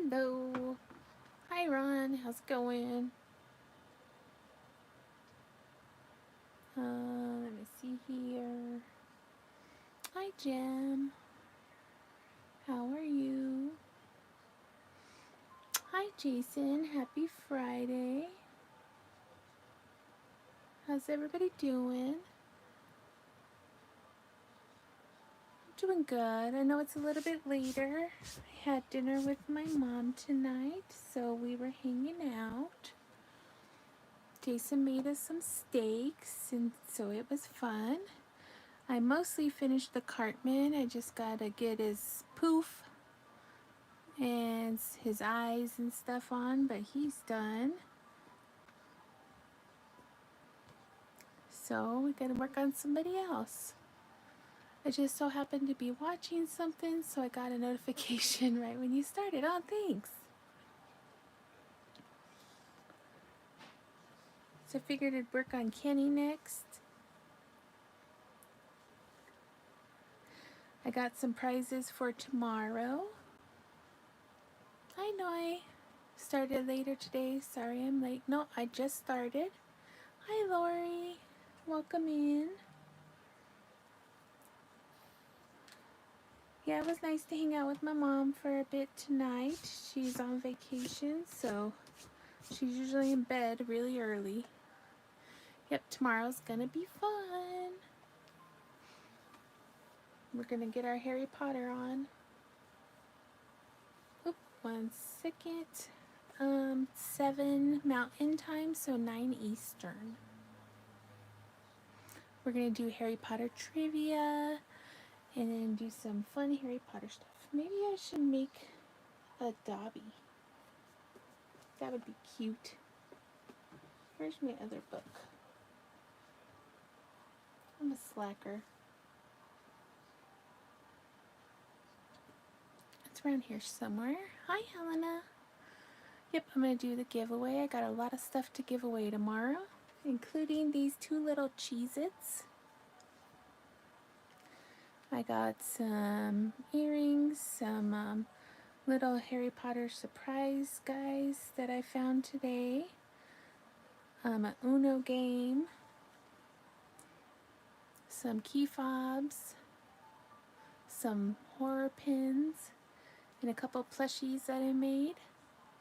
Hello. Hi, Ron. How's it going? Let me see here. Hi, Jem. How are you? Hi, Jason. Happy Friday. How's everybody doing? I'm doing good. I know it's a little bit later. I had dinner with my mom tonight, so we were hanging out. Jason made us some steaks, and so it was fun. I mostly finished the Cartman. I just gotta get his poof and his eyes and stuff on, but he's done. So we gotta work on somebody else. I just so happened to be watching something, so I got a notification right when you started. Oh, thanks. So I figured I'd work on Kenny next. I got some prizes for tomorrow. I know I started later today. Sorry I'm late. No, I just started. Hi, Lori. Welcome in. Yeah, it was nice to hang out with my mom for a bit tonight. She's on vacation, so she's usually in bed really early. Yep, tomorrow's gonna be fun. We're gonna get our Harry Potter on. Oop, 1 second. 7 Mountain Time, so 9 Eastern. We're gonna do Harry Potter trivia and then do some fun Harry Potter stuff. Maybe I should make a Dobby. That would be cute. Where's my other book? I'm a slacker. It's around here somewhere. Hi, Helena. Yep, I'm going to do the giveaway. I got a lot of stuff to give away tomorrow, including these 2 little Cheez-Its. I got some earrings, some little Harry Potter surprise guys that I found today, an Uno game, some key fobs, some horror pins, and a couple plushies that I made.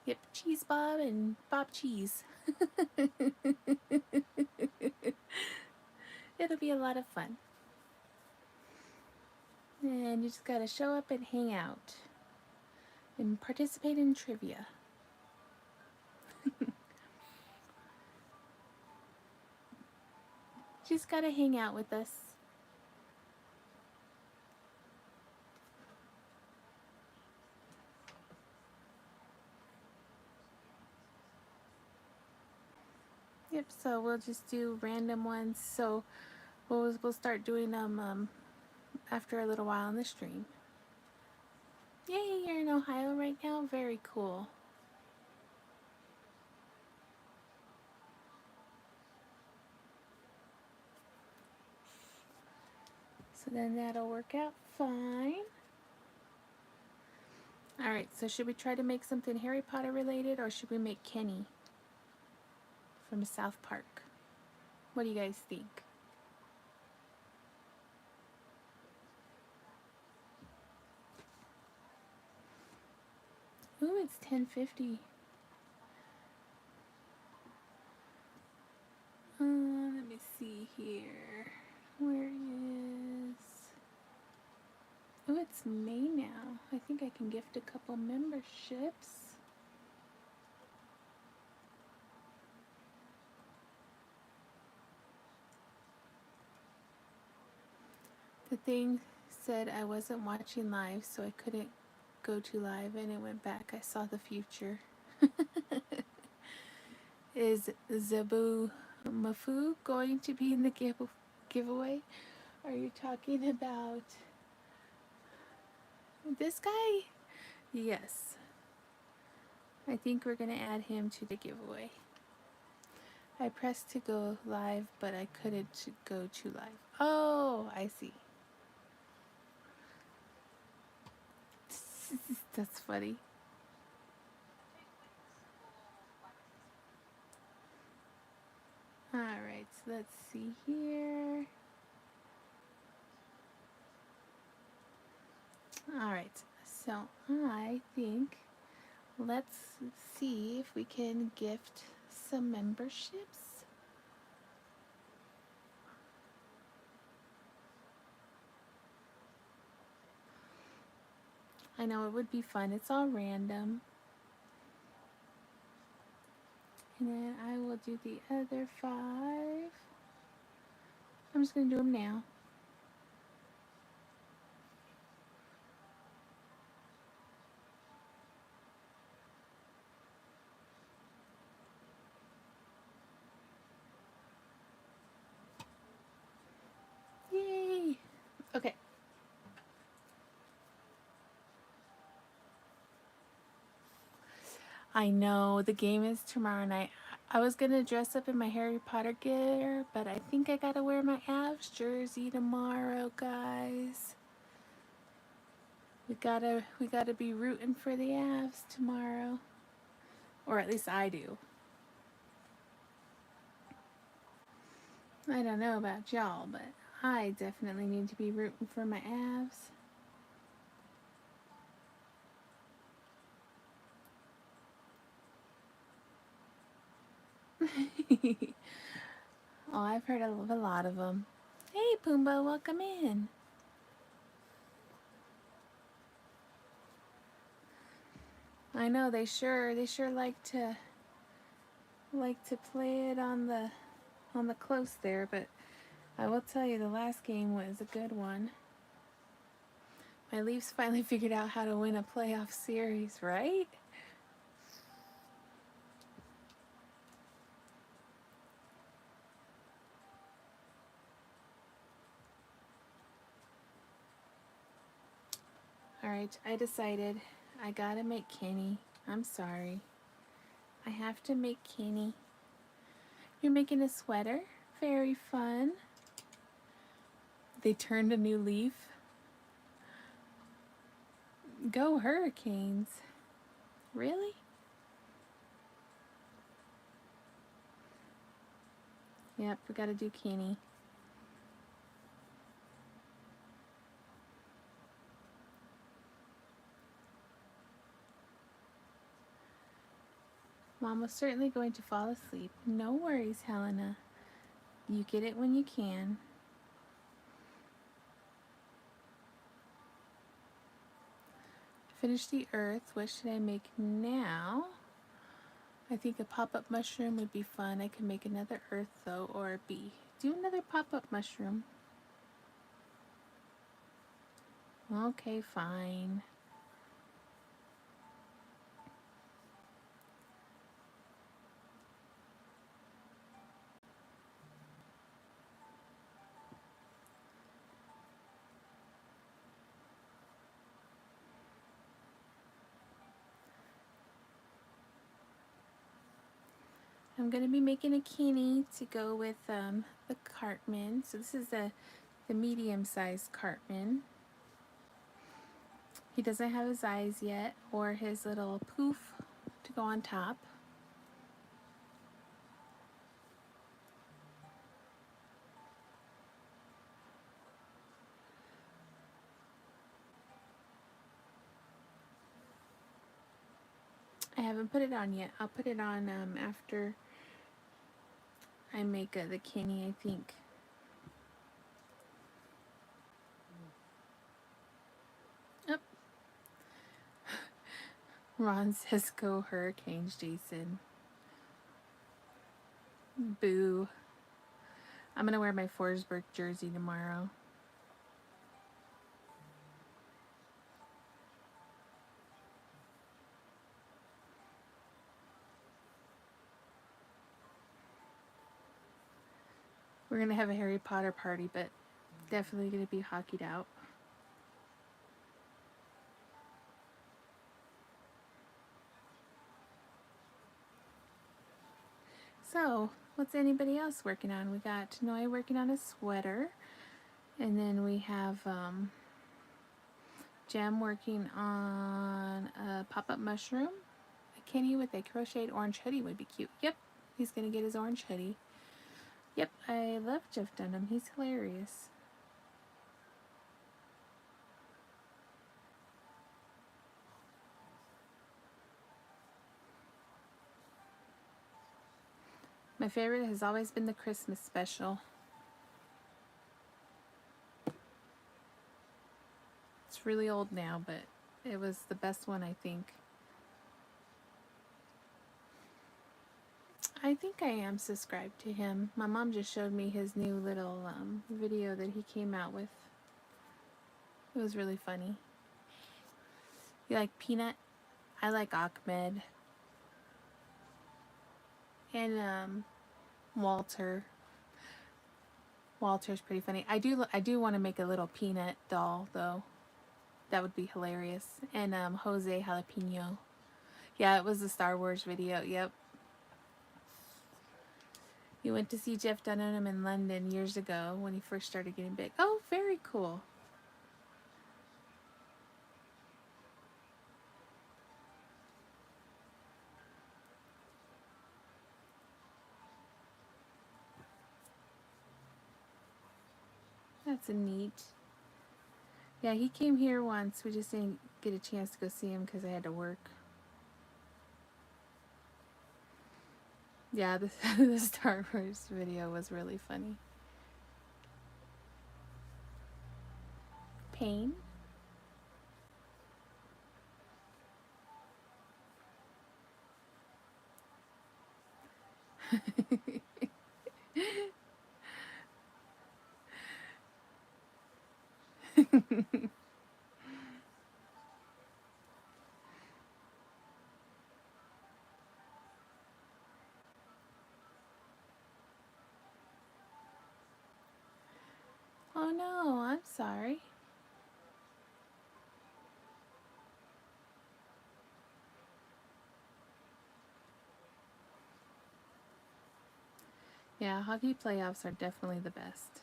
Yep, Cheese Bob and Bob Cheese. It'll be a lot of fun. And you just gotta show up and hang out and participate in trivia. Just gotta hang out with us. Yep, so we'll just do random ones. So we'll start doing them after a little while in the stream. Yay, you're in Ohio right now? Very cool. So then that'll work out fine. Alright, so should we try to make something Harry Potter related, or should we make Kenny from South Park? What do you guys think? Ooh, it's 10:50. Let me see here. Where is... Oh, it's May now. I think I can gift a couple memberships. The thing said I wasn't watching live, so I couldn't go to live, and it went back. I saw the future. Is Zabu Mafu going to be in the giveaway? Are you talking about this guy? Yes. I think we're going to add him to the giveaway. I pressed to go live, but I couldn't go to live. Oh, I see. That's funny. Alright, so let's see here. Alright, so I think let's see if we can gift some memberships. I know it would be fun. It's all random. And then I will do the other 5. I'm just going to do them now. Yay! Okay. I know the game is tomorrow night. I was going to dress up in my Harry Potter gear, but I think I got to wear my Avs jersey tomorrow, guys. We gotta be rooting for the Avs tomorrow. Or at least I do. I don't know about y'all, but I definitely need to be rooting for my Avs. Oh, I've heard of a lot of them. Hey, Pumbaa, welcome in. I know they sure like to play it on the close there, but I will tell you the last game was a good one. My Leafs finally figured out how to win a playoff series, right? Alright, I decided I gotta make Kenny. I'm sorry. I have to make Kenny. You're making a sweater? Very fun. They turned a new leaf. Go Hurricanes. Really? Yep, we gotta do Kenny. Mom was certainly going to fall asleep. No worries, Helena. You get it when you can. Finish the earth. What should I make now? I think a pop-up mushroom would be fun. I could make another earth though, or a bee. Do another pop-up mushroom. Okay, fine. I'm going to be making a Kenny to go with the Cartman. So this is the medium-sized Cartman. He doesn't have his eyes yet or his little poof to go on top. I haven't put it on yet. I'll put it on after I make the Kenny, I think. Yep. Ron says go Hurricanes, Jason. Boo. I'm going to wear my Forsberg jersey tomorrow. We're going to have a Harry Potter party, but definitely going to be hockeyed out. So, what's anybody else working on? We got Noi working on a sweater. And then we have Jem working on a pop-up mushroom. A Kenny with a crocheted orange hoodie would be cute. Yep, he's going to get his orange hoodie. Yep, I love Jeff Dunham. He's hilarious. My favorite has always been the Christmas special. It's really old now, but it was the best one, I think. I think I am subscribed to him. My mom just showed me his new little video that he came out with. It was really funny. You like Peanut? I like Ahmed. And Walter. Walter's pretty funny. I do want to make a little Peanut doll though. That would be hilarious. And Jose Jalapeno. Yeah, it was a Star Wars video. Yep. You went to see Jeff Dunham in London years ago when he first started getting big. Oh, very cool. That's a neat. Yeah, he came here once. We just didn't get a chance to go see him because I had to work. Yeah, the Star Wars video was really funny. Pain? Oh no, I'm sorry. Yeah, hockey playoffs are definitely the best.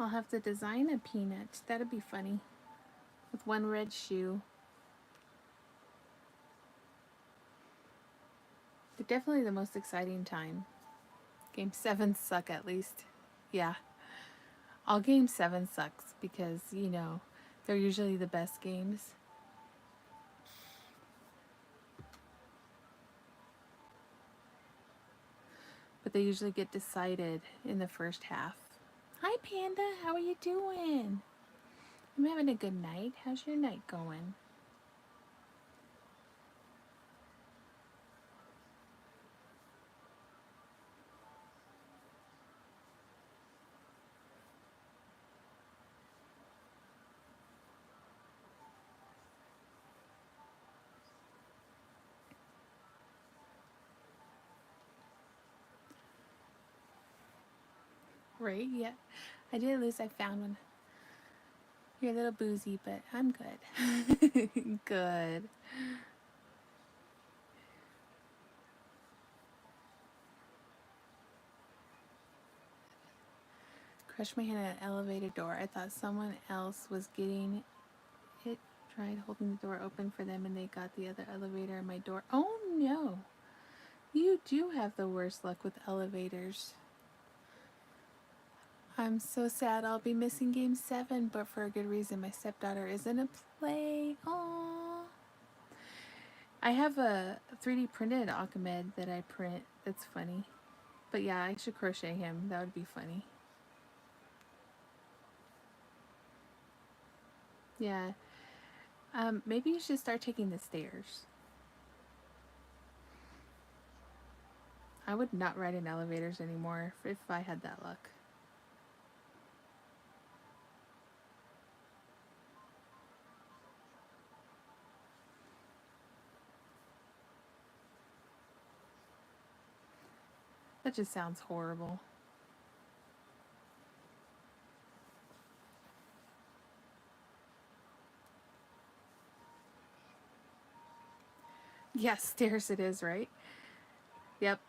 I'll have to design a Peanut. That'd be funny. With one red shoe. They're definitely the most exciting time. Game 7 suck at least. Yeah. All game 7 sucks because, you know, they're usually the best games. But they usually get decided in the first half. Hi Panda, how are you doing? I'm having a good night. How's your night going? Right? Yeah. I did lose. I found one. You're a little boozy, but I'm good. Good. Crushed my hand at an elevator door. I thought someone else was getting it. Tried holding the door open for them and they got the other elevator in my door. Oh no. You do have the worst luck with elevators. I'm so sad I'll be missing game 7, but for a good reason. My stepdaughter is in a play. Aww. I have a 3D printed Ahmed that I print. That's funny. But yeah, I should crochet him. That would be funny. Yeah. Maybe you should start taking the stairs. I would not ride in elevators anymore if I had that luck. That just sounds horrible. Yes, stairs it is, right? Yep.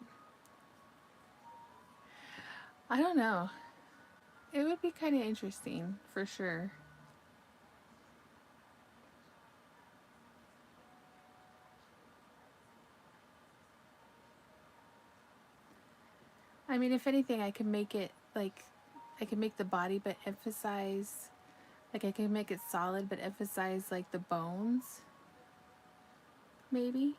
I don't know. It would be kind of interesting for sure. I mean, if anything, I can make it like I can make the body but emphasize, like I can make it solid but emphasize like the bones, maybe.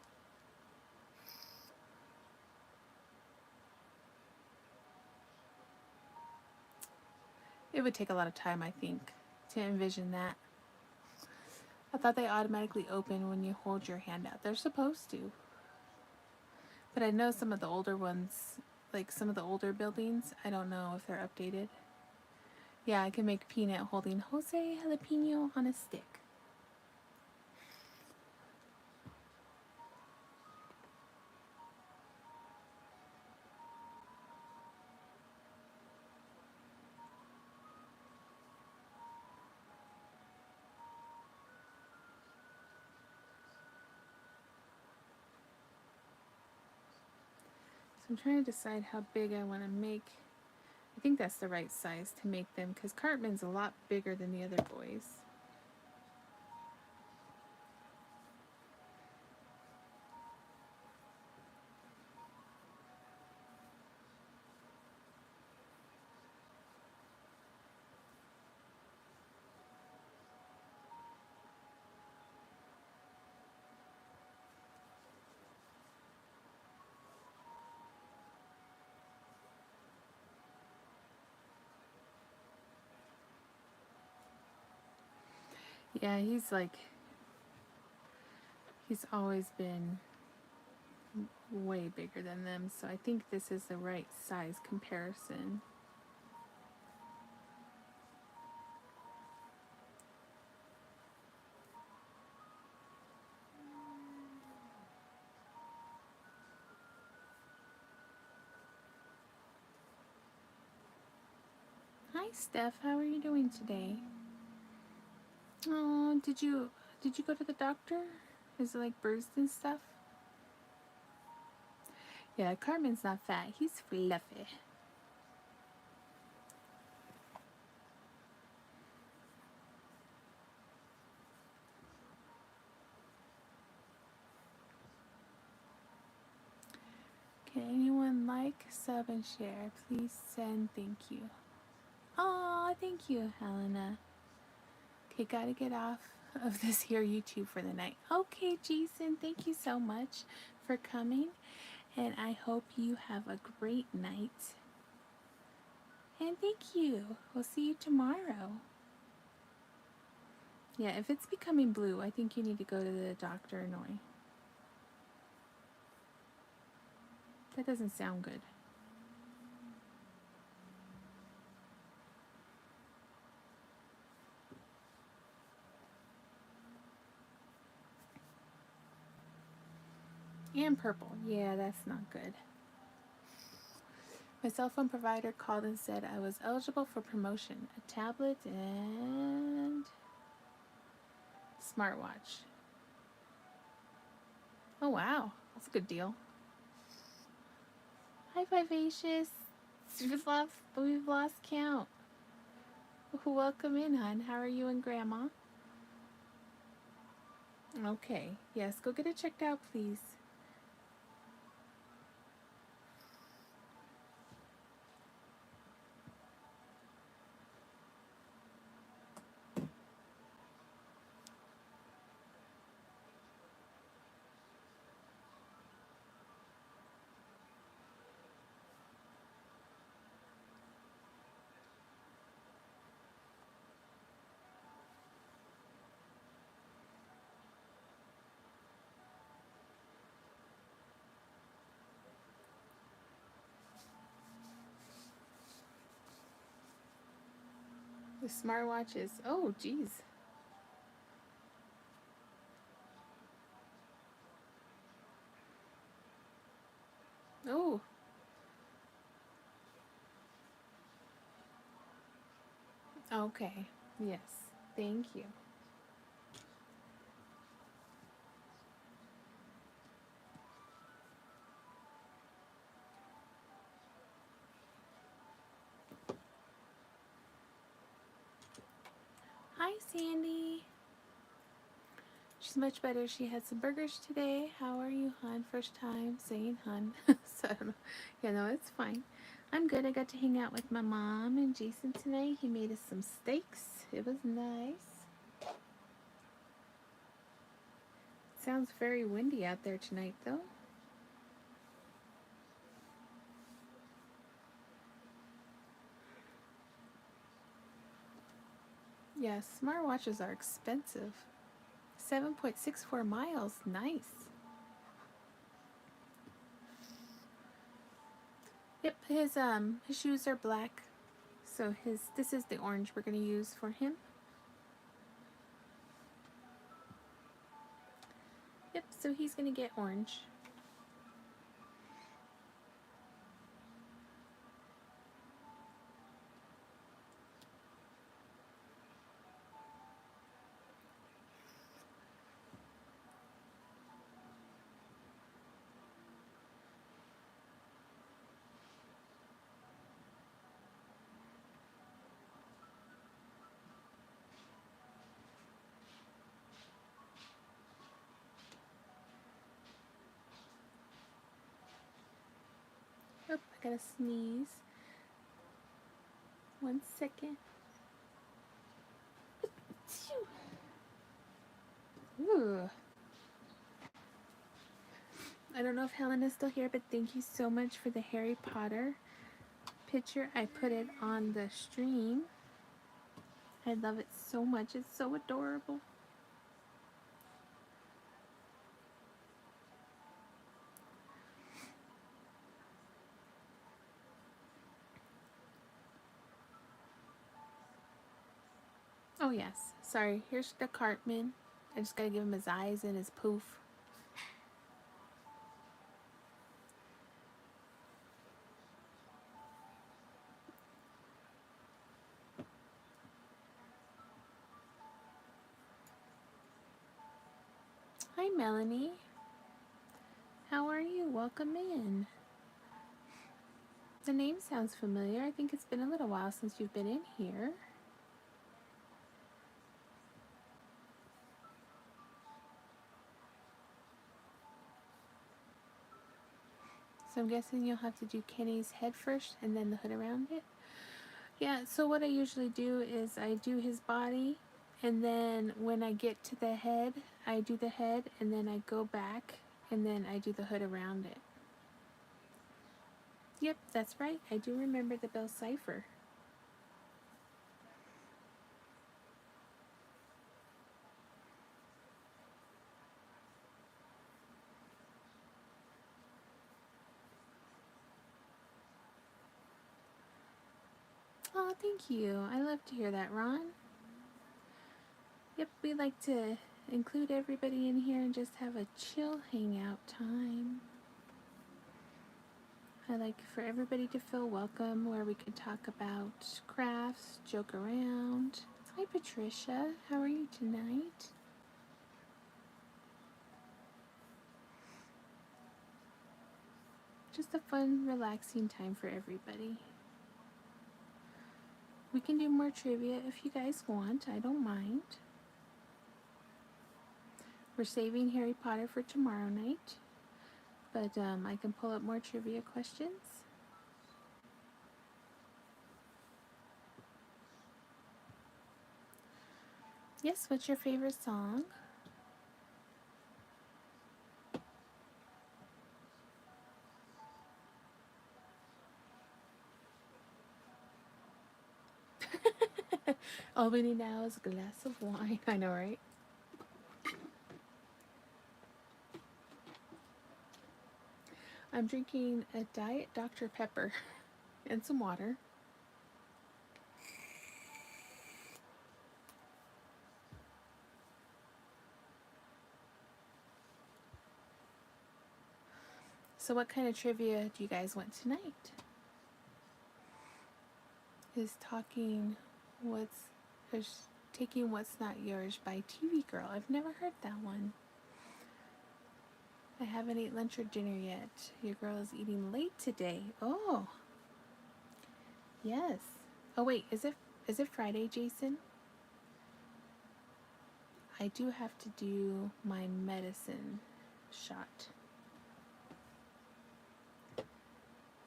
It would take a lot of time, I think, to envision that. I thought they automatically open when you hold your hand out. They're supposed to. But I know some of the older ones, like some of the older buildings, I don't know if they're updated. Yeah, I can make Peanut holding Jose Jalapeno on a stick. So I'm trying to decide how big I want to make. I think that's the right size to make them because Cartman's a lot bigger than the other boys. Yeah, he's always been way bigger than them, so I think this is the right size comparison. Hi Steph, how are you doing today? Oh, did you go to the doctor? Is it like bruised and stuff? Yeah, Carmen's not fat. He's fluffy. Can anyone like, sub, and share? Please send thank you. Oh, thank you, Helena. Okay, gotta get off of this here YouTube for the night. Okay, Jason, thank you so much for coming, and I hope you have a great night. And thank you. We'll see you tomorrow. Yeah, if it's becoming blue, I think you need to go to the doctor, Noi. That doesn't sound good. And purple. Yeah, that's not good. My cell phone provider called and said I was eligible for promotion. A tablet and smartwatch. Oh wow, that's a good deal. Hi Vivacious. We've lost count. Welcome in, hon. How are you and Grandma? Okay. Yes, go get it checked out, please. The smartwatch is, oh, geez. Oh, okay. Yes. Thank you. Sandy. She's much better. She had some burgers today. How are you, hon? First time saying hun. So I don't know. Yeah, no, it's fine. I'm good. I got to hang out with my mom and Jason tonight. He made us some steaks. It was nice. It sounds very windy out there tonight, though. Yeah, smartwatches are expensive. 7.64 miles. Nice. Yep, his shoes are black. So this is the orange we're going to use for him. Yep, so he's going to get orange. Oh, I gotta sneeze. 1 second. Ooh. I don't know if Helen is still here, but thank you so much for the Harry Potter picture. I put it on the stream. I love it so much. It's so adorable. Oh, yes. Sorry. Here's the Cartman. I just gotta give him his eyes and his poof. Hi, Melanie. How are you? Welcome in. The name sounds familiar. I think it's been a little while since you've been in here. So I'm guessing you'll have to do Kenny's head first and then the hood around it. Yeah, so what I usually do is I do his body, and then when I get to the head, I do the head, and then I go back, and then I do the hood around it. Yep, that's right. I do remember the Bell Cipher. Oh, thank you. I love to hear that, Ron. Yep, we like to include everybody in here and just have a chill hangout time. I like for everybody to feel welcome, where we can talk about crafts, joke around. Hi, Patricia. How are you tonight? Just a fun, relaxing time for everybody. We can do more trivia if you guys want. I don't mind. We're saving Harry Potter for tomorrow night, but I can pull up more trivia questions. Yes, what's your favorite song? All we need now is a glass of wine. I know, right? I'm drinking a Diet Dr. Pepper and some water. So what kind of trivia do you guys want tonight? Is Taking What's Not Yours by TV Girl. I've never heard that one. I haven't ate lunch or dinner yet. Your girl is eating late today. Oh. Yes. Oh wait, is it Friday, Jason? I do have to do my medicine shot.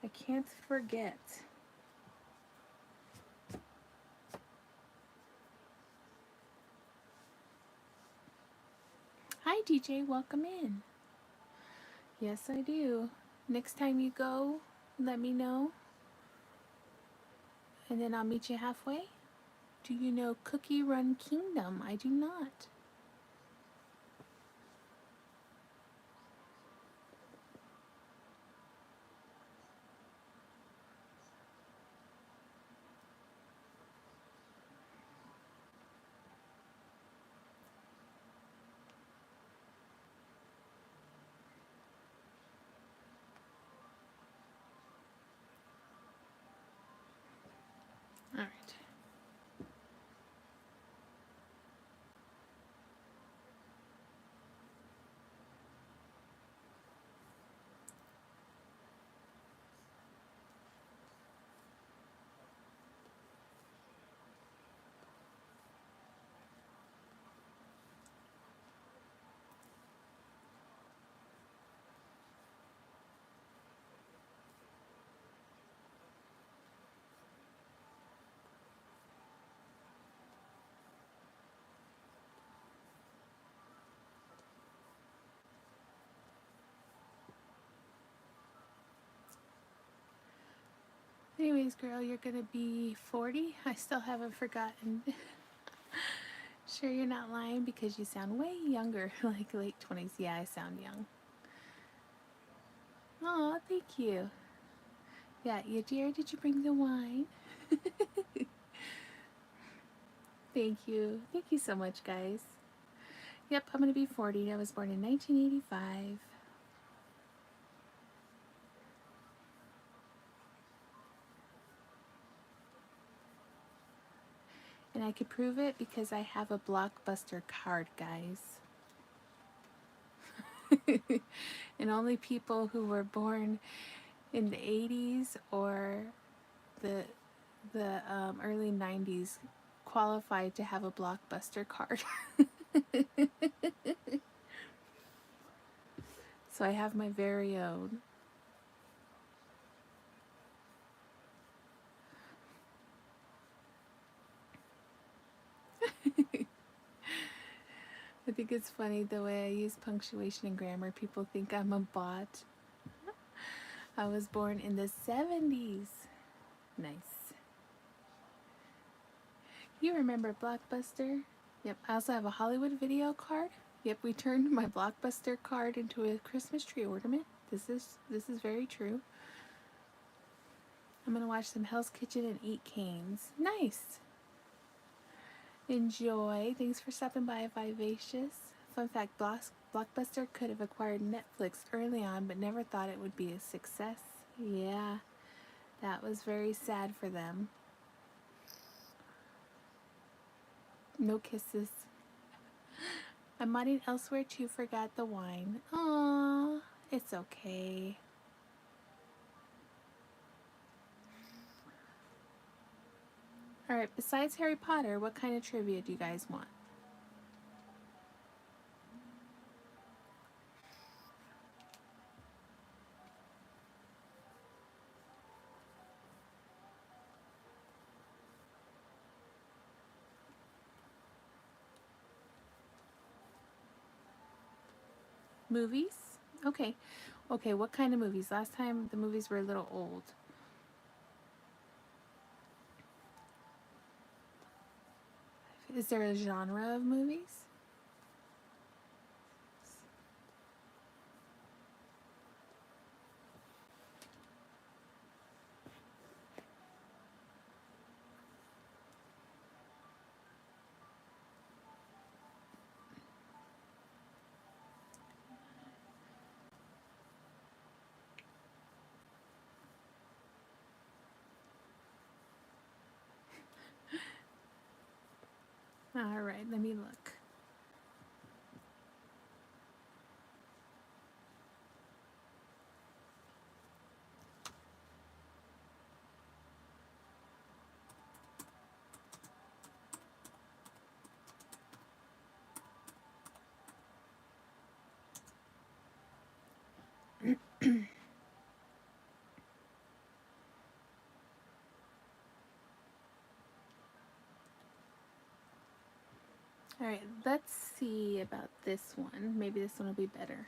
I can't forget. Hi DJ, welcome in. Yes, I do. Next time you go, let me know, and then I'll meet you halfway. Do you know Cookie Run Kingdom? I do not. All right. Anyways, girl, you're gonna be 40. I still haven't forgotten. Sure you're not lying because you sound way younger, like late 20s. Yeah, I sound young. Oh, thank you. Yeah, you dear, did you bring the wine? Thank you. Thank you so much, guys. Yep, I'm gonna be 40. I was born in 1985. And I could prove it because I have a Blockbuster card, guys. And only people who were born in the 80s or the early 90s qualified to have a Blockbuster card. So I have my very own. I think it's funny the way I use punctuation and grammar. People think I'm a bot. I was born in the 70s. Nice. You remember Blockbuster? Yep. I also have a Hollywood video card. Yep, we turned my Blockbuster card into a Christmas tree ornament. This is very true. I'm gonna watch some Hell's Kitchen and eat canes. Nice. Enjoy. Thanks for stopping by, Vivacious. Fun fact, Blockbuster could have acquired Netflix early on, but never thought it would be a success. Yeah, that was very sad for them. No kisses. I'm modding elsewhere too, forgot the wine. Aww, it's okay. Alright, besides Harry Potter, what kind of trivia do you guys want? Movies? Okay. Okay, what kind of movies? Last time the movies were a little old. Is there a genre of movies? Alright, let me look. Alright, let's see about this one. Maybe this one will be better.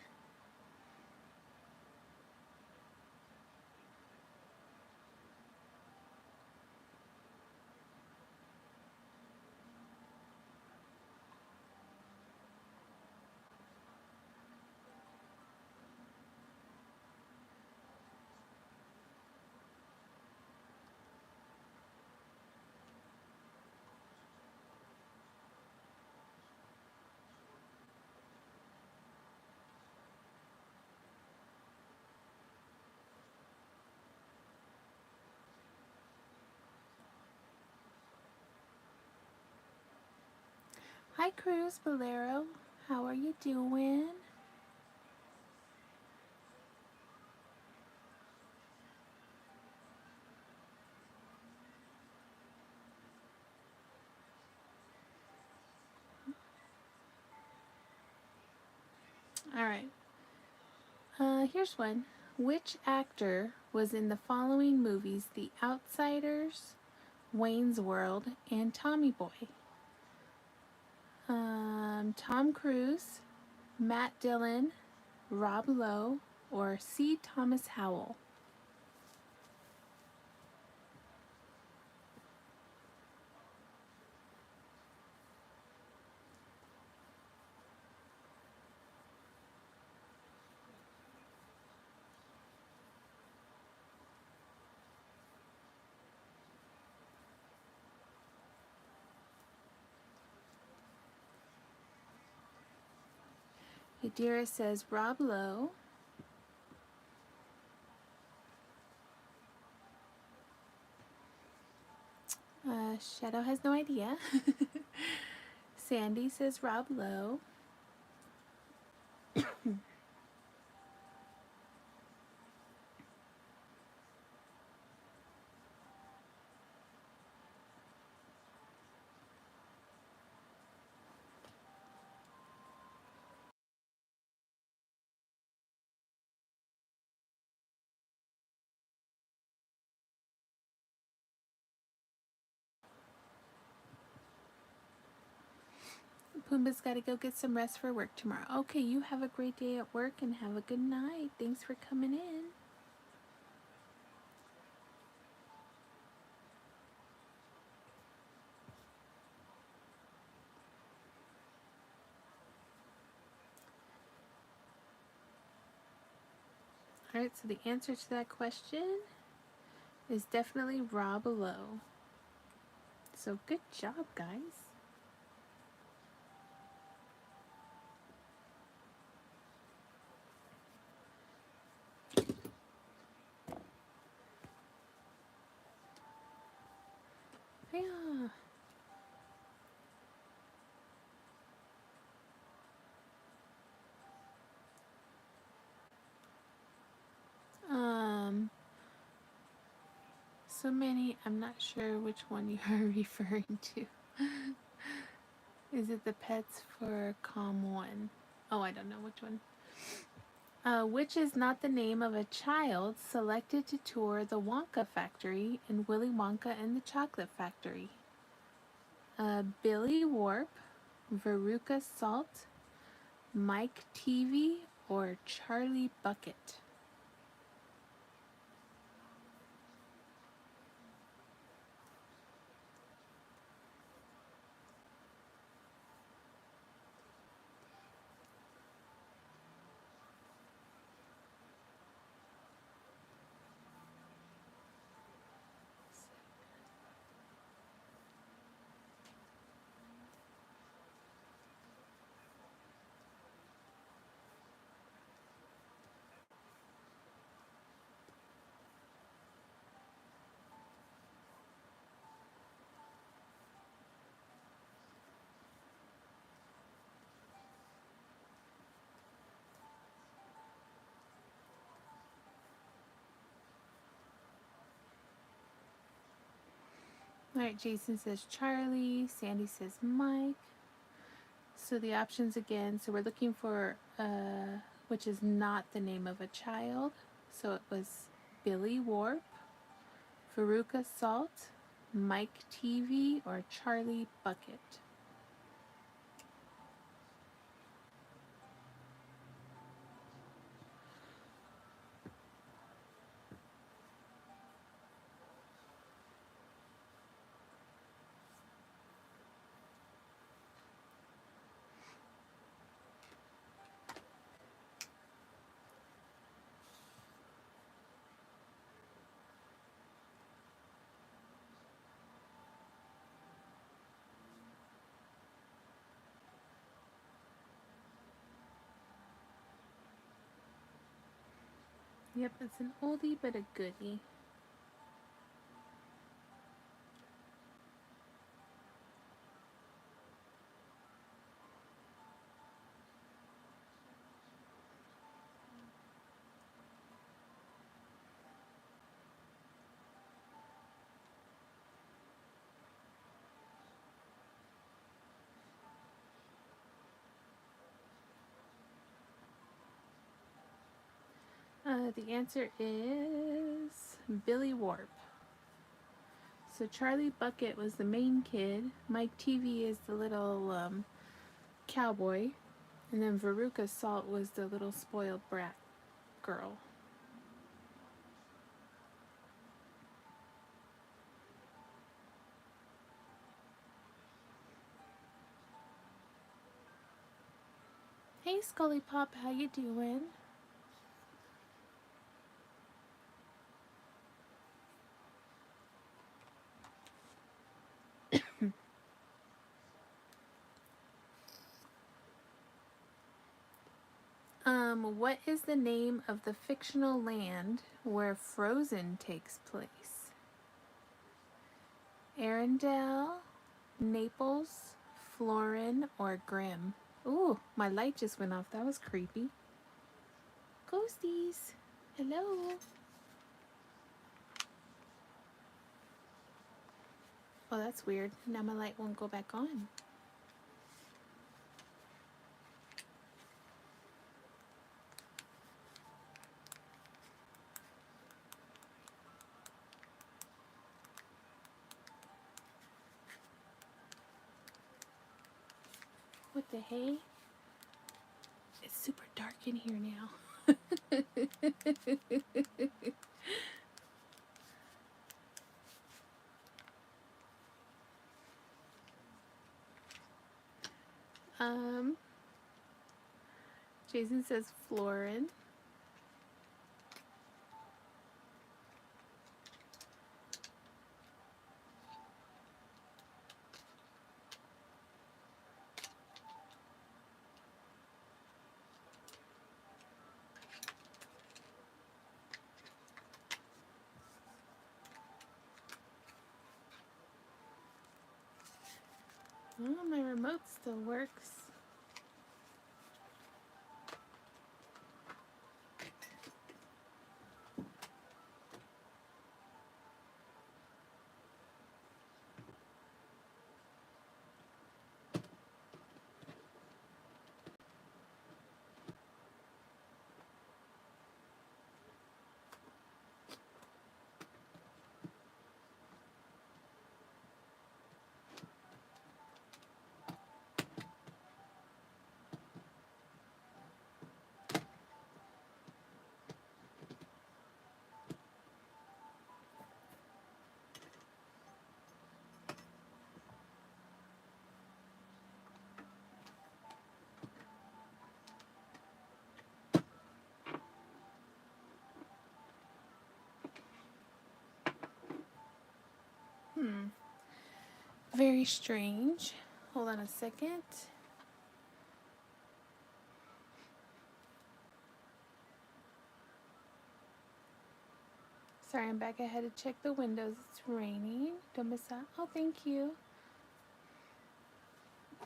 Hi Cruz Bolero, how are you doing? Alright, here's one. Which actor was in the following movies: The Outsiders, Wayne's World, and Tommy Boy? Tom Cruise, Matt Dillon, Rob Lowe, or C. Thomas Howell? Yadira says Rob Lowe. Shadow has no idea. Sandy says Rob Lowe. Pumbaa's got to go get some rest for work tomorrow. Okay, you have a great day at work and have a good night. Thanks for coming in. Alright, so the answer to that question is definitely Rob Lowe. So good job, guys. Yeah. So many, I'm not sure which one you are referring to. Is it the Pets for Com 1? Oh, I don't know which one. Which is not the name of a child selected to tour the Wonka factory in Willy Wonka and the Chocolate Factory? Billy Warp, Veruca Salt, Mike Teavee, or Charlie Bucket? Alright, Jason says Charlie, Sandy says Mike. So the options again, so we're looking for which is not the name of a child. So it was Billy Warp, Veruca Salt, Mike Teavee, or Charlie Bucket. Yep, it's an oldie but a goodie. The answer is Billy Warp. So Charlie Bucket was the main kid, Mike TV is the little cowboy, and then Veruca Salt was the little spoiled brat girl. Hey Scully Pop, how you doing? What is the name of the fictional land where Frozen takes place? Arendelle, Naples, Florin, or Grimm? Ooh, my light just went off. That was creepy. Ghosties, hello. Oh, that's weird. Now my light won't go back on. What the hey? It's super dark in here now. um, Jason says Florin. Oh, my remote still works. Very strange. Hold on a second. Sorry, I'm back. I had to check the windows. It's raining. Don't miss out. Oh, thank you.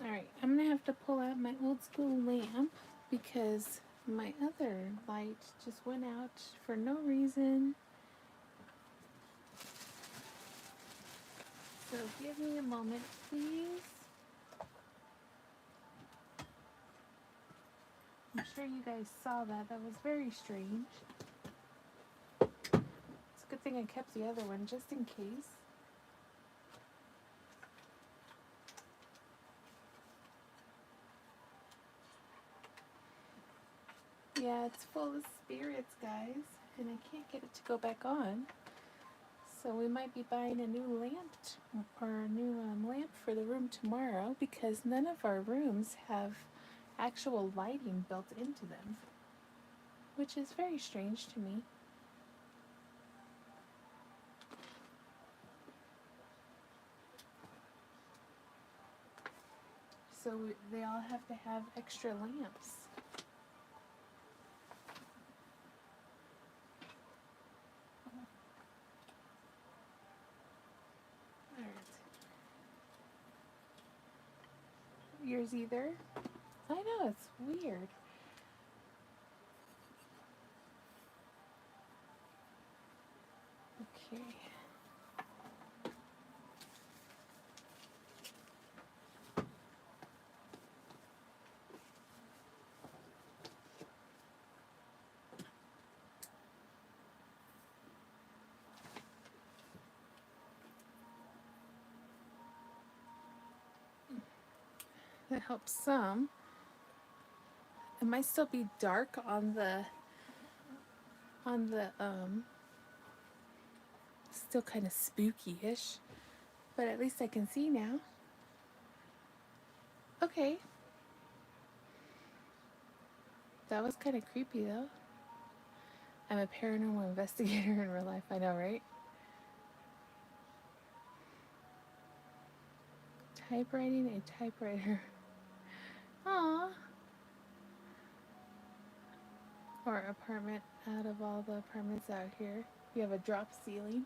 Alright, I'm going to have to pull out my old school lamp because my other light just went out for no reason. So give me a moment, please. I'm sure you guys saw that. That was very strange. It's a good thing I kept the other one just in case. Yeah, it's full of spirits, guys, and I can't get it to go back on. So we might be buying a new lamp or a new lamp for the room tomorrow because none of our rooms have actual lighting built into them, which is very strange to me. So they all have to have extra lamps. yours either. I know, it's weird. Okay. That helps some. It might still be dark on the still kind of spooky-ish, but at least I can see now. Okay. That was kind of creepy though. I'm a paranormal investigator in real life, I know, right? Typewriting a typewriter. Aww. Or apartment out of all the apartments out here. You have a drop ceiling.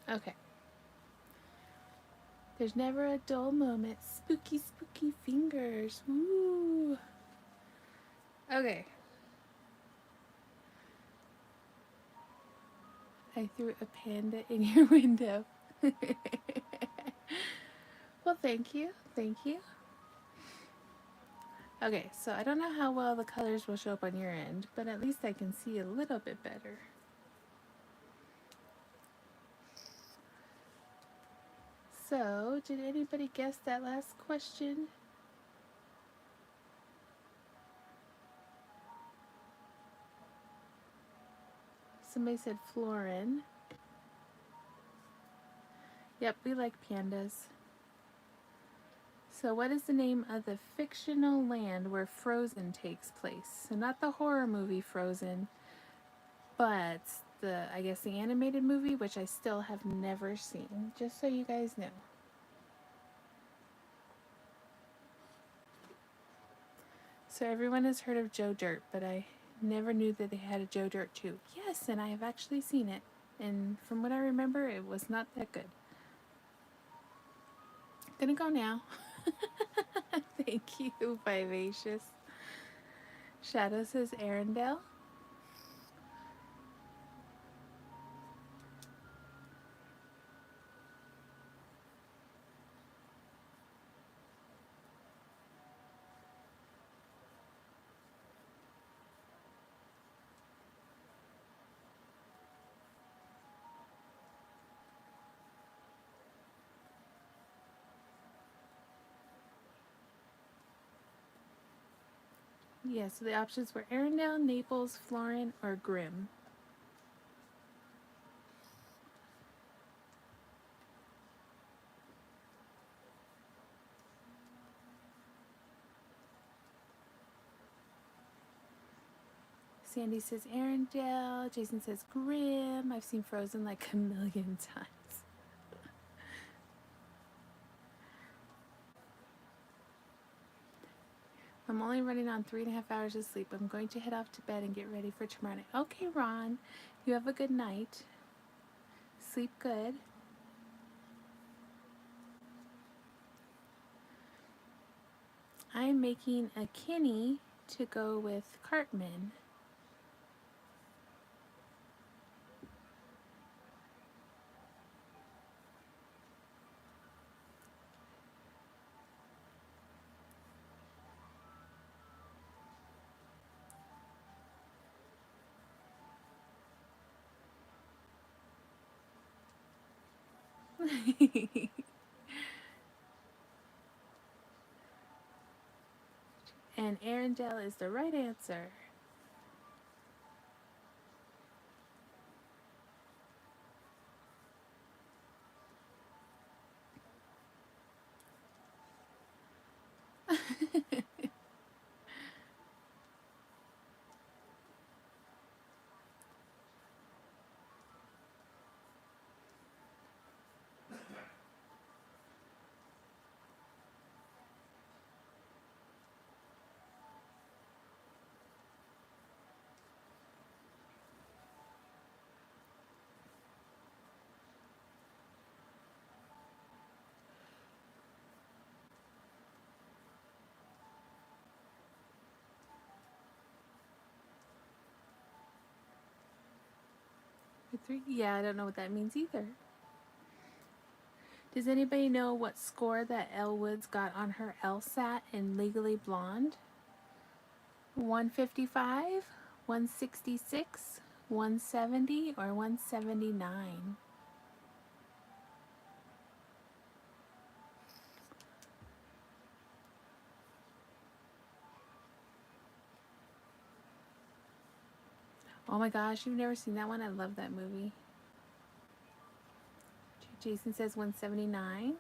Okay. There's never a dull moment. Spooky, spooky fingers. Woo. Okay. I threw a panda in your window. Well, thank you. Thank you. Okay, so I don't know how well the colors will show up on your end, but at least I can see a little bit better. So, did anybody guess that last question? Somebody said Florin. Yep, we like pandas. So what is the name of the fictional land where Frozen takes place? So not the horror movie Frozen, but I guess the animated movie, which I still have never seen, just so you guys know. So everyone has heard of Joe Dirt, but I never knew that they had a Joe Dirt too. Yes, and I have actually seen it. And from what I remember, it was not that good. Gonna go now. Thank you, Vivacious. Shadow says Arendelle. Yeah, so the options were Arendelle, Naples, Florin, or Grimm. Sandy says Arendelle. Jason says Grimm. I've seen Frozen like a million times. I'm only running on 3.5 hours of sleep. I'm going to head off to bed and get ready for tomorrow night. Okay, Ron. You have a good night. Sleep good. I'm making a Kenny to go with Cartman. And Arendelle is the right answer. 3. Yeah, I don't know what that means either. Does anybody know what score that Elle Woods got on her LSAT in Legally Blonde? 155, 166, 170, or 179? Oh my gosh, you've never seen that one? I love that movie. Jason says 179.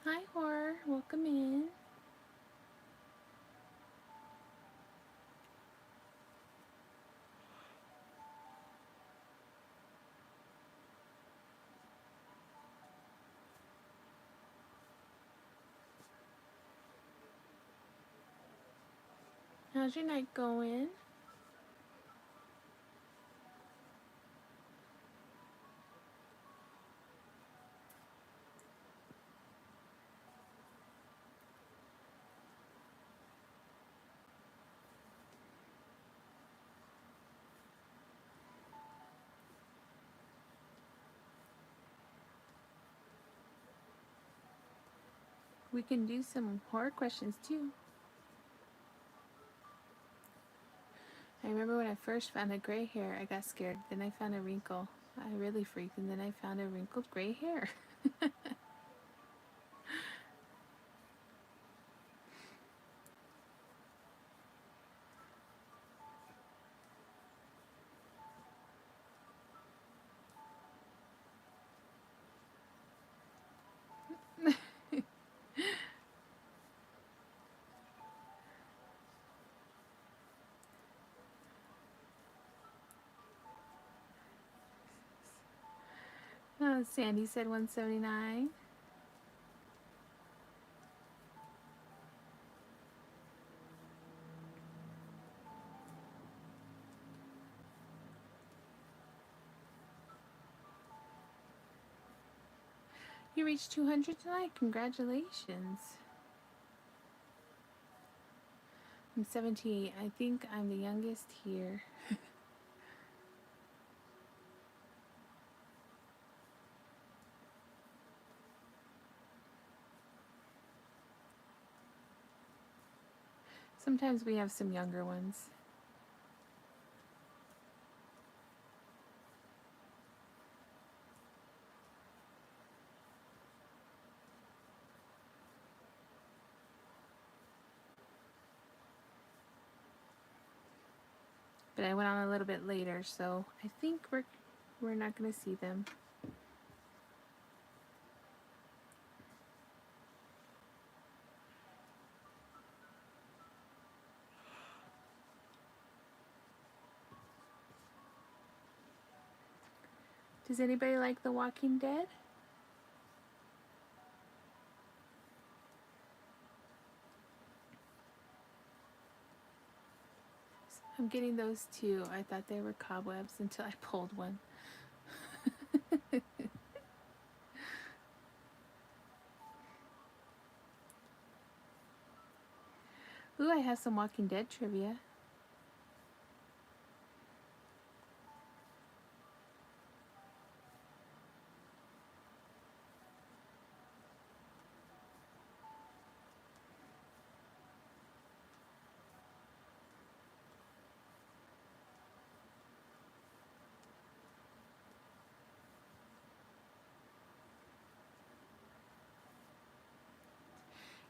Hi, Horror. Welcome in. How's your night going? We can do some horror questions too. I remember when I first found a gray hair, I got scared. Then I found a wrinkle. I really freaked, and then I found a wrinkled gray hair. Sandy said 179. You reached 200 tonight. Congratulations. I'm 78. I think I'm the youngest here. Sometimes we have some younger ones. But I went on a little bit later, so I think we're not going to see them. Does anybody like The Walking Dead? I'm getting those too. I thought they were cobwebs until I pulled one. Ooh, I have some Walking Dead trivia.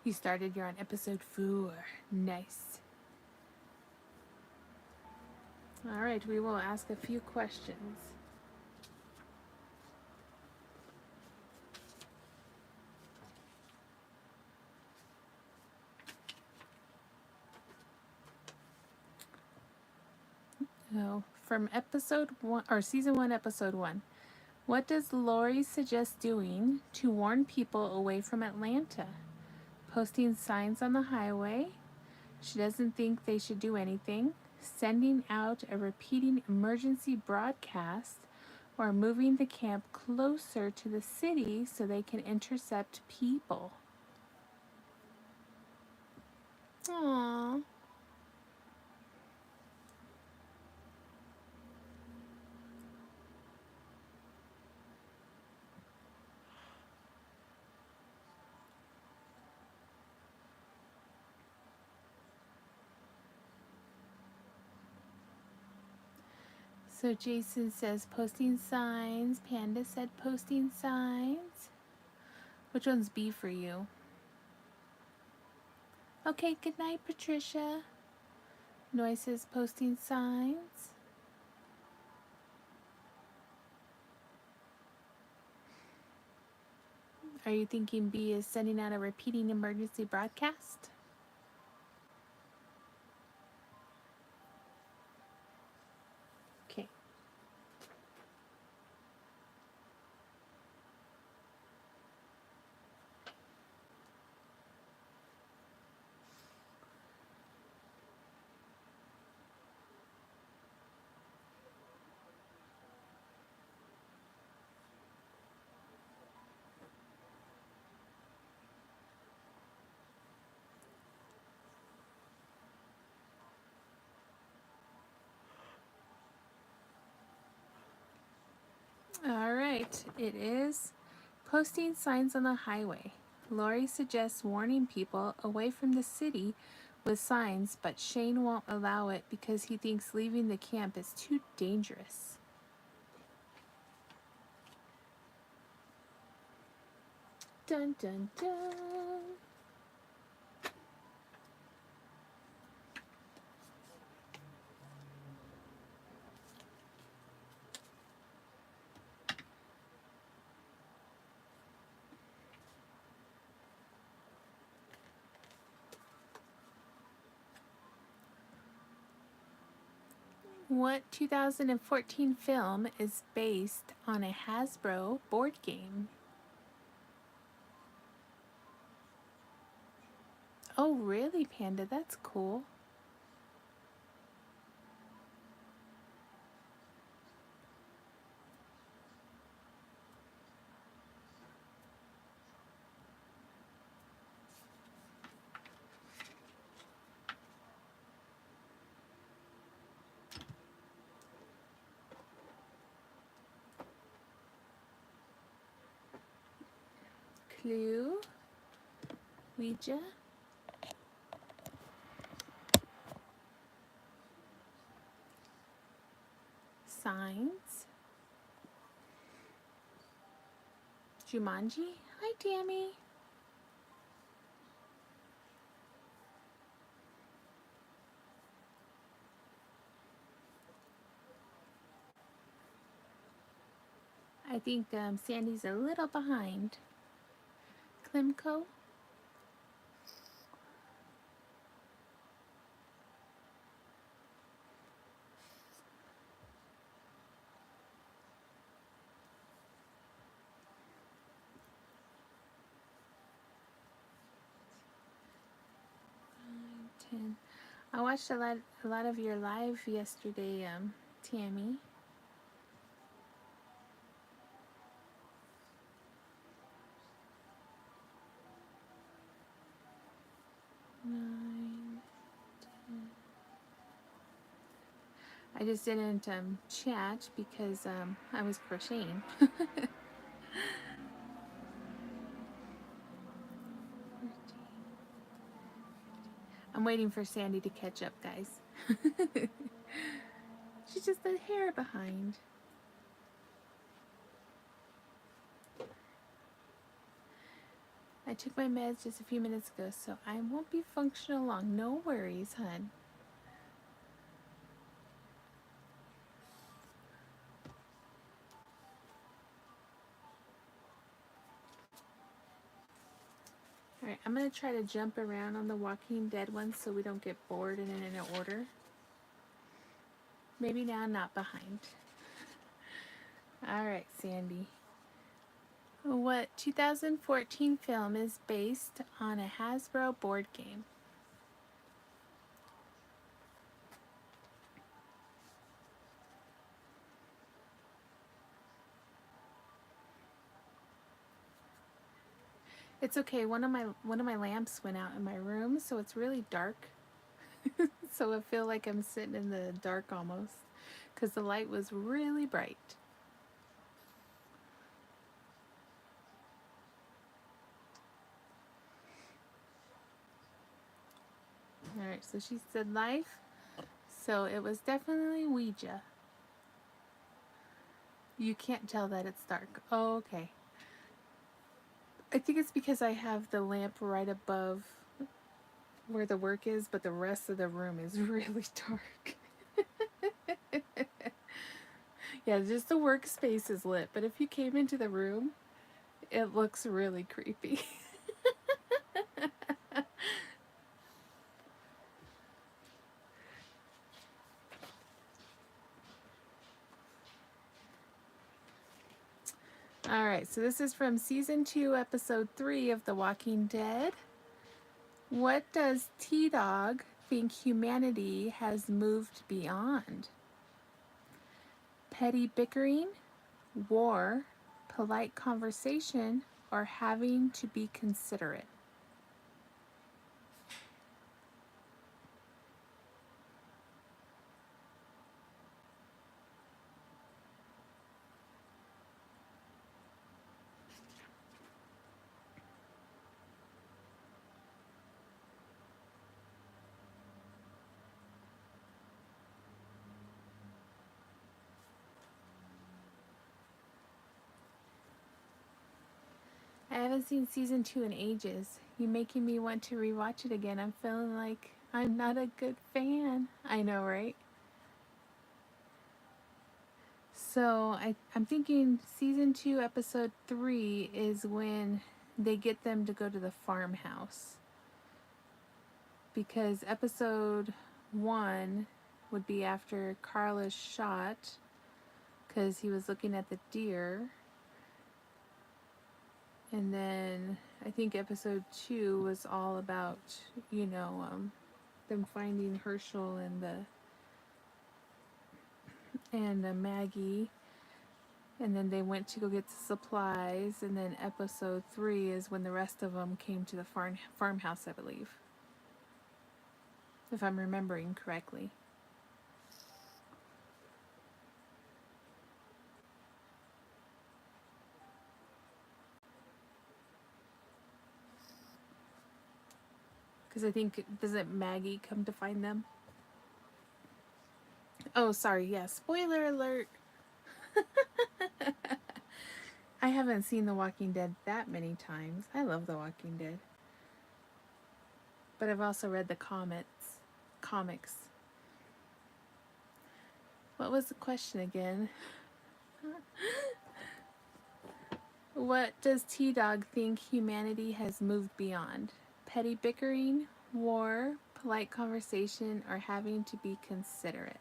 You started, you're on episode 4. Nice. Alright, we will ask a few questions. So, from episode 1 or season 1, episode 1. What does Lori suggest doing to warn people away from Atlanta? Posting signs on the highway. She doesn't think they should do anything. Sending out a repeating emergency broadcast, or moving the camp closer to the city so they can intercept people. Aww. So Jason says posting signs. Panda said posting signs. Which one's B for you? Okay, good night, Patricia. Noy says posting signs. Are you thinking B is sending out a repeating emergency broadcast? Okay. All right. It is posting signs on the highway. Lori suggests warning people away from the city with signs, but Shane won't allow it because he thinks leaving the camp is too dangerous. Dun dun dun. What 2014 film is based on a Hasbro board game? Oh, really, Panda? That's cool. Clue. Ouija. Signs. Jumanji. Hi, Tammy. I think Sandy's a little behind. Klimko. I watched a lot of your live yesterday, Tammy. 9, 10. I just didn't chat because I was crocheting. I'm waiting for Sandy to catch up, guys. She's just a hair behind. I took my meds just a few minutes ago, so I won't be functional long. No worries, hun. Alright, I'm going to try to jump around on the Walking Dead ones so we don't get bored and in an order. Maybe now, not behind. All right, Sandy. What 2014 film is based on a Hasbro board game? It's okay. One of my lamps went out in my room, so it's really dark. So I feel like I'm sitting in the dark almost, because the light was really bright. All right, so she said life. So it was definitely Ouija. You can't tell that it's dark. Oh, okay. I think it's because I have the lamp right above where the work is, but the rest of the room is really dark. Yeah, just the workspace is lit, but if you came into the room, it looks really creepy. All right, so this is from season 2, episode 3 of The Walking Dead. What does T-Dog think humanity has moved beyond? Petty bickering, war, polite conversation, or having to be considerate? I haven't seen season 2 in ages. You're making me want to rewatch it again. I'm feeling like I'm not a good fan. I know, right? So I'm thinking season 2, episode 3 is when they get them to go to the farmhouse. Because episode 1 would be after Carla's shot, because he was looking at the deer. And then I think episode 2 was all about, them finding Herschel and Maggie. And then they went to go get the supplies. And then episode 3 is when the rest of them came to the farmhouse, I believe. If I'm remembering correctly. Because I think, doesn't Maggie come to find them? Oh, sorry, yeah, spoiler alert. I haven't seen The Walking Dead that many times. I love The Walking Dead. But I've also read the comics. What was the question again? What does T-Dog think humanity has moved beyond? Petty bickering, war, polite conversation, or having to be considerate?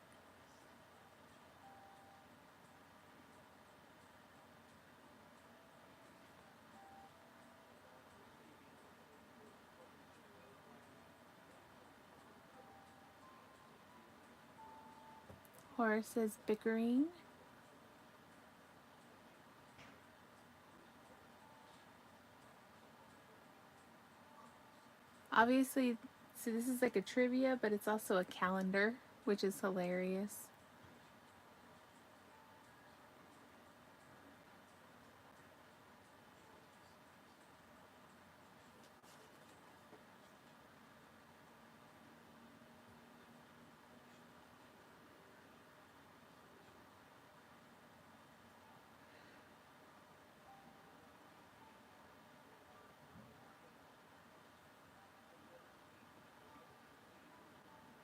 Horace says bickering. Obviously, so this is like a trivia, but it's also a calendar, which is hilarious.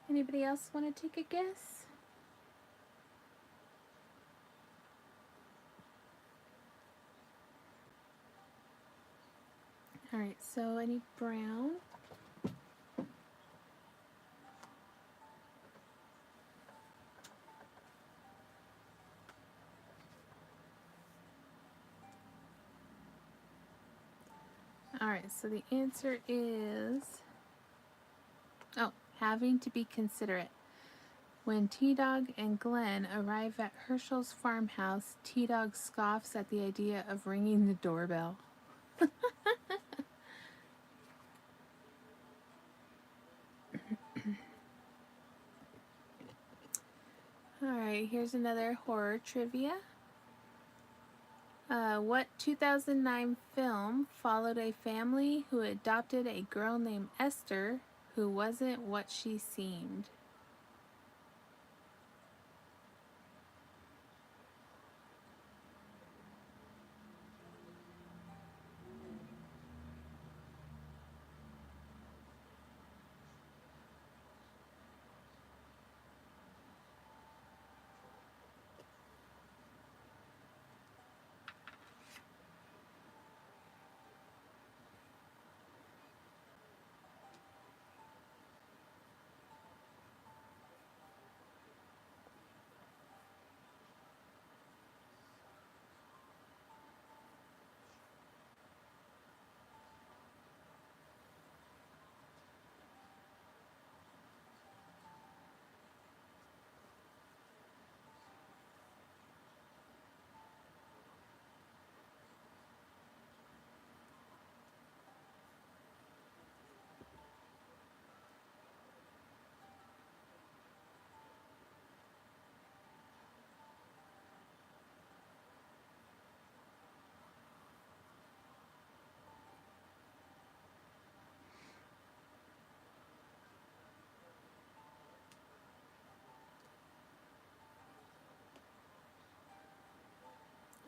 Anybody else want to take a guess? Alright, so I need brown. Alright, so the answer is, oh, having to be considerate. When T-Dog and Glenn arrive at Herschel's farmhouse, T-Dog scoffs at the idea of ringing the doorbell. Alright, here's another horror trivia. What 2009 film followed a family who adopted a girl named Esther who wasn't what she seemed?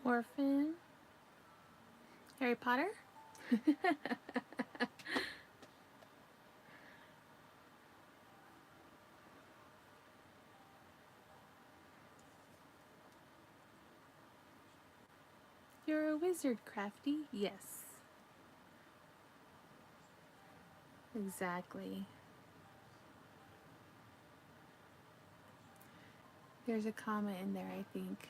Orphan? Harry Potter? You're a wizard, Crafty. Yes. Exactly. There's a comma in there, I think.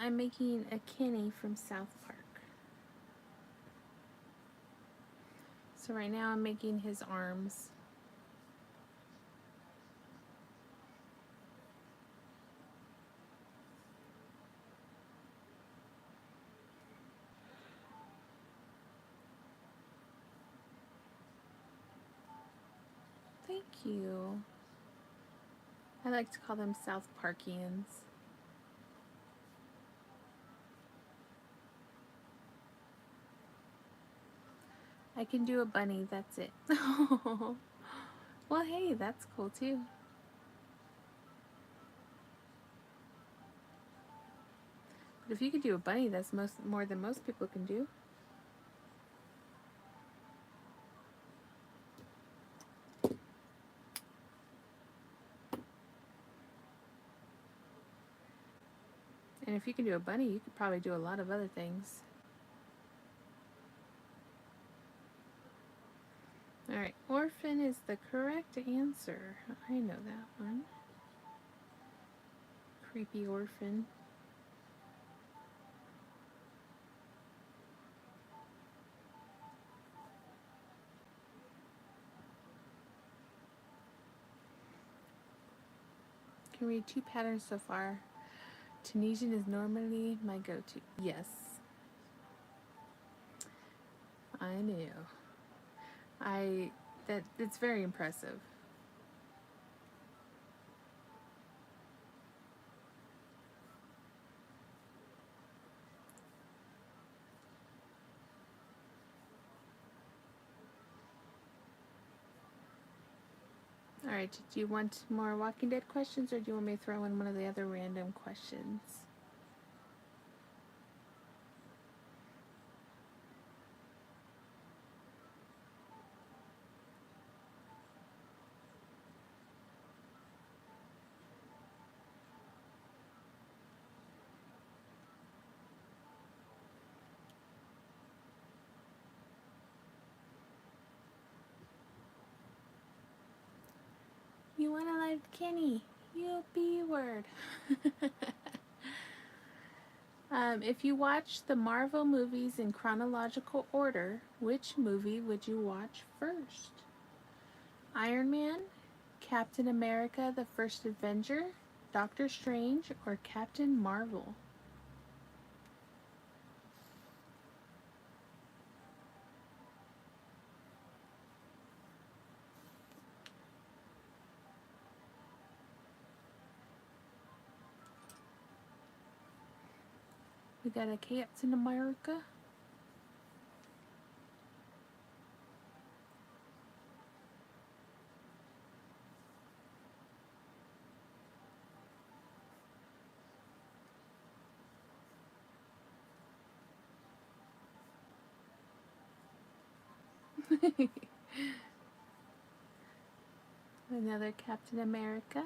I'm making a Kenny from South Park. So right now I'm making his arms. Thank you. I like to call them South Parkians. I can do a bunny, that's it. Well, hey, that's cool too. But if you could do a bunny, that's more than most people can do. And if you can do a bunny, you could probably do a lot of other things. Alright, orphan is the correct answer. I know that one. Creepy orphan. Can read 2 patterns so far. Tunisian is normally my go-to. Yes. I knew. It's very impressive. Alright, do you want more Walking Dead questions or do you want me to throw in one of the other random questions? Kenny. You B word. If you watch the Marvel movies in chronological order, which movie would you watch first? Iron Man, Captain America the First Avenger, Doctor Strange, or Captain Marvel? We got a Captain America. Another Captain America.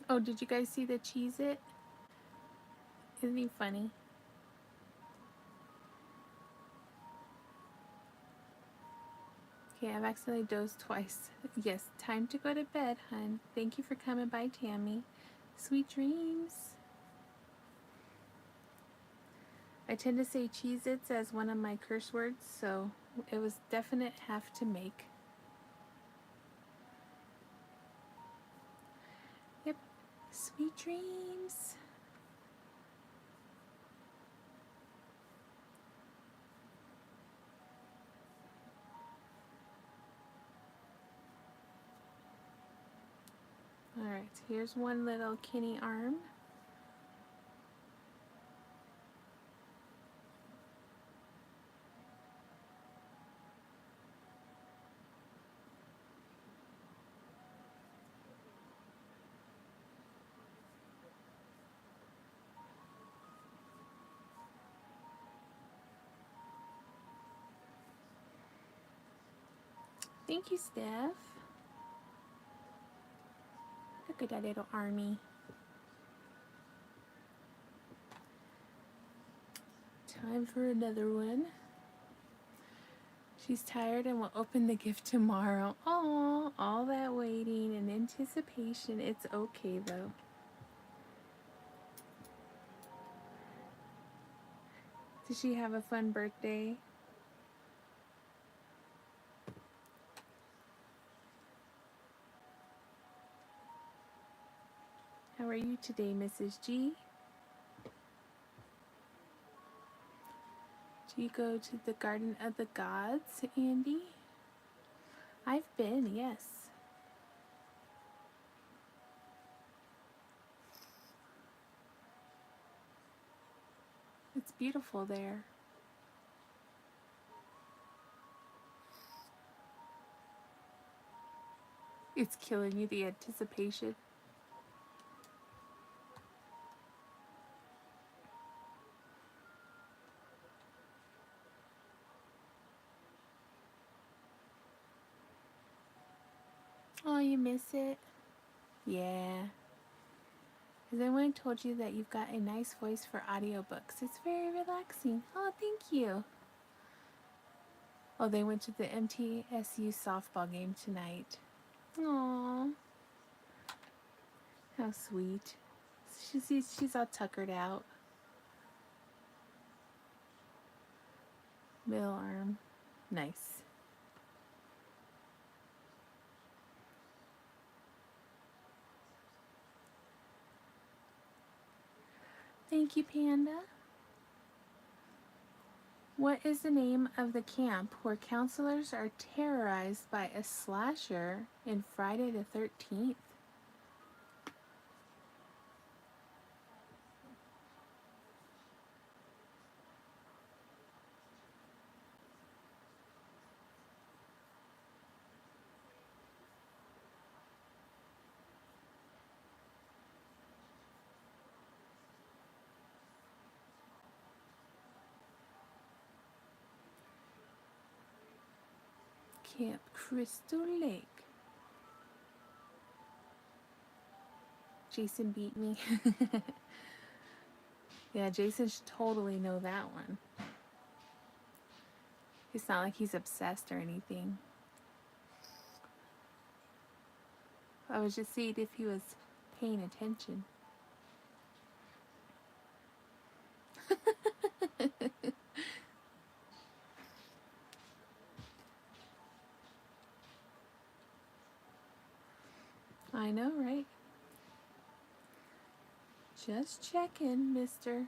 Oh, did you guys see the Cheez-It? Isn't he funny? Okay, I've accidentally dozed twice. Yes, time to go to bed, hun. Thank you for coming by, Tammy. Sweet dreams. I tend to say Cheez-Its as one of my curse words, so it was definite have to make. Yep. Sweet dreams. Alright, here's one little Kenny arm. Thank you, Steph. Look at that little army. Time for another one. She's tired and will open the gift tomorrow. Oh, all that waiting and anticipation. It's okay though. Did she have a fun birthday? How are you today, Mrs. G? Do you go to the Garden of the Gods, Andy? I've been, yes. It's beautiful there. It's killing you, the anticipation. Oh, you miss it? Yeah. Has anyone told you that you've got a nice voice for audiobooks? It's very relaxing. Oh, thank you. Oh, they went to the MTSU softball game tonight. Aww. How sweet. She's all tuckered out. Middle arm. Nice. Thank you, Panda. What is the name of the camp where counselors are terrorized by a slasher in Friday the 13th? Camp Crystal Lake. Jason beat me. Yeah, Jason should totally know that one. It's not like he's obsessed or anything. I was just seeing if he was paying attention. I know, right? Just checking, mister.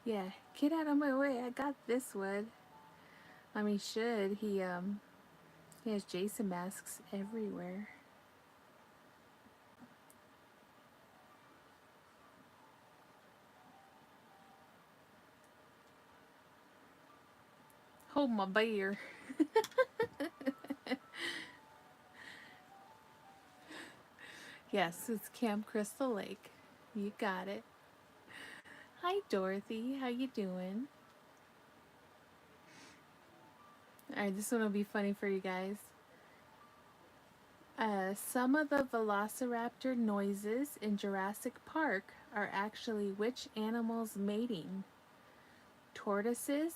Yeah, get out of my way. I got this wood. I mean, should. He has Jason masks everywhere. Hold my beer. Yes, it's Camp Crystal Lake. You got it. Hi, Dorothy. How you doing? Alright, this one will be funny for you guys. Some of the velociraptor noises in Jurassic Park are actually which animals mating? Tortoises,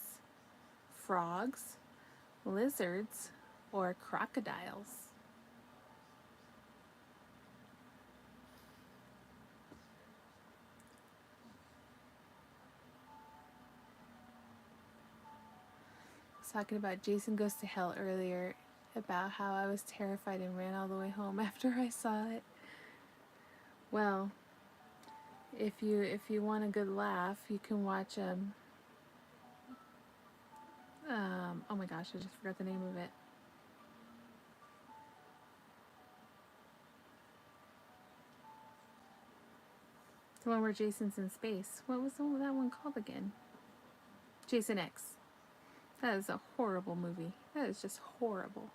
frogs, lizards, or crocodiles? I was talking about Jason Goes to Hell earlier, about how I was terrified and ran all the way home after I saw it. Well, if you want a good laugh, you can watch oh my gosh, I just forgot the name of it. The one where Jason's in space. What was that one called again? Jason X. That is a horrible movie. That is just horrible.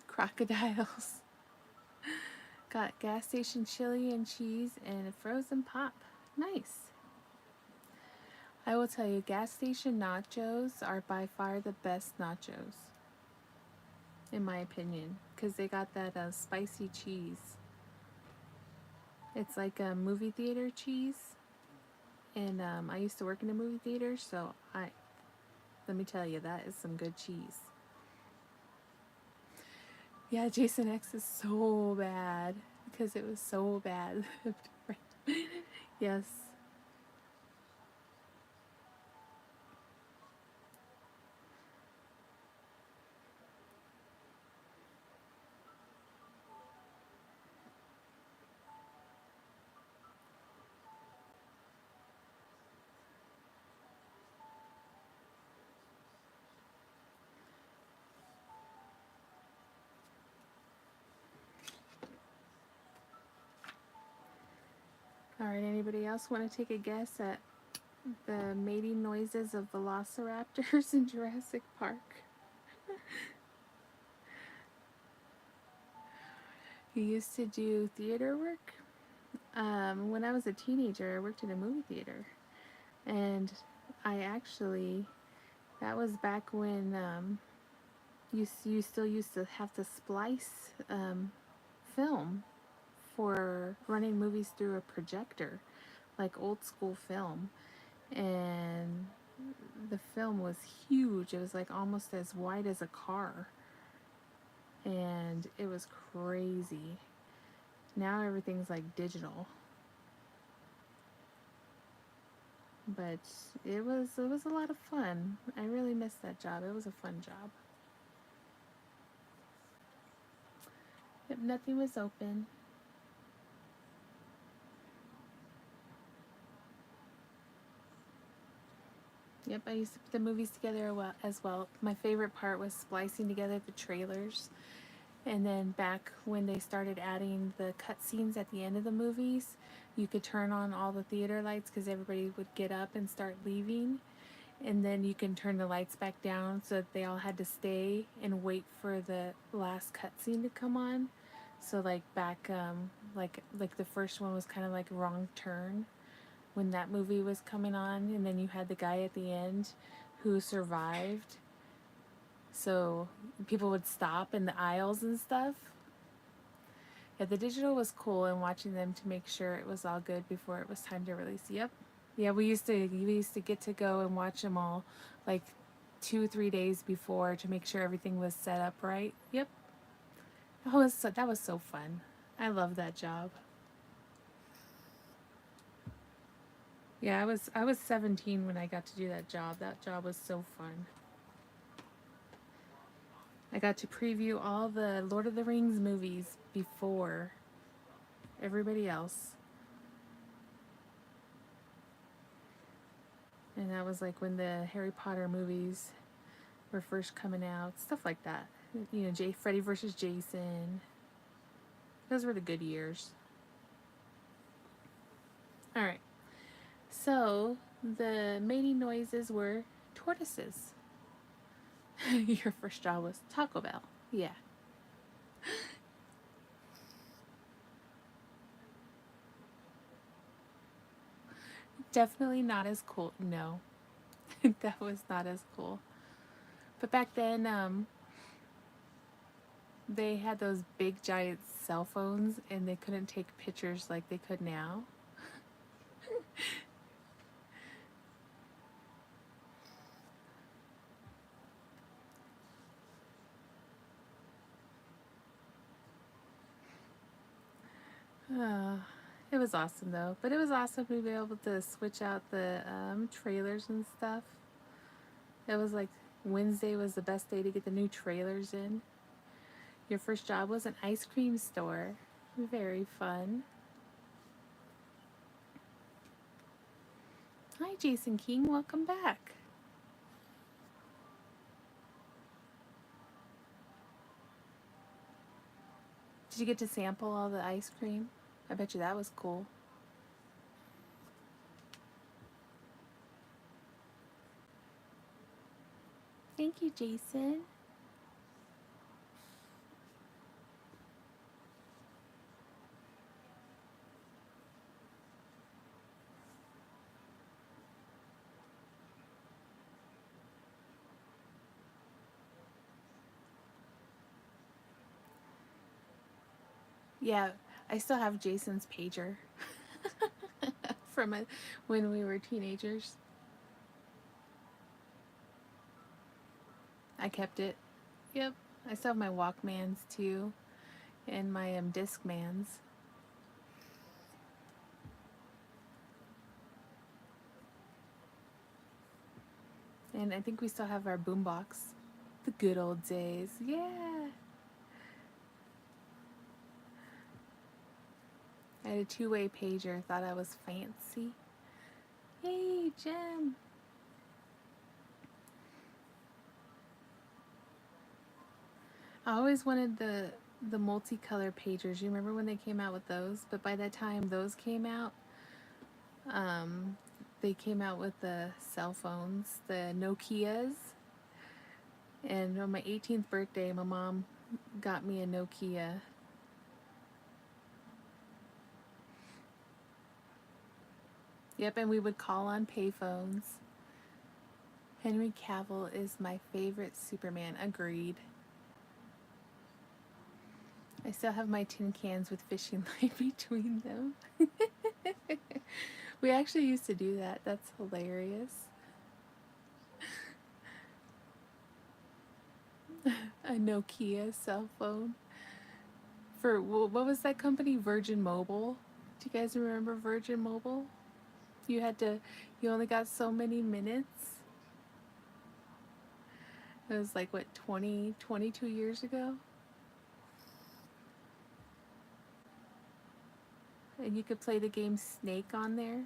Crocodiles. Got gas station chili and cheese and a frozen pop. Nice. I will tell you, gas station nachos are by far the best nachos, in my opinion, because they got that spicy cheese. It's like a movie theater cheese, and I used to work in a movie theater, so let me tell you, that is some good cheese. Yeah, Jason X is so bad because it was so bad. Yes. All right, anybody else want to take a guess at the mating noises of velociraptors in Jurassic Park? You used to do theater work? When I was a teenager, I worked in a movie theater. And I actually, that was back when you still used to have to splice film for running movies through a projector, like old school film. And the film was huge. It was like almost as wide as a car. And it was crazy. Now everything's like digital. But it was a lot of fun. I really missed that job. It was a fun job. Yep, nothing was open. Yep, I used to put the movies together as well. My favorite part was splicing together the trailers. And then back when they started adding the cutscenes at the end of the movies, you could turn on all the theater lights because everybody would get up and start leaving. and then you can turn the lights back down so that they all had to stay and wait for the last cutscene to come on. So like back like the first one was kind of like Wrong Turn when that movie was coming on, and then you had the guy at the end who survived. So people would stop in the aisles and stuff. Yeah, the digital was cool, and watching them to make sure it was all good before it was time to release. Yep. Yeah, we used to get to go and watch them all like 2-3 days before to make sure everything was set up right. Yep. That was so fun. I love that job. Yeah, I was 17 when I got to do that job. That job was so fun. I got to preview all the Lord of the Rings movies before everybody else. And that was like when the Harry Potter movies were first coming out, stuff like that. You know, Freddy versus Jason. Those were the good years. All right. So the mating noises were tortoises. Your first job was Taco Bell. Yeah. Definitely not as cool. No, that was not as cool. But back then, they had those big giant cell phones and they couldn't take pictures like they could now. Uh, it was awesome though. But it was awesome to be able to switch out the trailers and stuff. It was like Wednesday was the best day to get the new trailers in. Your first job was an ice cream store. Very fun. Hi, Jason King. Welcome back. Did you get to sample all the ice cream? I bet you that was cool. Thank you, Jason. Yeah, I still have Jason's pager from when we were teenagers. I kept it. Yep. I still have my Walkmans too, and my Discmans. And I think we still have our boombox. The good old days. Yeah. I had a two-way pager. Thought I was fancy. Hey, Jim. I always wanted the multicolor pagers. You remember when they came out with those? But by the time those came out, um, they came out with the cell phones, the Nokias. And on my 18th birthday, my mom got me a Nokia. Yep, and we would call on payphones. Henry Cavill is my favorite Superman. Agreed. I still have my tin cans with fishing line between them. We actually used to do that. That's hilarious. A Nokia cell phone. For what was that company? Virgin Mobile. Do you guys remember Virgin Mobile? You had to, you only got so many minutes. It was like, what, 22 years ago? And you could play the game Snake on there.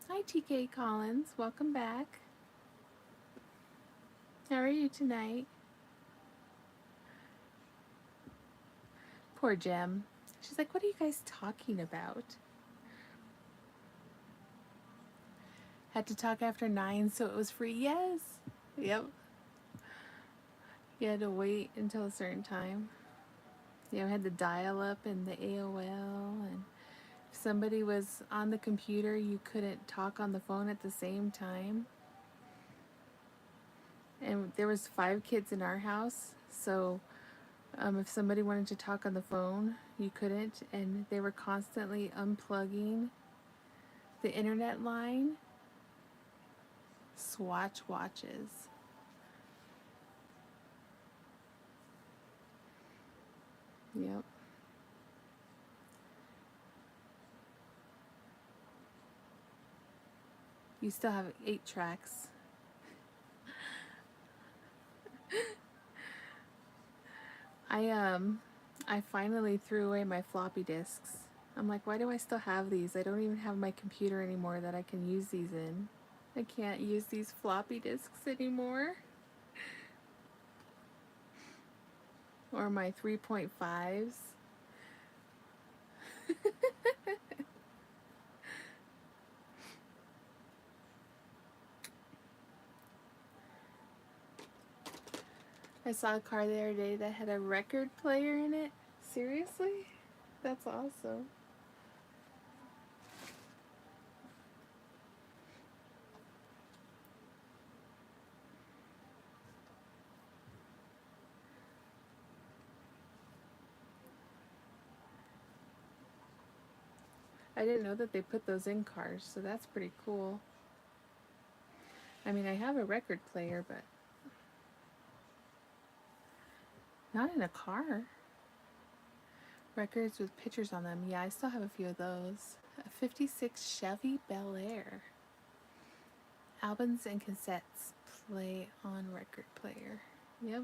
Hi, TK Collins. Welcome back. How are you tonight? Poor Jem. She's like, what are you guys talking about? Had to talk after 9 so it was free. Yes. Yep. You had to wait until a certain time. You know, had the dial-up and the AOL, and if somebody was on the computer, you couldn't talk on the phone at the same time. And there was 5 kids in our house, so if somebody wanted to talk on the phone, you couldn't, and they were constantly unplugging the internet line. Swatch watches. Yep. You still have 8 tracks. I finally threw away my floppy disks. I'm like, why do I still have these? I don't even have my computer anymore that I can use these in. I can't use these floppy disks anymore. Or my 3.5s. I saw a car the other day that had a record player in it. Seriously? That's awesome. I didn't know that they put those in cars, so that's pretty cool. I mean, I have a record player, but not in a car. Records with pictures on them. Yeah, I still have a few of those. A 56 Chevy Bel Air. Albums and cassettes play on record player. Yep.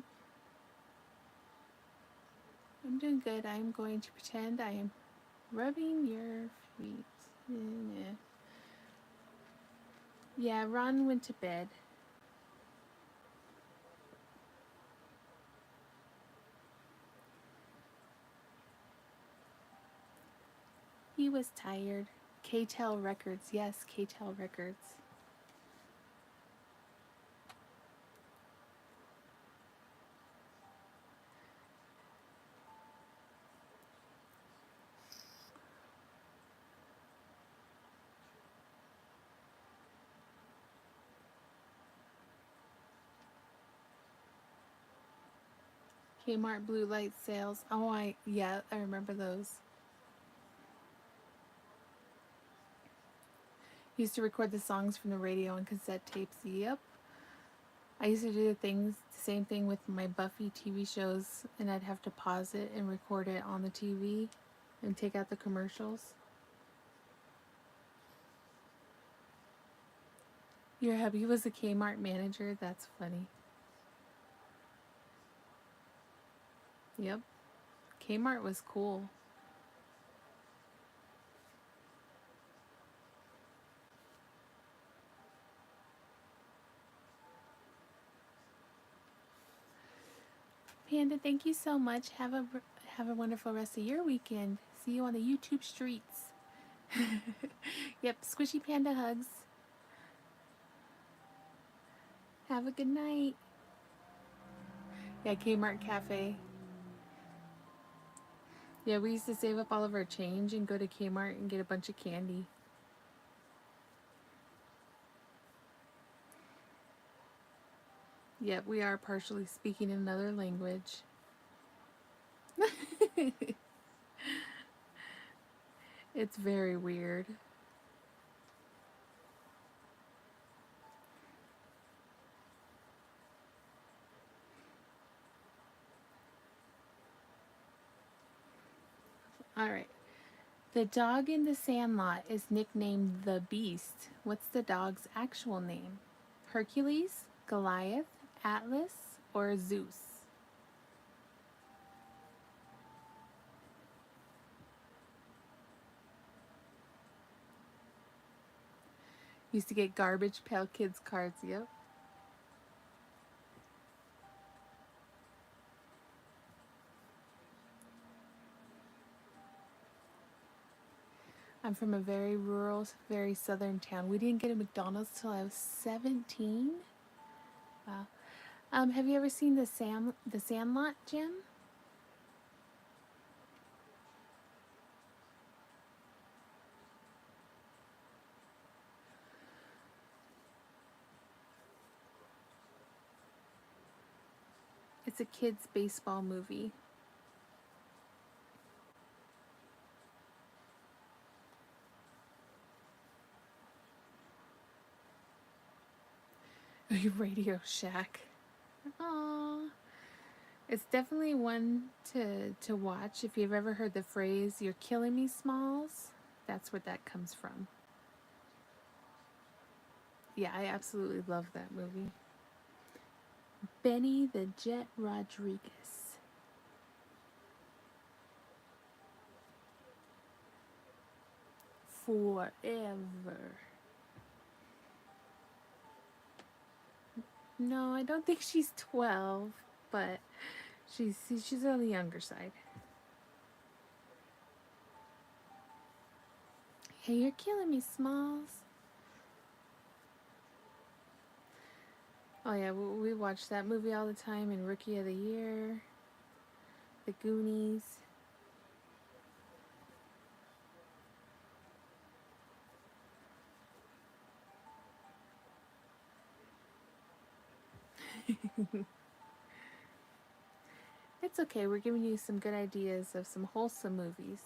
I'm doing good. I'm going to pretend I am rubbing your feet. Yeah, Ron went to bed. He was tired. K-Tel Records. Yes, K-Tel Records. Kmart Blue Light Sales. Oh, yeah, I remember those. Used to record the songs from the radio on cassette tapes. Yep. I used to do the same thing with my Buffy TV shows, and I'd have to pause it and record it on the TV and take out the commercials. Your hubby was a Kmart manager? That's funny. Yep. Kmart was cool. Panda, thank you so much. Have a wonderful rest of your weekend. See you on the YouTube streets. Yep, squishy panda hugs. Have a good night. Yeah, Kmart Cafe. Yeah, we used to save up all of our change and go to Kmart and get a bunch of candy. Yep, we are partially speaking another language. It's very weird. Alright. The dog in the sandlot is nicknamed the Beast. What's the dog's actual name? Hercules, Goliath, Atlas, or Zeus? Used to get Garbage Pail Kids cards, yep. I'm from a very rural, very southern town. We didn't get a McDonald's till I was 17. Wow. Have you ever seen the Sandlot, Jim? It's a kids' baseball movie. Radio Shack. Aww. It's definitely one to watch. If you've ever heard the phrase, "You're killing me, Smalls," that's where that comes from. Yeah, I absolutely love that movie. Benny the Jet Rodriguez. Forever. No, I don't think she's 12, but she's on the younger side. Hey, you're killing me, Smalls. Oh yeah, we watch that movie all the time in Rookie of the Year, The Goonies. It's okay, we're giving you some good ideas of some wholesome movies.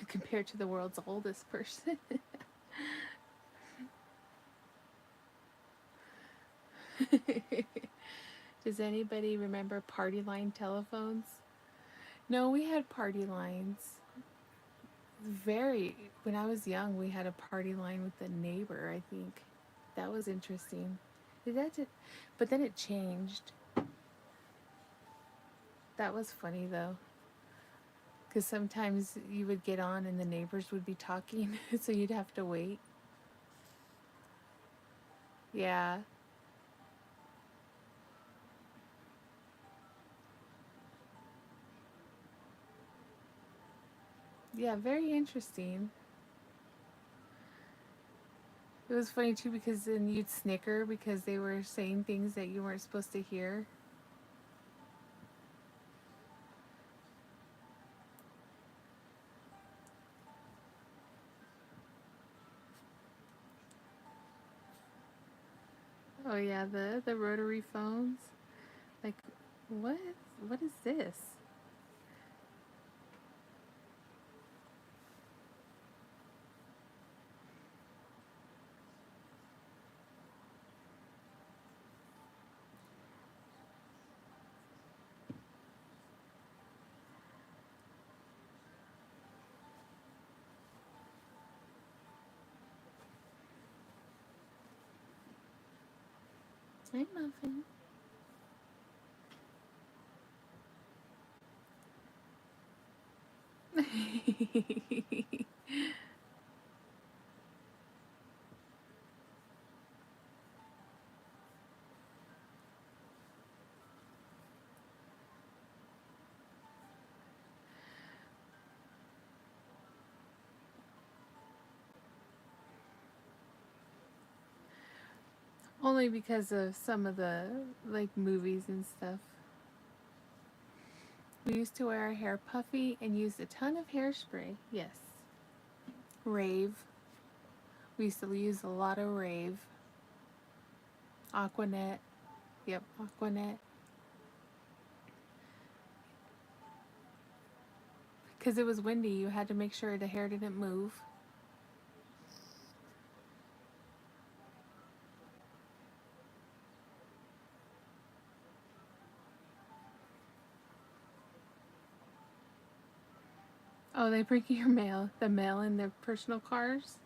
Compared to the world's oldest person. Does anybody remember party line telephones? No, we had party lines. When I was young, we had a party line with the neighbor, I think. That was interesting. But then it changed. That was funny though. Because sometimes you would get on and the neighbors would be talking, so you'd have to wait. Yeah. Yeah, very interesting. It was funny too because then you'd snicker because they were saying things that you weren't supposed to hear. Oh yeah, the rotary phones. Like, what? What is this? Hey, Muffin. Only because of some of the like movies and stuff. We used to wear our hair puffy and used a ton of hairspray. Yes. Rave. We used to use a lot of rave. Aquanet. Yep, Aquanet. Because it was windy, you had to make sure the hair didn't move. Oh, they bring your mail, the mail in their personal cars?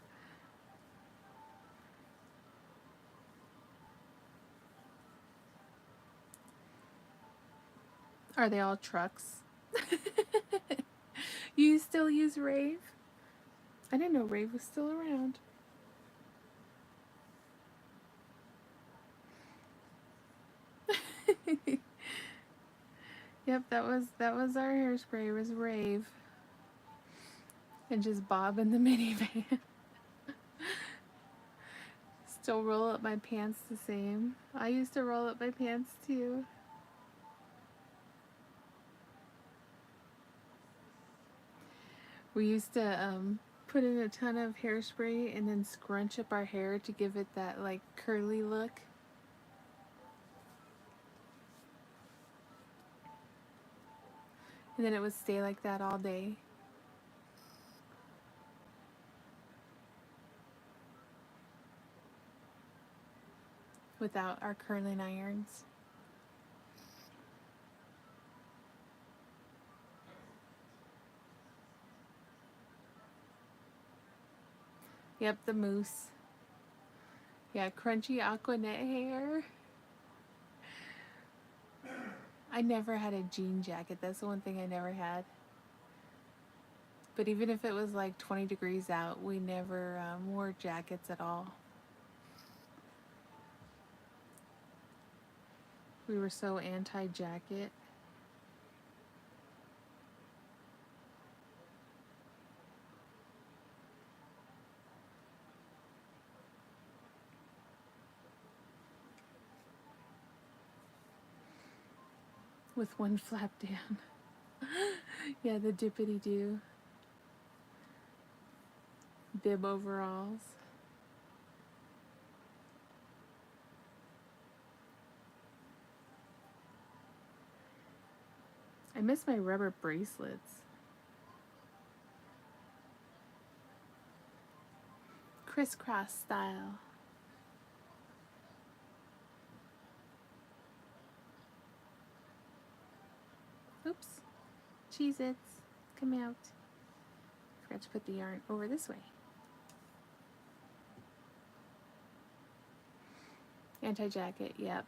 Are they all trucks? You still use Rave? I didn't know Rave was still around. Yep, that was our hairspray. It was Rave. And just Bob in the minivan. Still roll up my pants the same. I used to roll up my pants too. We used to put in a ton of hairspray and then scrunch up our hair to give it that like curly look. And then it would stay like that all day. Without our curling irons. Yep, the mousse. Yeah, crunchy Aquanet hair. I never had a jean jacket. That's the one thing I never had. But even if it was like 20 degrees out, we never wore jackets at all. We were so anti-jacket. With one flap down. Yeah, the dippity-doo. Bib overalls. I miss my rubber bracelets. Crisscross style. Oops. Cheez-Its. Come out. Forgot to put the yarn over this way. Anti-jacket, yep.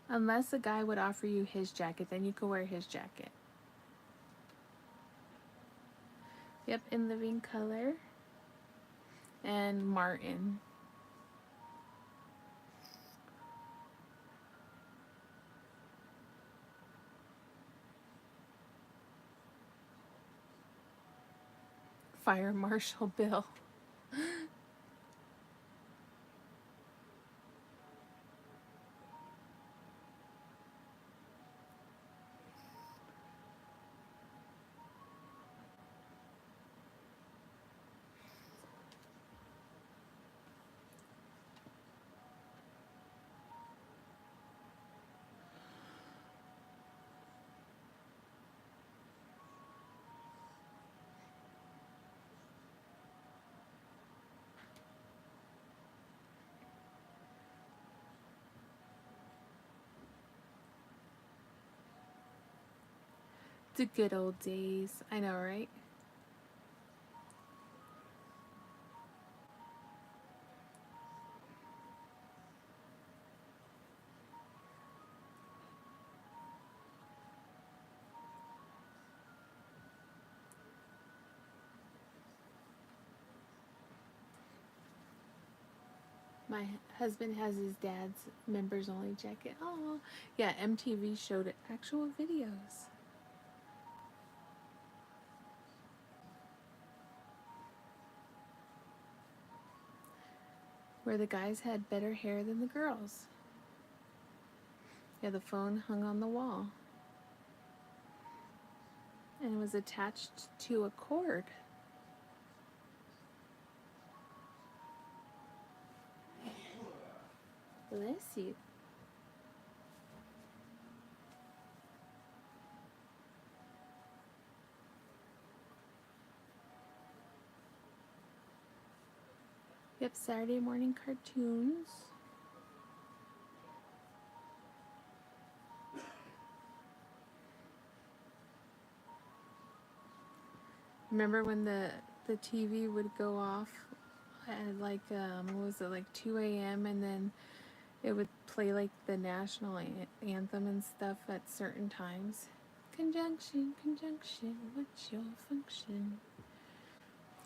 Unless a guy would offer you his jacket, then you could wear his jacket. Yep, in living color. And Martin. Fire Marshal Bill. The good old days. I know, right? My husband has his dad's members only jacket. Oh, yeah, MTV showed actual videos. Where the guys had better hair than the girls. Yeah, the phone hung on the wall. And it was attached to a cord. Bless you. Yep, Saturday morning cartoons. Remember when the TV would go off at like what was it, like 2 a.m. and then it would play like the national anthem and stuff at certain times. Conjunction, conjunction, what's your function?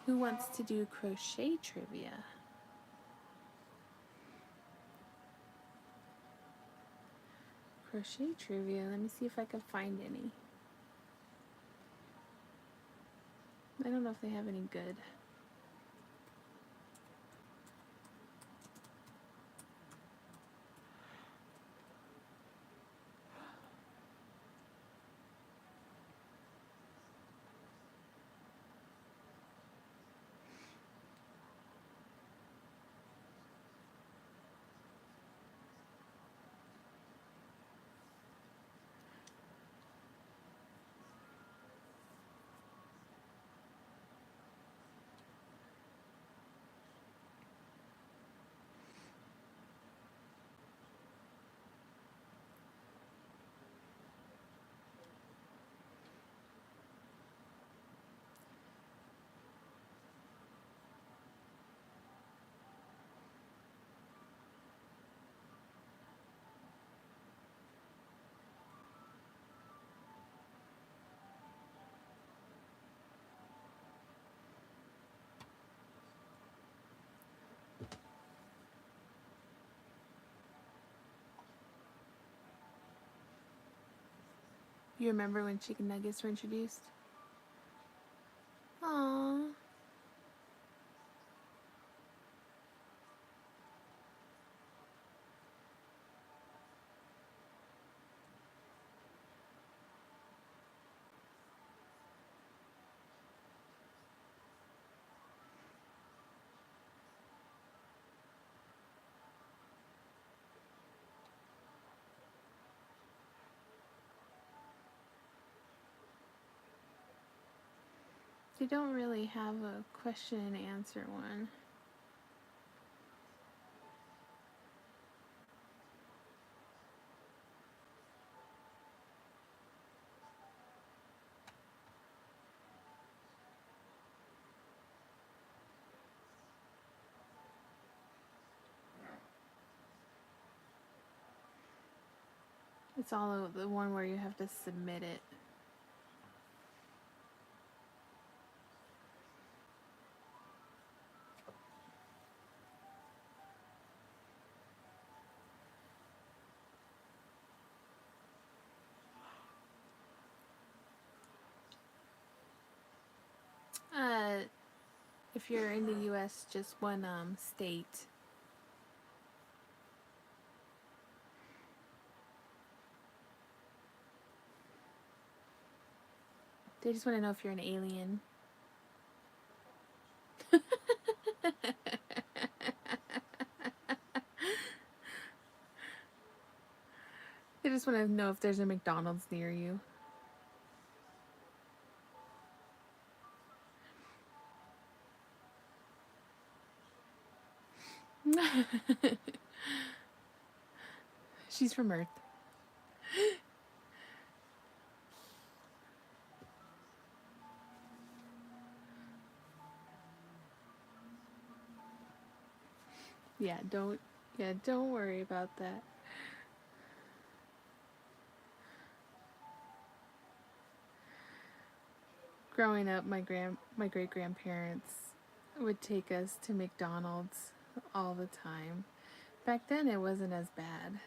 Who wants to do crochet trivia? Crochet trivia, let me see if I can find any. I don't know if they have any good. You remember when chicken nuggets were introduced? Aww. They don't really have a question and answer one. It's all the one where you have to submit it. If you're in the US, just one state. They just want to know if you're an alien. They just want to know if there's a McDonald's near you. She's from Earth. Don't worry about that. Growing up, my great grandparents would take us to McDonald's all the time. Back then, it wasn't as bad.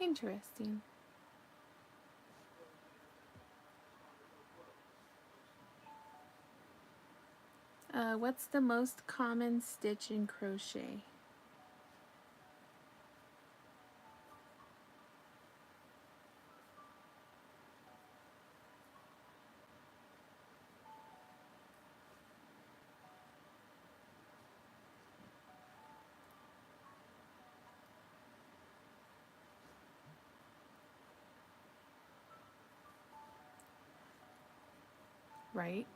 Interesting. What's the most common stitch in crochet? Right?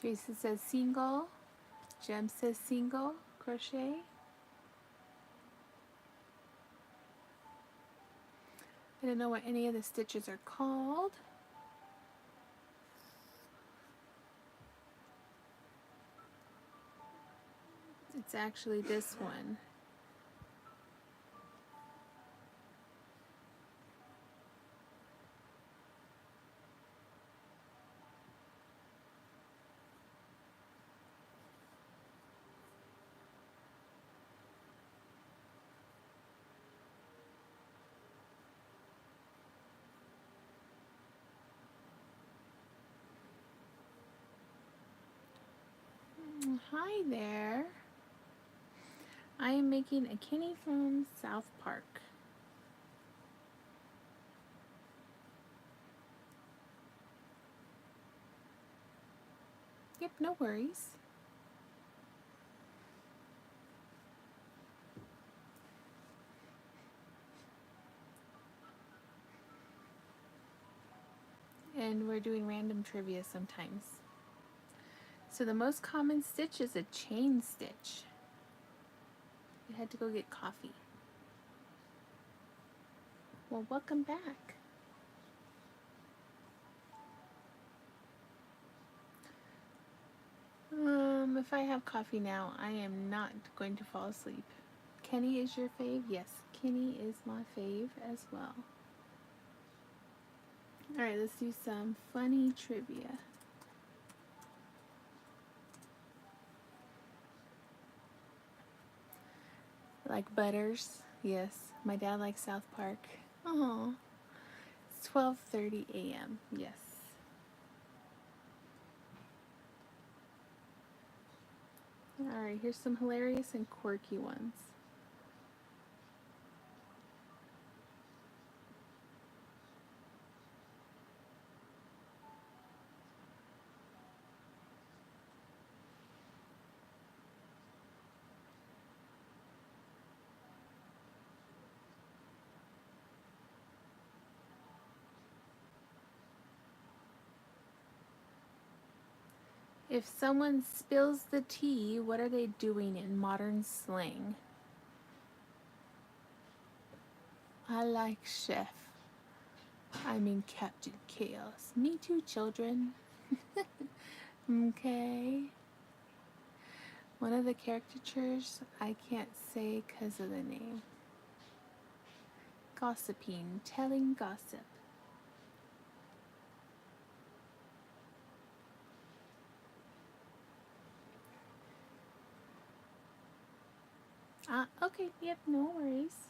Jason says single. Jem says single crochet. I don't know what any of the stitches are called. It's actually this one. Hi there. I am making a Kenny from South Park. Yep, no worries. And we're doing random trivia sometimes. So the most common stitch is a chain stitch. I had to go get coffee. Well, welcome back. If I have coffee now, I am not going to fall asleep. Kenny is your fave? Yes, Kenny is my fave as well. Alright, let's do some funny trivia. Like Butters? Yes, my dad likes South Park. Oh, it's 12:30 a.m. Yes. Alright, here's some hilarious and quirky ones. If someone spills the tea, what are they doing in modern slang? I like Chef. I mean Captain Chaos. Me too, children. Okay. One of the caricatures I can't say because of the name. Gossiping, telling gossip. Okay, yep, no worries.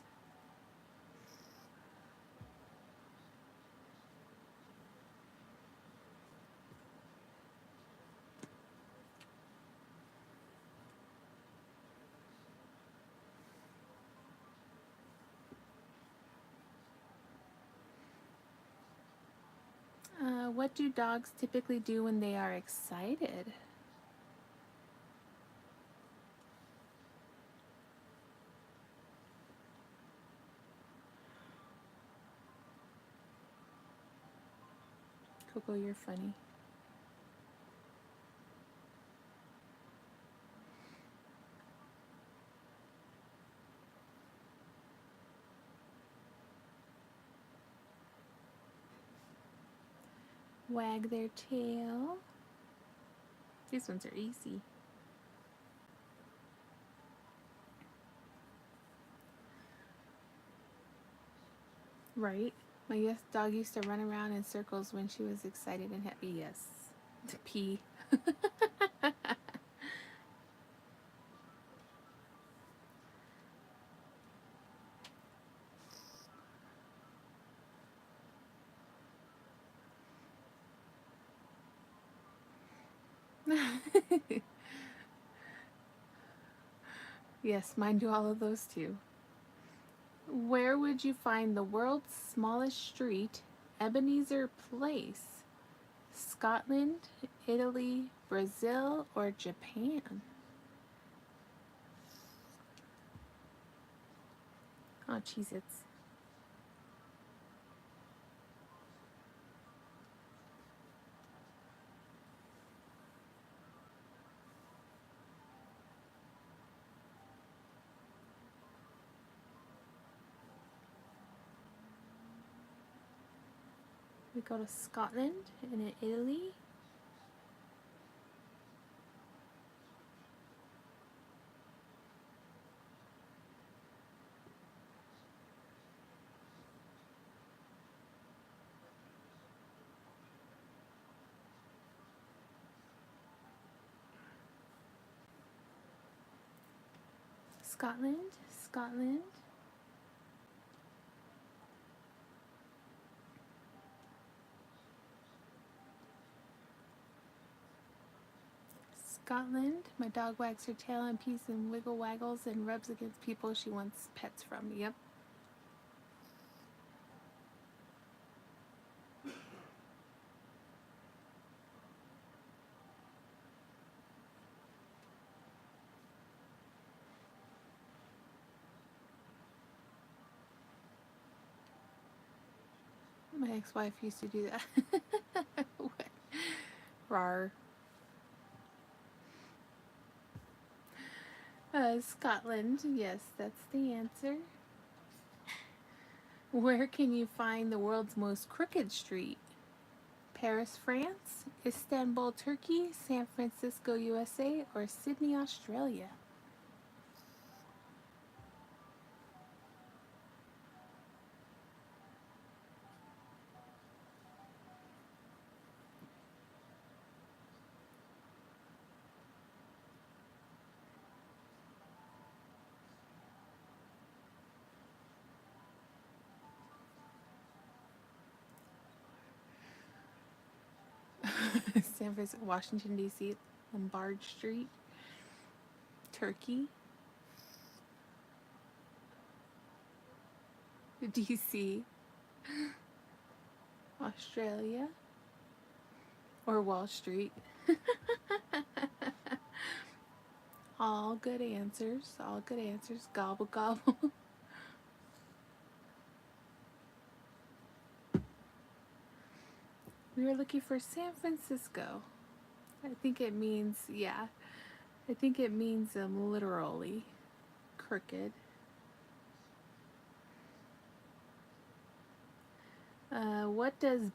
What do dogs typically do when they are excited? Coco, you're funny. Wag their tail. These ones are easy. Right? My dog used to run around in circles when she was excited and happy. Yes. To pee. Yes, mine do all of those too. Where would you find the world's smallest street, Ebenezer Place? Scotland, Italy, Brazil, or Japan? Oh, Cheez-Its. We go to Scotland and in Italy. Scotland, Scotland. Scotland. My dog wags her tail in peace and wiggle waggles and rubs against people she wants pets from. Yep. My ex-wife used to do that. Rar. Scotland. Yes, that's the answer. Where can you find the world's most crooked street? Paris, France, Istanbul, Turkey, San Francisco, USA, or Sydney, Australia? San Francisco, Washington, D.C., Lombard Street, Turkey, D.C., Australia, or Wall Street. All good answers. All good answers. Gobble, gobble. We were looking for San Francisco. I think it means, yeah. I think it means literally crooked. What does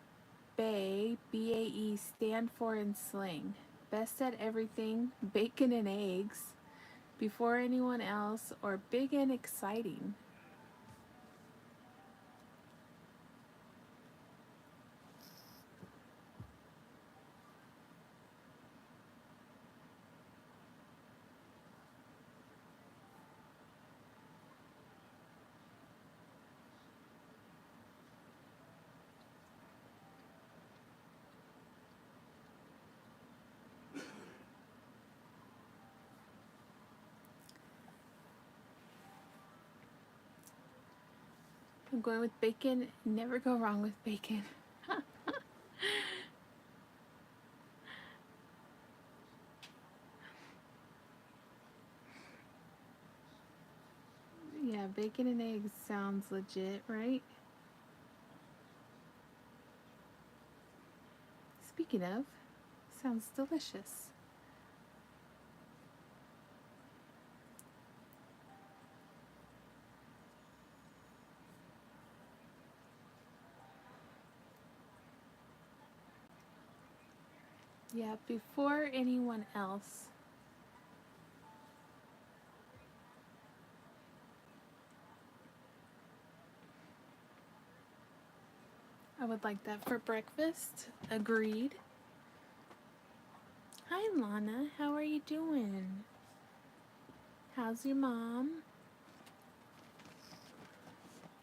BAE, B-A-E, stand for in slang? Best at everything, bacon and eggs, before anyone else, or big and exciting? I'm going with bacon. Never go wrong with bacon. Yeah, bacon and eggs sounds legit, right? Speaking of, sounds delicious. Yeah, before anyone else. I would like that for breakfast. Agreed. Hi, Lana. How are you doing? How's your mom?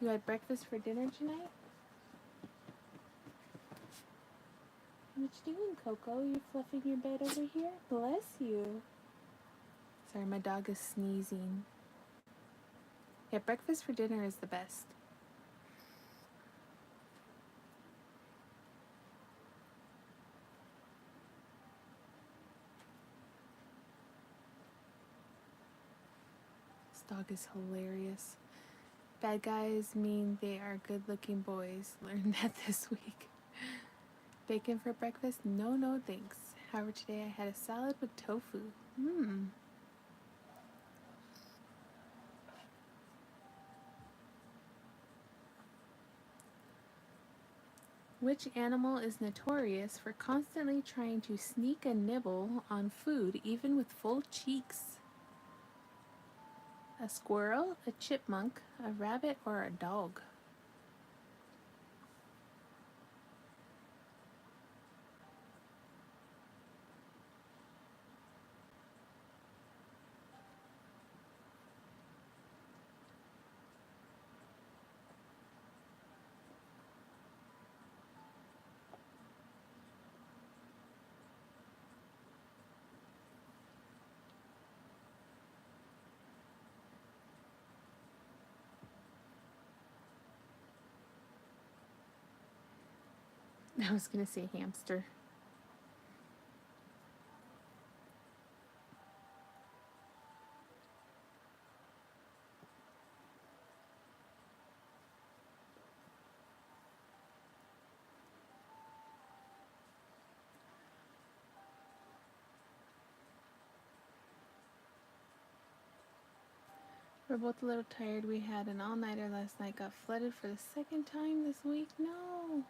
You had breakfast for dinner tonight? What you doing, Coco? You fluffing your bed over here? Bless you. Sorry, my dog is sneezing. Yeah, breakfast for dinner is the best. This dog is hilarious. Bad guys mean they are good-looking boys. Learned that this week. Bacon for breakfast? No, no thanks. However, today I had a salad with tofu. Which animal is notorious for constantly trying to sneak a nibble on food even with full cheeks? A squirrel, a chipmunk, a rabbit, or a dog? I was going to say hamster. We're both a little tired. We had an all-nighter last night. Got flooded for the second time this week. No.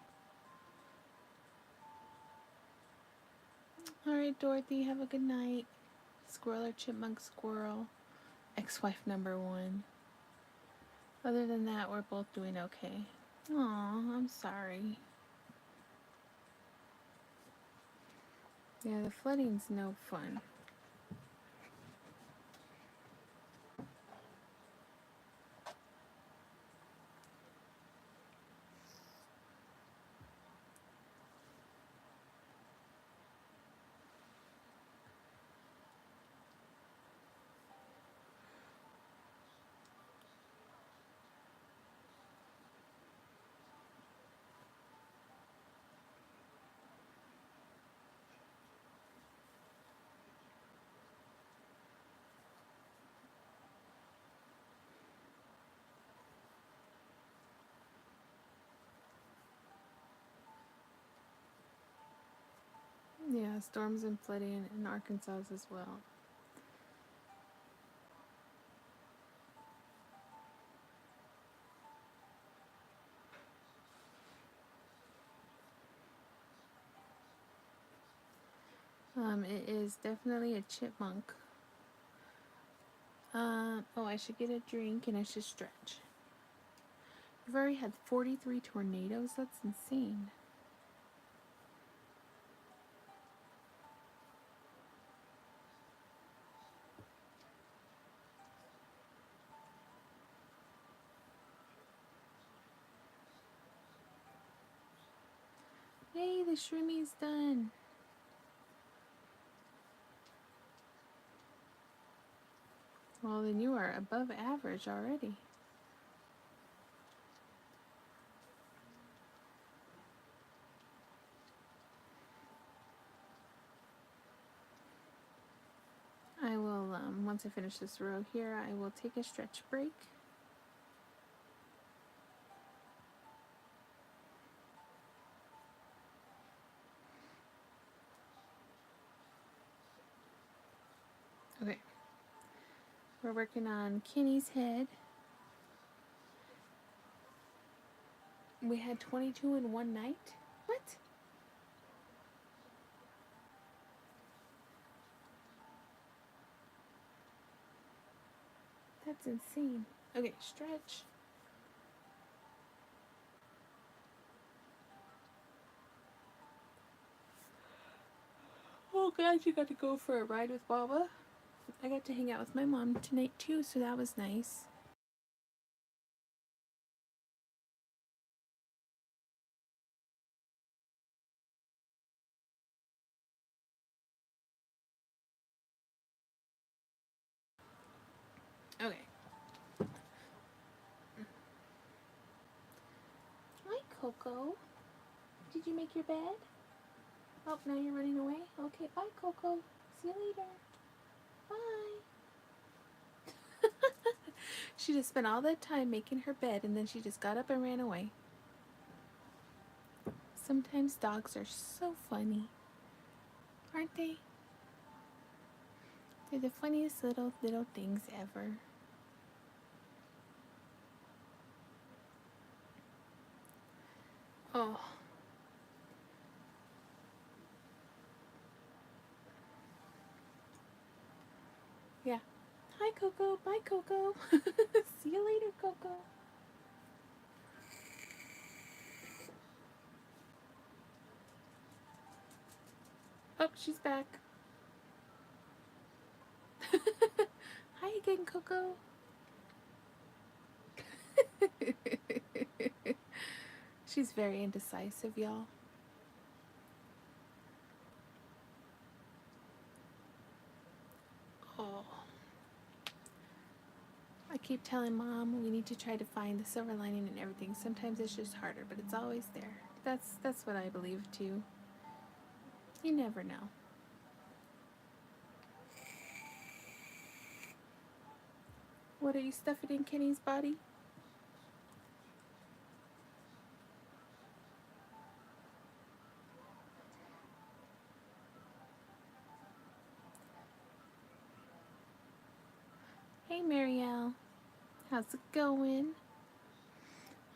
All right, Dorothy. Have a good night. Squirrel or chipmunk? Squirrel. Ex-wife number one. Other than that, we're both doing okay. Aw, I'm sorry. Yeah, the flooding's no fun. Yeah, storms and flooding in Arkansas as well. It is definitely a chipmunk. Oh, I should get a drink and I should stretch. We've already had 43 tornadoes. That's insane. Hey, the shrimmy's done. Well, then you are above average already. I will, once I finish this row here, I will take a stretch break. Okay. We're working on Kenny's head. We had 22 in one night. What? That's insane. Okay, stretch. Oh, God, you got to go for a ride with Baba. I got to hang out with my mom tonight, too, so that was nice. Okay. Hi, Coco. Did you make your bed? Oh, now you're running away? Okay, bye, Coco. See you later. Bye. She just spent all that time making her bed and then she just got up and ran away. Sometimes dogs are so funny. Aren't they? They're the funniest little things ever. Oh, Hi, Coco. Bye, Coco. See you later, Coco. Oh, she's back. Hi again, Coco. She's very indecisive, y'all. Oh. I keep telling Mom we need to try to find the silver lining in everything. Sometimes it's just harder, but it's always there. That's what I believe too. You never know. What are you stuffing in Kenny's body? Hey, Marielle. How's it going?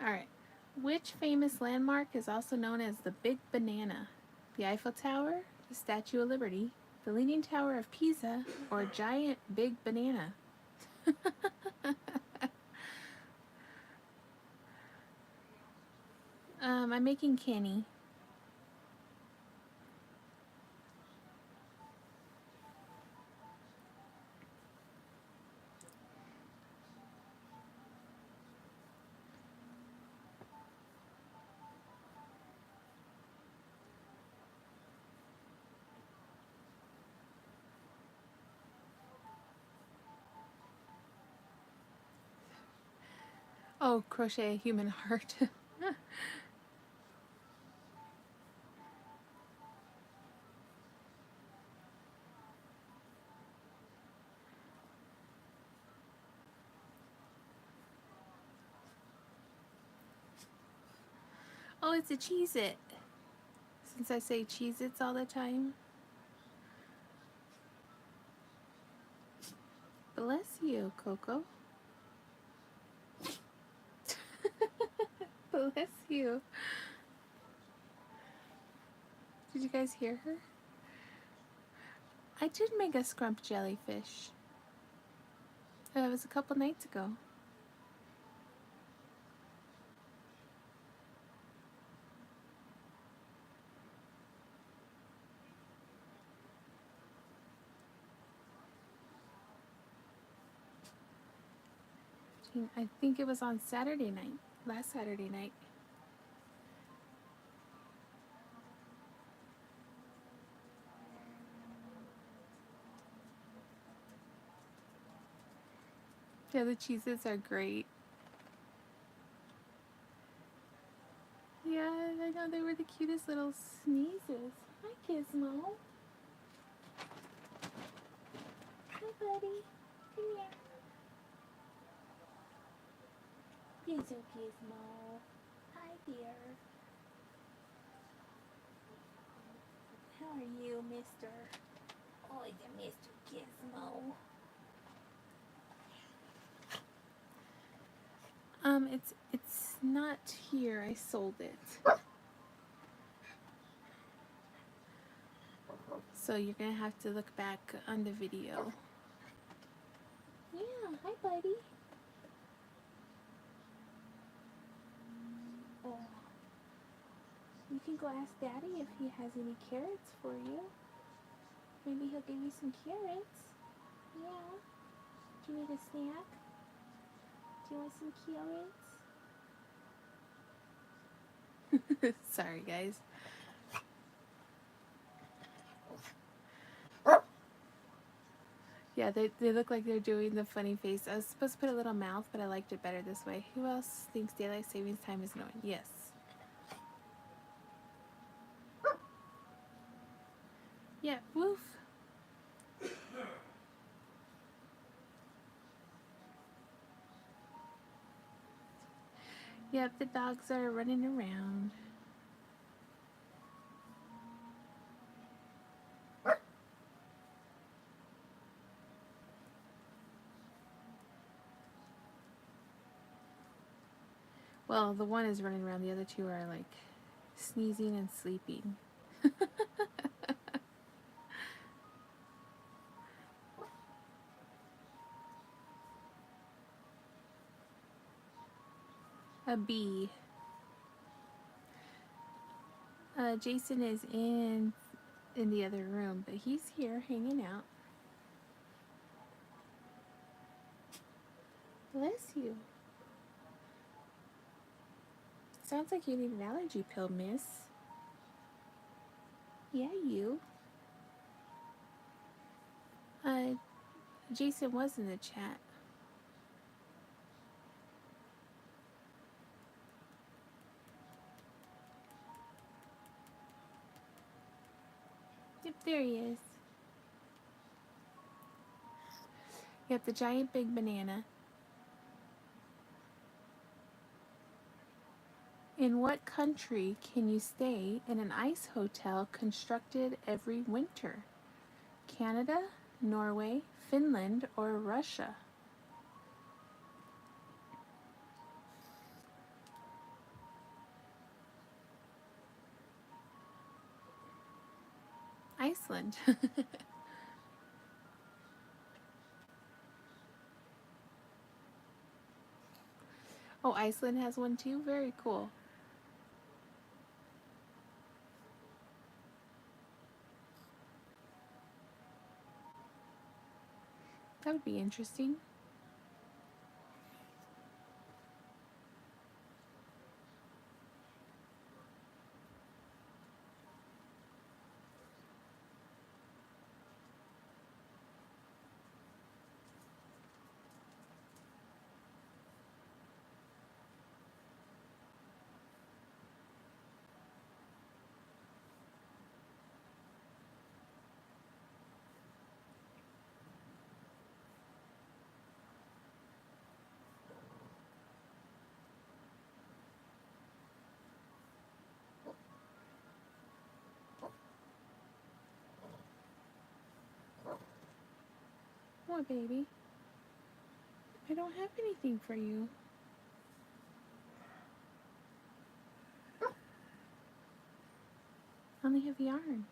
Alright. Which famous landmark is also known as the Big Banana? The Eiffel Tower, the Statue of Liberty, the Leaning Tower of Pisa, or Giant Big Banana? I'm making Kenny. Oh, crochet a human heart. Oh, it's a Cheez-It. Since I say Cheez-Its all the time. Bless you, Coco. Bless you. Did you guys hear her? I did make a scrump jellyfish. It was a couple nights ago. I think it was on Saturday night. Last Saturday night. Yeah, the Cheez-Its are great. Yeah, I know they were the cutest little sneezes. Hi, Gizmo. Hi, buddy. Come here. Gizmo, Gizmo. Hi, dear. How are you, mister? Oh, you Mr. Gizmo. It's not here. I sold it. So you're gonna have to look back on the video. Yeah, hi, buddy. Oh, you can go ask Daddy if he has any carrots for you. Maybe he'll give you some carrots. Yeah. Do you need a snack? Do you want some carrots? Sorry, guys. Yeah, they look like they're doing the funny face. I was supposed to put a little mouth, but I liked it better this way. Who else thinks daylight savings time is annoying? Yes. Yeah, woof. Yep, the dogs are running around. Well, the one is running around, the other two are like sneezing and sleeping. A bee. Jason is in the other room, but he's here hanging out. Bless you. Sounds like you need an allergy pill, miss. Yeah, you. Uh, Jason was in the chat. Yep, there he is. Yep, the giant big banana. In what country can you stay in an ice hotel constructed every winter? Canada, Norway, Finland, or Russia? Iceland. Oh, Iceland has one too? Very cool. That would be interesting. Oh, baby. I don't have anything for you. I only have yarn.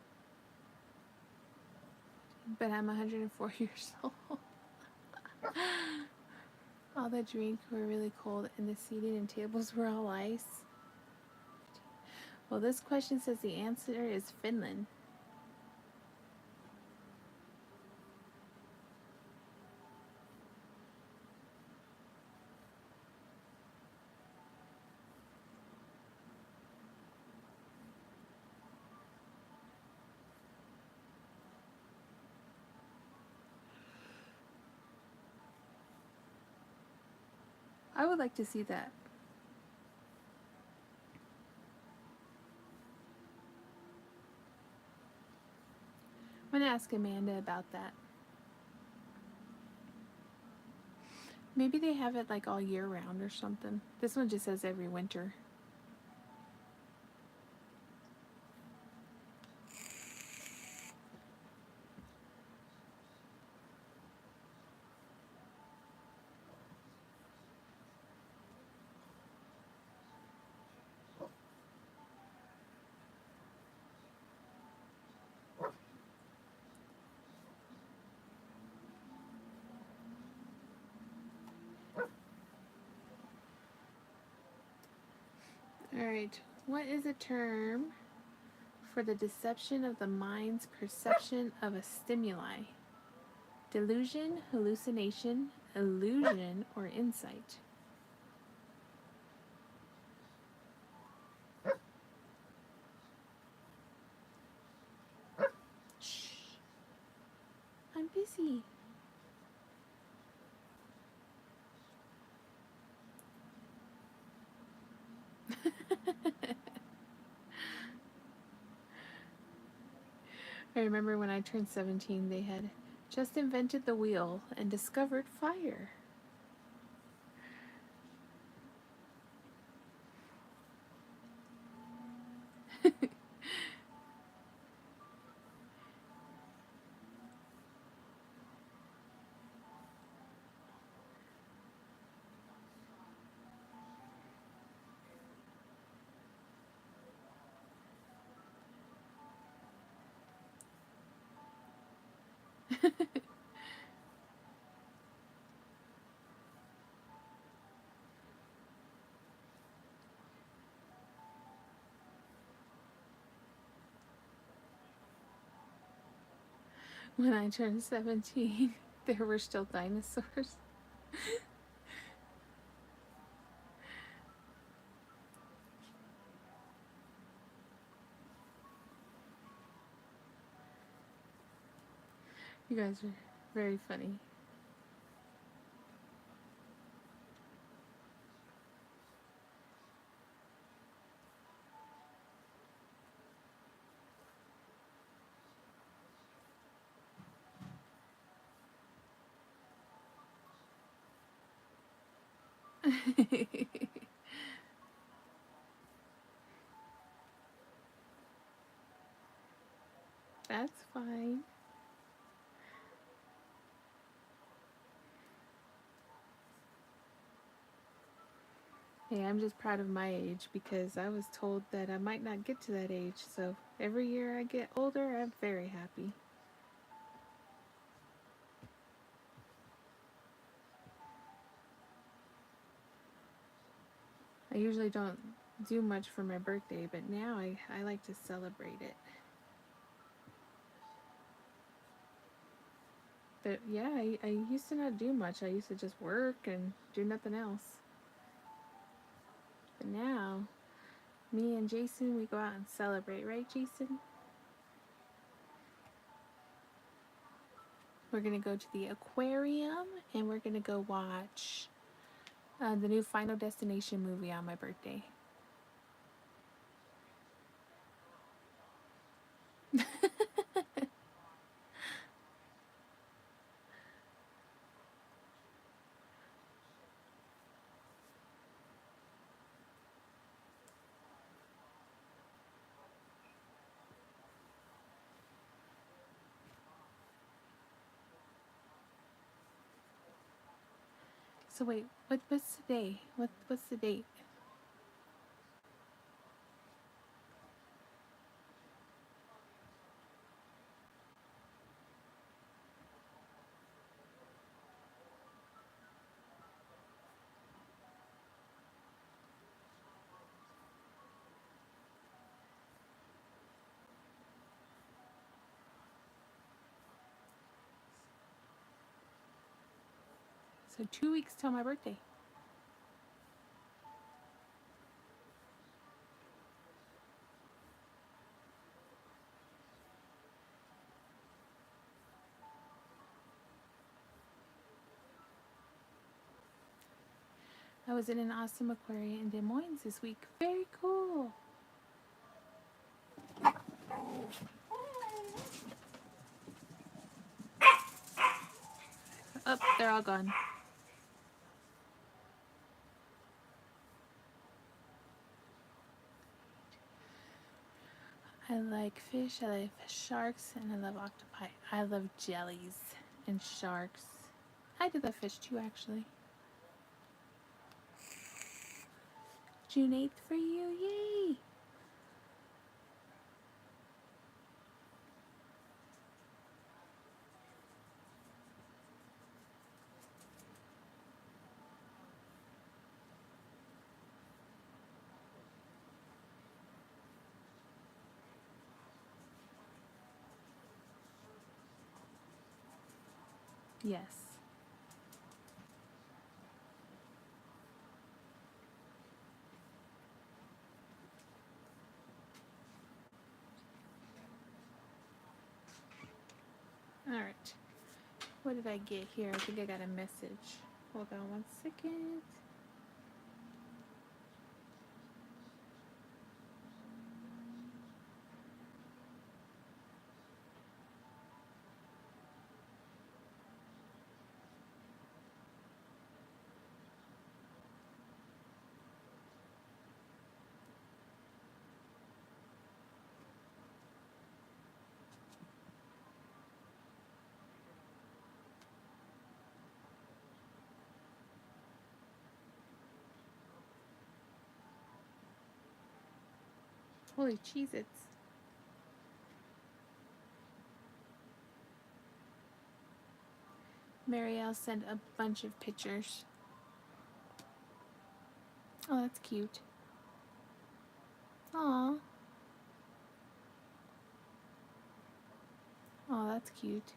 But I'm 104 years old. All the drinks were really cold and the seating and tables were all ice. Well, this question says the answer is Finland. I would like to see that. I'm going to ask Amanda about that. Maybe they have it like all year round or something. This one just says every winter. Alright, what is a term for the deception of the mind's perception of a stimuli? Delusion, hallucination, illusion, or insight? Shh. I'm busy. I remember when I turned 17, they had just invented the wheel and discovered fire. When I turned 17, there were still dinosaurs. You guys are very funny. That's fine. Hey, I'm just proud of my age because I was told that I might not get to that age. So every year I get older, I'm very happy. I usually don't do much for my birthday, but now I like to celebrate it. But yeah, I used to not do much. I used to just work and do nothing else. But now, me and Jason, we go out and celebrate, right, Jason? We're gonna go to the aquarium and we're gonna go watch the new Final Destination movie on my birthday. So wait, what's today? What's the date? So 2 weeks till my birthday. I was in an awesome aquarium in Des Moines this week. Very cool. Oh, they're all gone. I like fish, I like sharks, and I love octopi. I love jellies and sharks. I did love fish too, actually. June 8th for you, yay! Yes. Alright. What did I get here? I think I got a message. Hold on 1 second. Holy Cheez-Its. Marielle sent a bunch of pictures. Oh, that's cute. Aw. Oh, that's cute.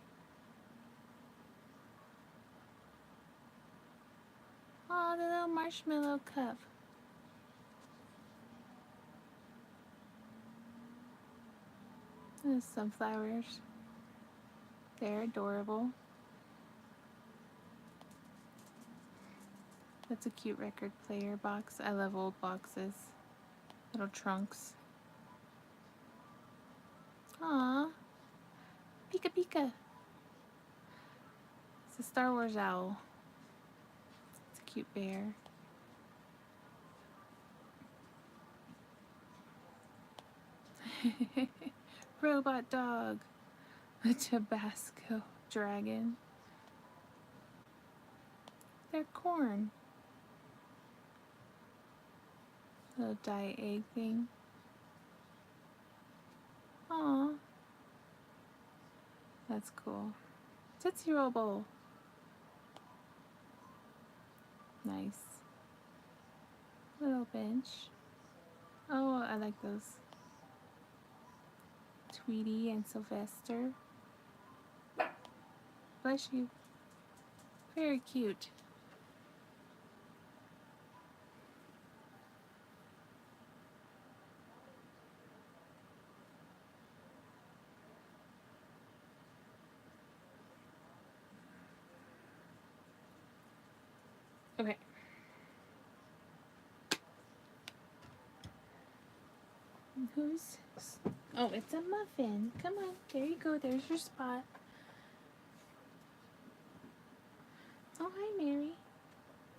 little marshmallow cup. There's sunflowers. They're adorable. That's a cute record player box. I love old boxes. Little trunks. Aww. Pika Pika. It's a Star Wars owl. It's a cute bear. Robot dog. A Tabasco dragon. They're corn. Little dye egg thing. Aw. That's cool. Tootsie Roll bowl. Nice. Little bench. Oh, I like those. Tweety and Sylvester. Bless you. Very cute. Okay. Who's... Oh, it's a muffin. Come on. There you go. There's your spot. Oh, hi, Mary.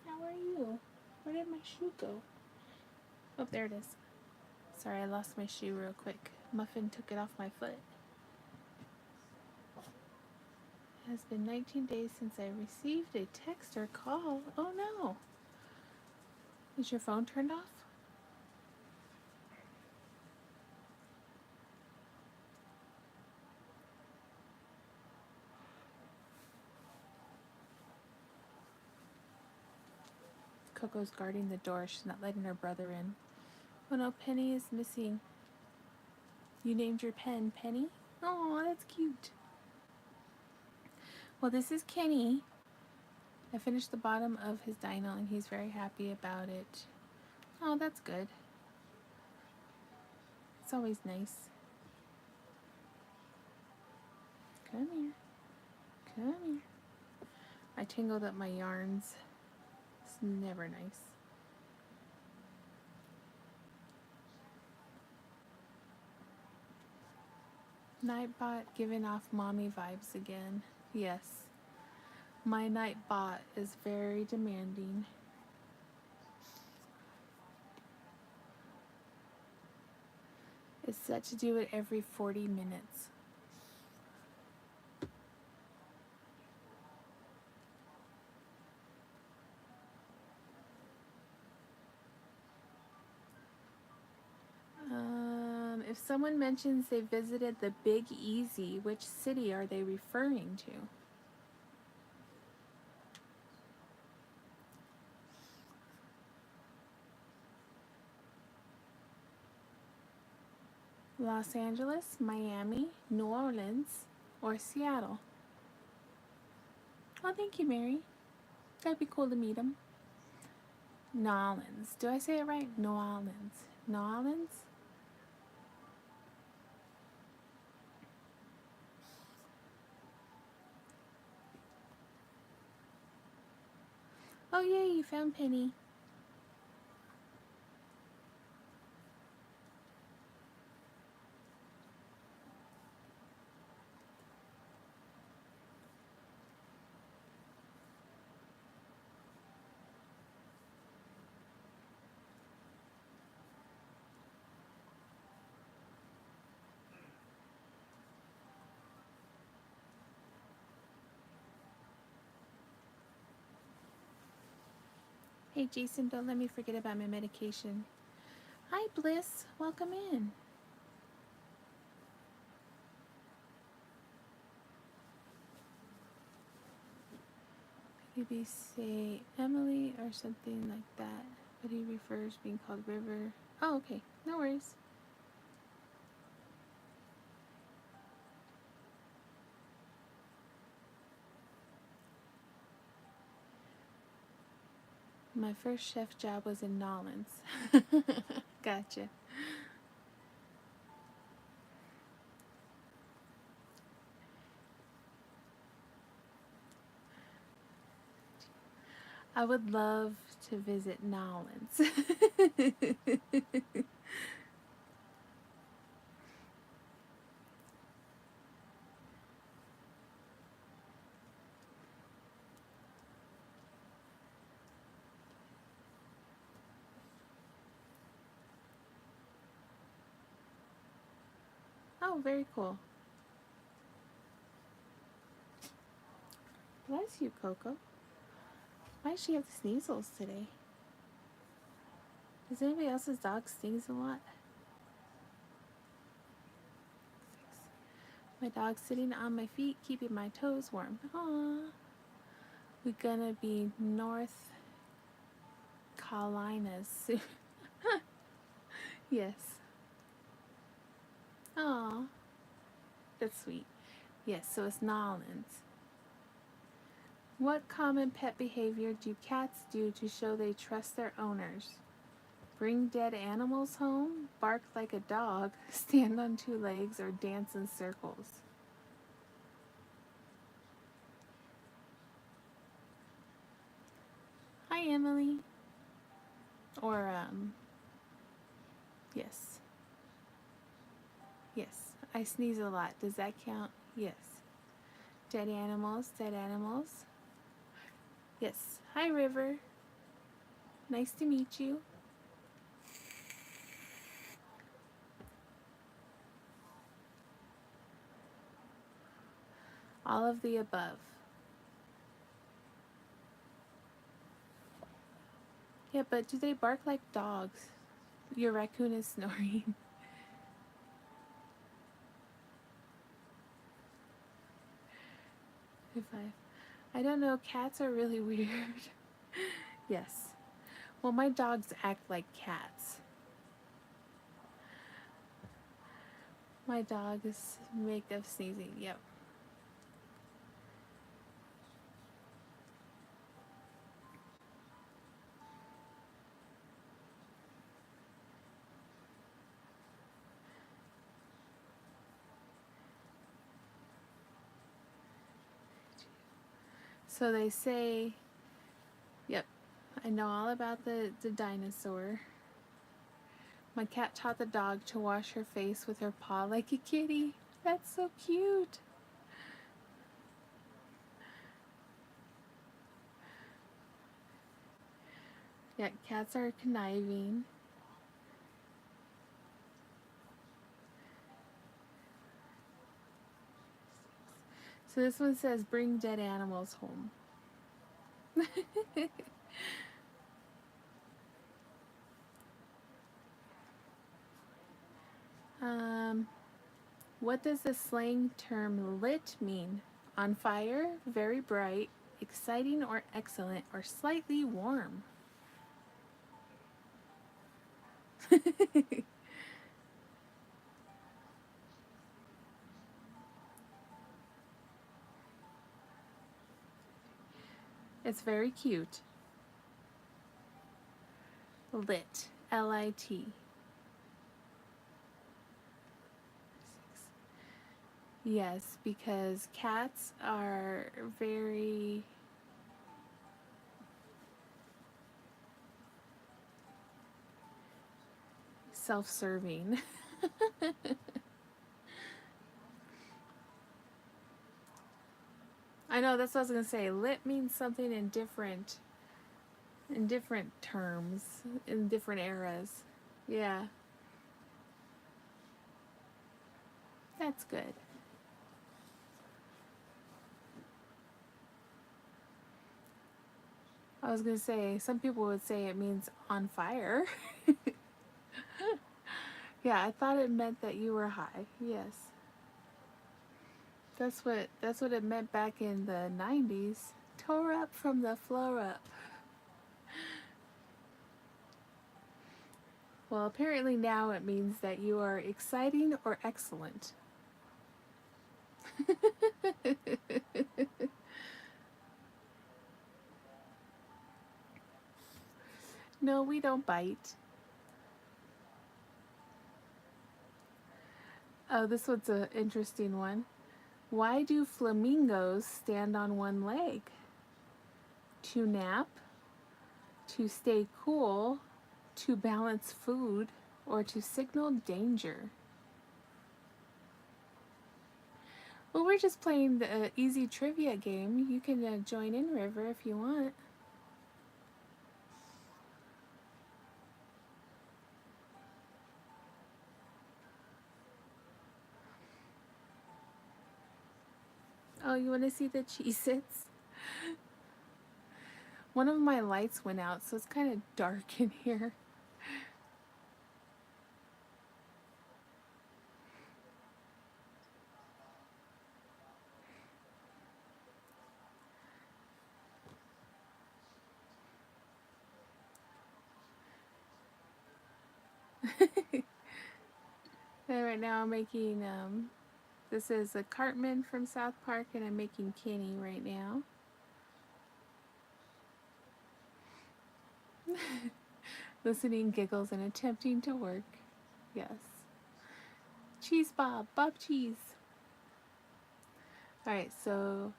How are you? Where did my shoe go? Oh, there it is. Sorry, I lost my shoe real quick. Muffin took it off my foot. It has been 19 days since I received a text or call. Oh, no. Is your phone turned off? Coco's guarding the door. She's not letting her brother in. Oh no, Penny is missing. You named your pen Penny? Oh, that's cute. Well, this is Kenny. I finished the bottom of his dino and he's very happy about it. Oh, that's good. It's always nice. Come here. Come here. I tangled up my yarns. It's never nice. Nightbot giving off mommy vibes again. Yes. My Nightbot is very demanding. It's set to do it every 40 minutes. If someone mentions they visited the Big Easy, which city are they referring to? Los Angeles, Miami, New Orleans, or Seattle? Oh, thank you, Mary. That'd be cool to meet him. New Orleans. Do I say it right? New Orleans. New Orleans? Oh, yay, you found Penny. Hey, Jason, don't let me forget about my medication. Hi, Bliss. Welcome in. Maybe say Emily or something like that. But he refers being called River. Oh, okay. No worries. My first chef job was in Nolans. Gotcha. I would love to visit Nolans. Oh, very cool. Bless you, Coco. Why does she have the sneezels today? Does anybody else's dog sneeze a lot? My dog's sitting on my feet, keeping my toes warm. Aww. We're gonna be North Carolinas soon. Yes. Aw. That's sweet. Yes, so it's Nolans. What common pet behavior do cats do to show they trust their owners? Bring dead animals home, bark like a dog, stand on two legs, or dance in circles. Hi, Emily. Or, yes. Yes. I sneeze a lot. Does that count? Yes. Dead animals, dead animals. Yes. Hi, River. Nice to meet you. All of the above. Yeah, but do they bark like dogs? Your raccoon is snoring. If I don't know, cats are really weird. Yes. Well, my dogs act like cats. My dogs make of sneezing. Yep. So they say, yep, I know all about the dinosaur. My cat taught the dog to wash her face with her paw like a kitty. That's so cute. Yeah, cats are conniving. So this one says, bring dead animals home. What does the slang term lit mean? On fire, very bright, exciting or excellent, or slightly warm? It's very cute. Lit. L-I-T. Yes, because cats are very self-serving. I know, that's what I was going to say. Lit means something in different terms, in different eras. Yeah, that's good. I was going to say, some people would say it means on fire. Yeah, I thought it meant that you were high. Yes. That's what it meant back in the 90s. Tore up from the floor up. Well, apparently now it means that you are exciting or excellent. No, we don't bite. Oh, this one's an interesting one. Why do flamingos stand on one leg? To nap, to stay cool, to balance food, or to signal danger? Well, we're just playing the easy trivia game. You can join in, River, if you want. Oh, you want to see the Cheez-Its? One of my lights went out, so it's kind of dark in here. And right now I'm making, this is a Cartman from South Park, and I'm making Kenny right now. Listening, giggles, and attempting to work. Yes. Cheese Bob, Bob Cheese. Alright, so,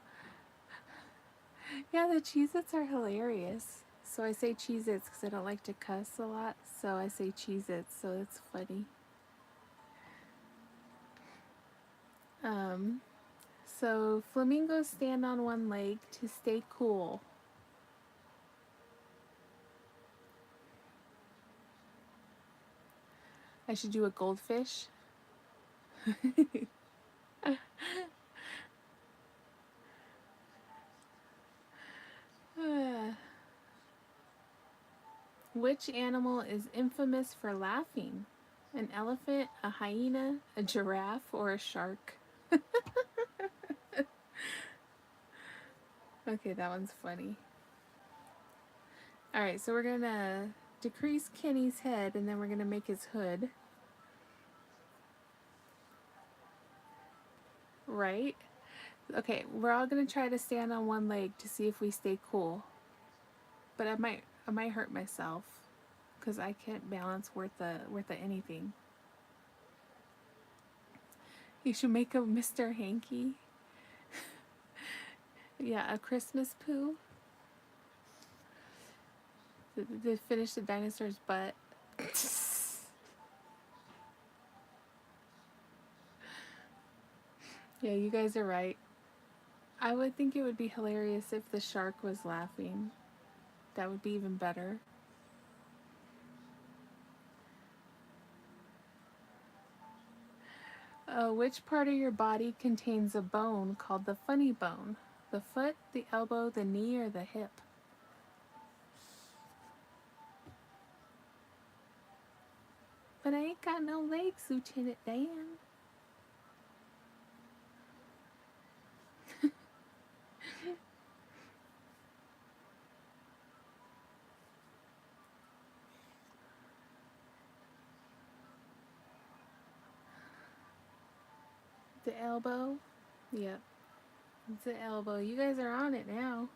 yeah, the Cheez-Its are hilarious. So I say Cheez-Its because I don't like to cuss a lot, so I say Cheez-Its, so it's funny. So flamingos stand on one leg to stay cool. I should do a goldfish. Which animal is infamous for laughing? An elephant, a hyena, a giraffe, or a shark? Okay, that one's funny. Alright, so we're gonna decrease Kenny's head and then we're gonna make his hood. Right? Okay, we're all gonna try to stand on one leg to see if we stay cool. But I might hurt myself because I can't balance worth a anything. You should make a Mr. Hanky. Yeah, a Christmas poo. To finish the dinosaur's butt. Yeah, you guys are right. I would think it would be hilarious if the shark was laughing. That would be even better. Which part of your body contains a bone called the funny bone? The foot, the elbow, the knee, or the hip? But I ain't got no legs, Lieutenant Dan. The elbow? Yep. It's the elbow. You guys are on it now.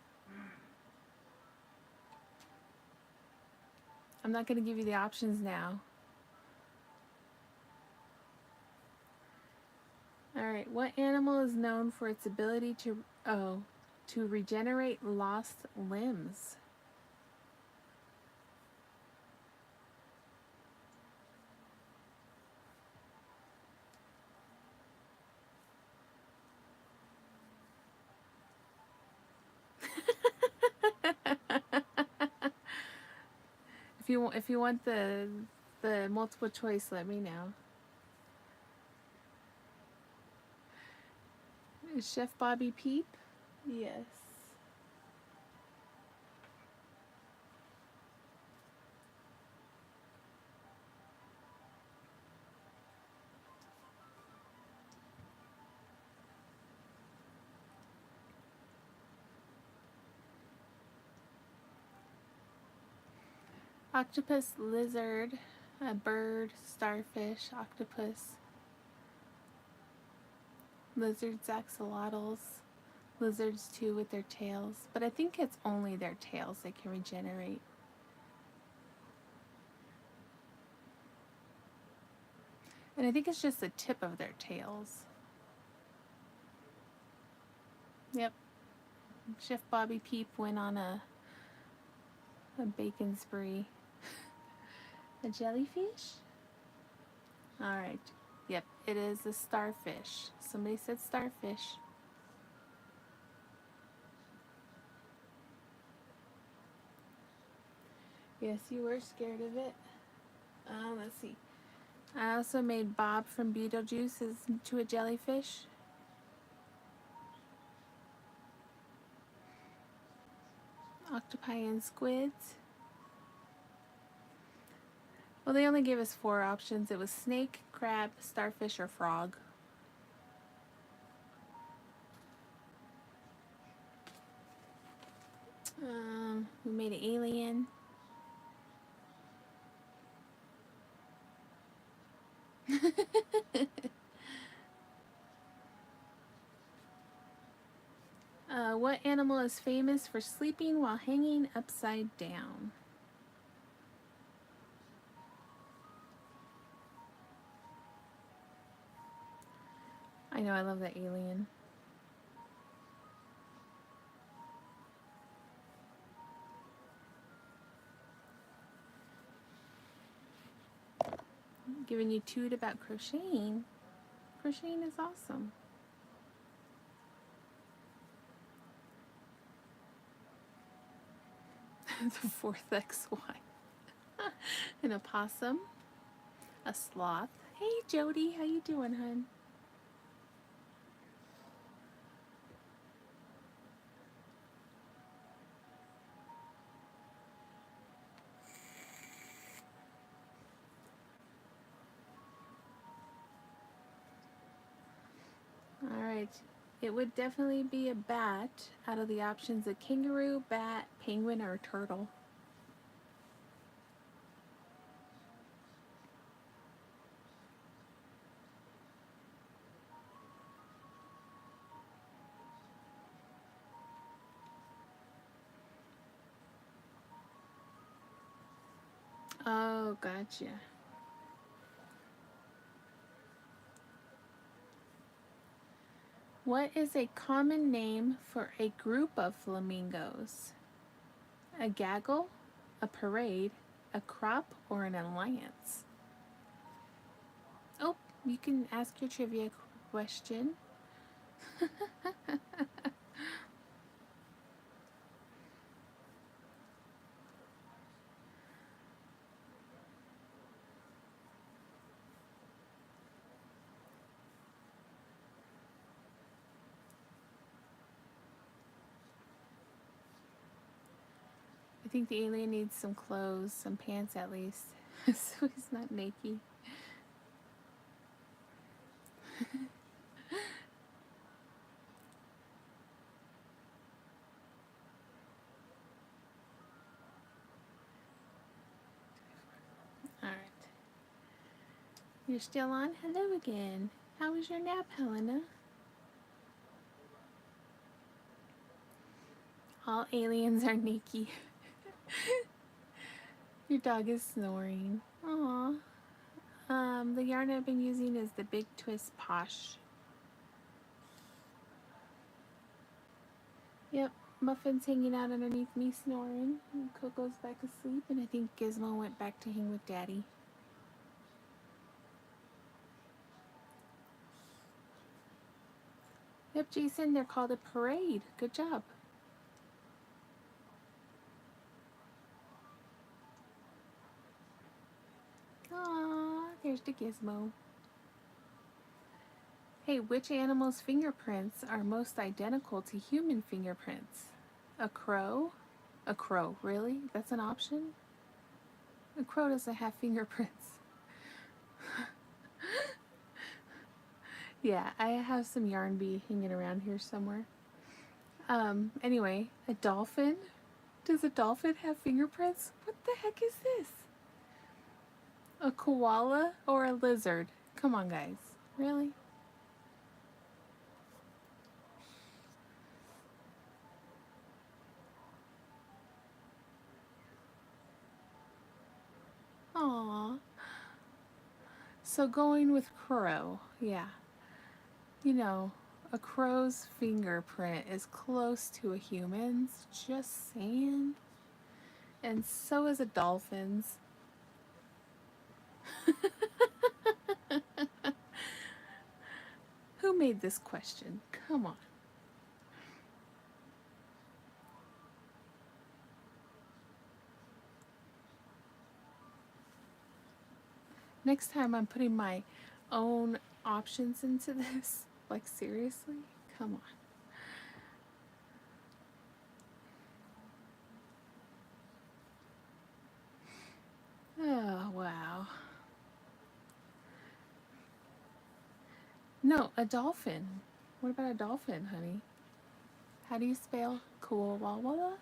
I'm not going to give you the options now. Alright, what animal is known for its ability to regenerate lost limbs? If you want the multiple choice, let me know. Is Chef Bobby Peep? Yes. Octopus, lizard, a bird, starfish, octopus, lizards, axolotls, lizards too with their tails, but I think it's only their tails that can regenerate. And I think it's just the tip of their tails. Yep. Chef Bobby Peep went on a bacon spree. A jellyfish? Alright. Yep, it is a starfish. Somebody said starfish. Yes, you were scared of it. Let's see. I also made Bob from Beetlejuice into a jellyfish. Octopi and squids. Well, they only gave us 4 options. It was snake, crab, starfish, or frog. We made an alien. What animal is famous for sleeping while hanging upside down? I know, I love that alien. Giving you 2 about crocheting. Crocheting is awesome. The 4th XY. An opossum. A sloth. Hey Jody, how you doing, hun? Alright. It would definitely be a bat out of the options: a kangaroo, bat, penguin, or turtle. Oh, gotcha. What is a common name for a group of flamingos? A gaggle, a parade, a crop, or an alliance? Oh, you can ask your trivia question. I think the alien needs some clothes, some pants at least, so he's not naked. Alright. You're still on? Hello again. How was your nap, Helena? All aliens are naked. Your dog is snoring. Aww. The yarn I've been using is the Big Twist Posh. Yep, Muffin's hanging out underneath me snoring. And Coco's back asleep, and I think Gizmo went back to hang with Daddy. Yep, Jason, they're called a parade. Good job. Aww, there's the Gizmo. Hey, which animal's fingerprints are most identical to human fingerprints? A crow? A crow, really? That's an option? A crow doesn't have fingerprints. Yeah, I have some yarn bee hanging around here somewhere. Anyway, a dolphin? Does a dolphin have fingerprints? What the heck is this? A koala or a lizard? Come on, guys. Really? Aww. So going with crow, yeah. You know, a crow's fingerprint is close to a human's, just saying. And so is a dolphin's. Who made this question? Come on. Next time I'm putting my own options into this. Like, seriously? Come on. Oh, wow. No, a dolphin. What about a dolphin, honey? How do you spell koala?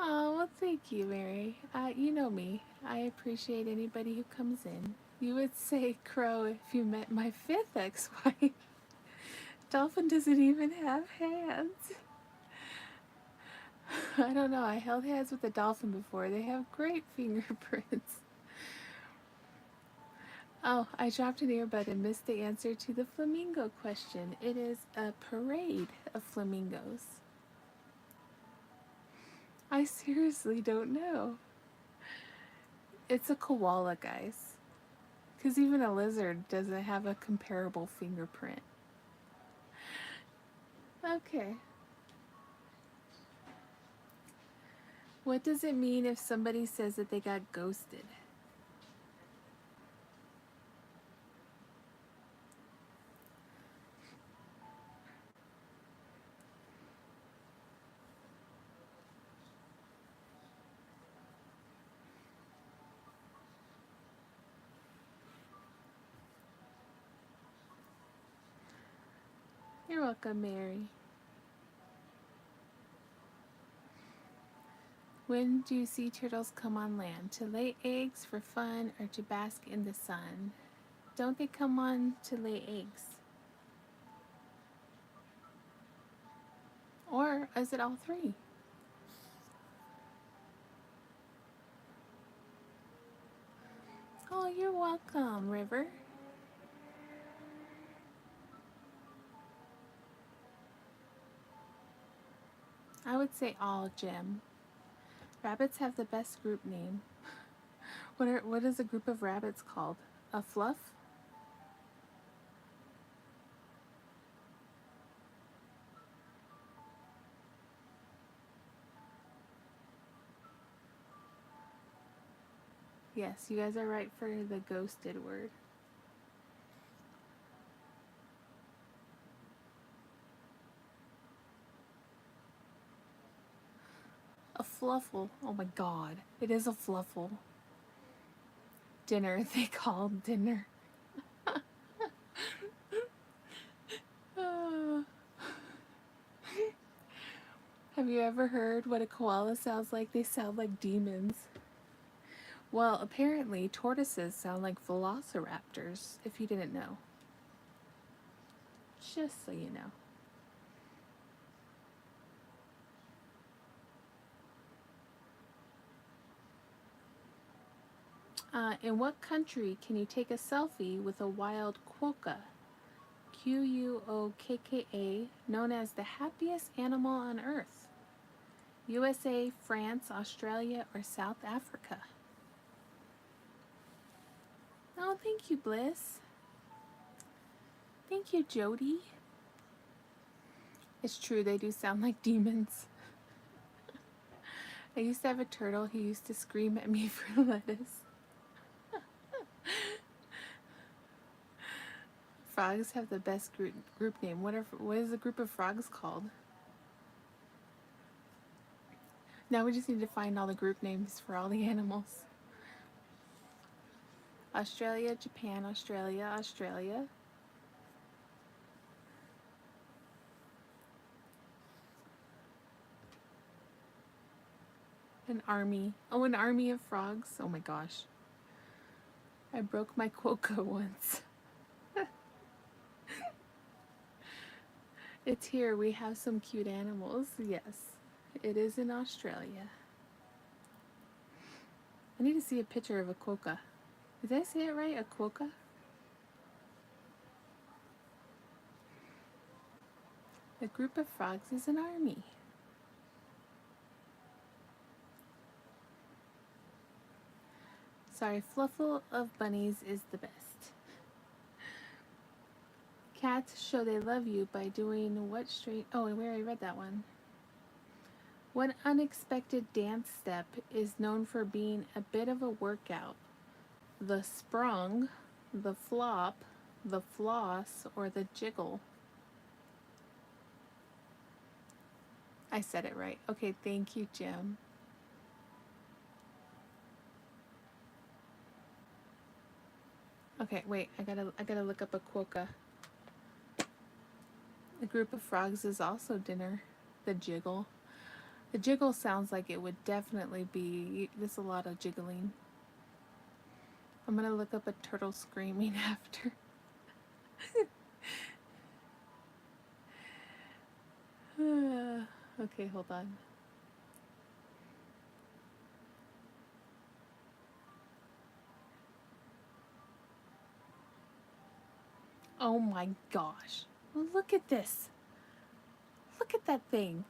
Oh, well, thank you, Mary. You know me. I appreciate anybody who comes in. You would say crow if you met my fifth ex-wife. Dolphin doesn't even have hands. I don't know. I held hands with a dolphin before. They have great fingerprints. Oh, I dropped an earbud and missed the answer to the flamingo question. It is a parade of flamingos. I seriously don't know. It's a koala, guys. Because even a lizard doesn't have a comparable fingerprint. Okay. What does it mean if somebody says that they got ghosted? You're welcome, Mary. When do sea turtles come on land? To lay eggs for fun or to bask in the sun? Don't they come on to lay eggs? Or is it all three? Oh, you're welcome, River. I would say all, Jim. Rabbits have the best group name. What is a group of rabbits called? A fluff? Yes, you guys are right for the ghosted word. A fluffle. Oh my god. It is a fluffle. Dinner, they call dinner. Have you ever heard what a koala sounds like? They sound like demons. Well, apparently tortoises sound like velociraptors, if you didn't know. Just so you know. In what country can you take a selfie with a wild quokka? Quokka, known as the happiest animal on earth? USA, France, Australia, or South Africa? Oh, thank you, Bliss. Thank you, Jody. It's true, they do sound like demons. I used to have a turtle who used to scream at me for lettuce. Frogs have the best group name. What is a group of frogs called? Now we just need to find all the group names for all the animals. Australia, Japan, Australia, Australia. An army. Oh, an army of frogs. Oh my gosh. I broke my quokka once. It's here. We have some cute animals. Yes, it is in Australia. I need to see a picture of a quokka. Did I say it right? A quokka? A group of frogs is an army. Sorry, Fluffle of bunnies is the best. Cats show they love you by doing what straight... Oh, and we already read that one. What unexpected dance step is known for being a bit of a workout? The sprung, the flop, the floss, or the jiggle? I said it right. Okay, thank you, Jim. Okay, wait, I gotta look up a quokka. A group of frogs is also dinner. The jiggle. The jiggle sounds like it would definitely be... There's a lot of jiggling. I'm gonna look up a turtle screaming after. Okay, hold on. Oh my gosh. Look at this. Look at that thing.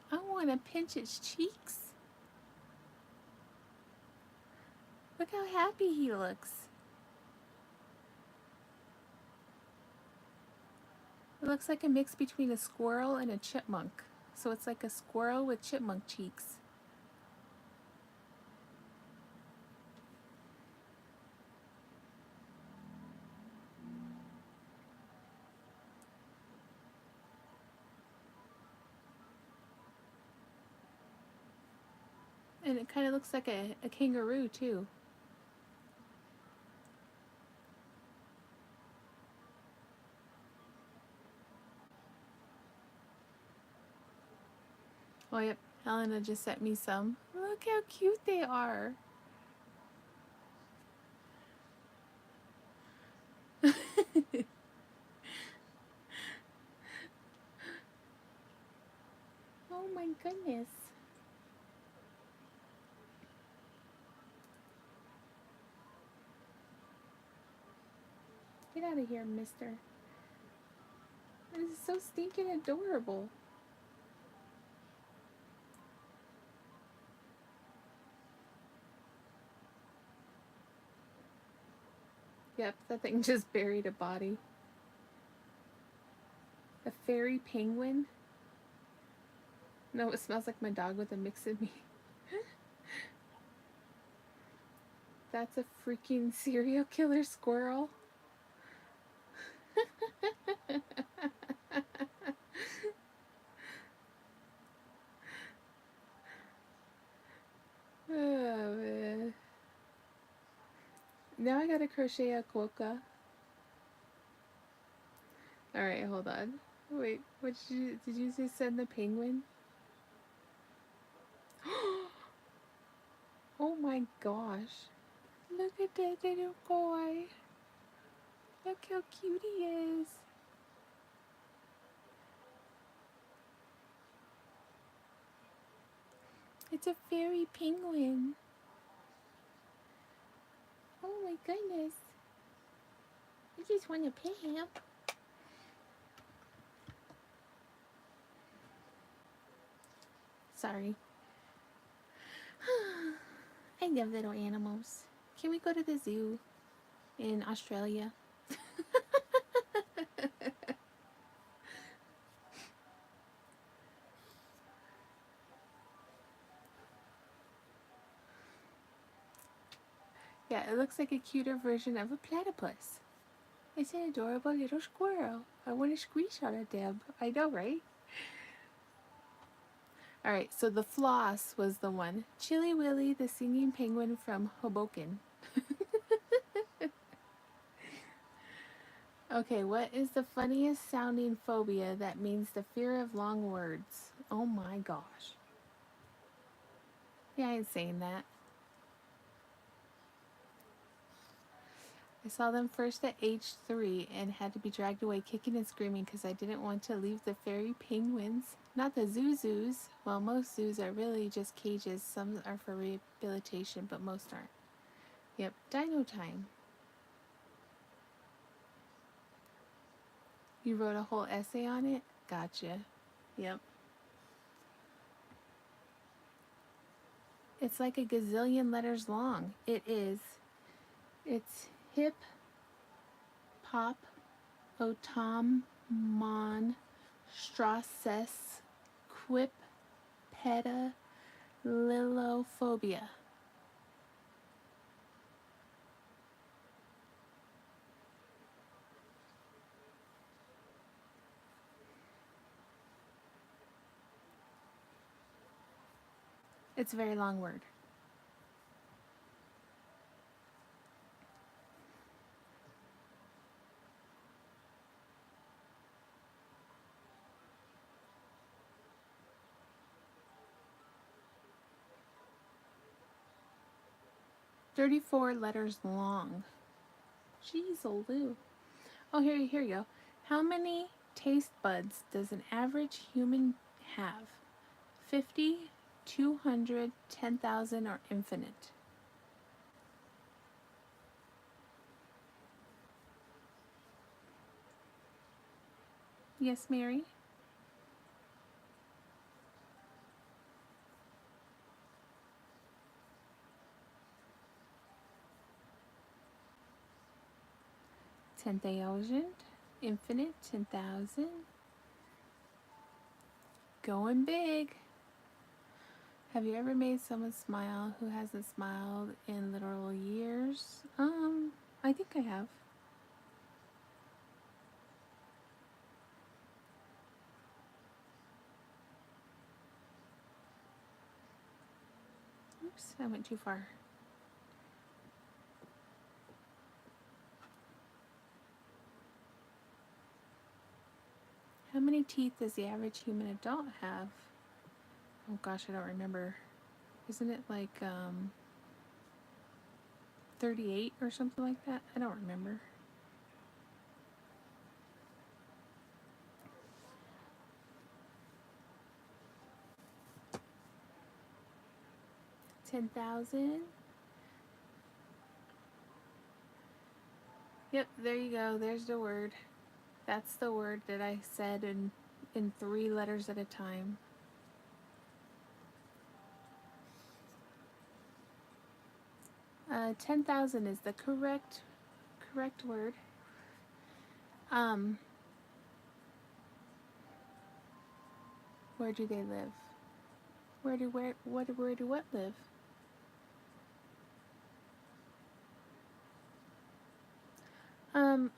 I want to pinch its cheeks. Look how happy he looks. It looks like a mix between a squirrel and a chipmunk. So it's like a squirrel with chipmunk cheeks. And it kind of looks like a kangaroo too. Oh yep, Helena just sent me some. Look how cute they are. Oh my goodness. Get out of here, mister. This is so stinking adorable. Yep, that thing just buried a body. A fairy penguin? No, it smells like my dog with a mix of me. That's a freaking serial killer squirrel. Oh man. Now I gotta crochet a quokka. Alright, hold on. Wait, what did you say send the penguin? Oh my gosh. Look at that little boy. Look how cute he is. It's a fairy penguin. Oh my goodness. I just want to pet him. Sorry. I love little animals. Can we go to the zoo in Australia? Yeah, it looks like a cuter version of a platypus. It's an adorable little squirrel. I want to screenshot it, Deb. I know, right? Alright, so the floss was the one. Chilly Willy, the singing penguin from Hoboken. Okay, what is the funniest sounding phobia that means the fear of long words? Oh my gosh. Yeah, I ain't saying that. I saw them first at age 3 and had to be dragged away kicking and screaming because I didn't want to leave the fairy penguins. Not the zoos. Well, most zoos are really just cages. Some are for rehabilitation, but most aren't. Yep, dino time. You wrote a whole essay on it? Gotcha. Yep. It's like a gazillion letters long. It is. It's hip, pop, otomon, strasses, quip, peta, lilophobia. It's a very long word. "34 letters long." Jeez, Lou. Oh, here you go. How many taste buds does an average human have? 50, 200, 10,000, or infinite? Yes, Mary? 10,000, infinite, 10,000. Going big. Have you ever made someone smile who hasn't smiled in literal years? I think I have. Oops, I went too far. How many teeth does the average human adult have? Oh gosh, I don't remember. Isn't it like 38 or something like that? I don't remember. $10,000. Yep, there you go. There's the word. That's the word that I said in 3 letters at a time. 10,000 is the correct word. Where do they live? Where do what live?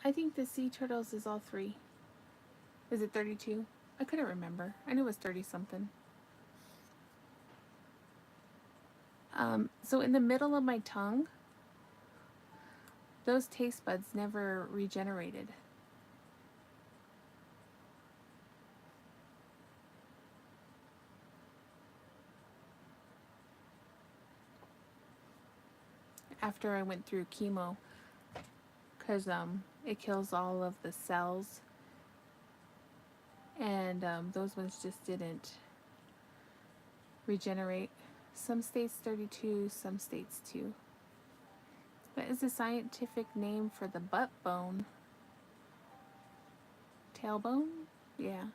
I think the sea turtles is all 3. Is it 32? I couldn't remember. I knew it was 30 something. So in the middle of my tongue, those taste buds never regenerated. After I went through chemo, because it kills all of the cells, and those ones just didn't regenerate. Some states 32, some states 2. What is the scientific name for the butt bone? Tailbone? Yeah.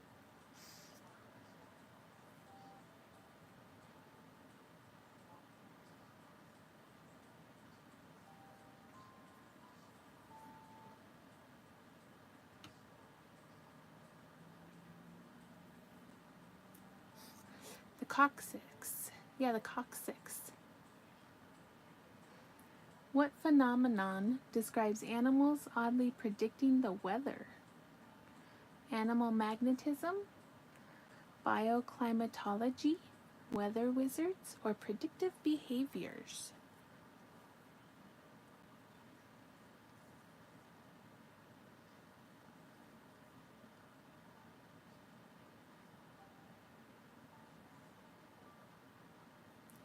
The coccyx. Yeah, the coccyx. What phenomenon describes animals oddly predicting the weather? Animal magnetism, bioclimatology, weather wizards, or predictive behaviors?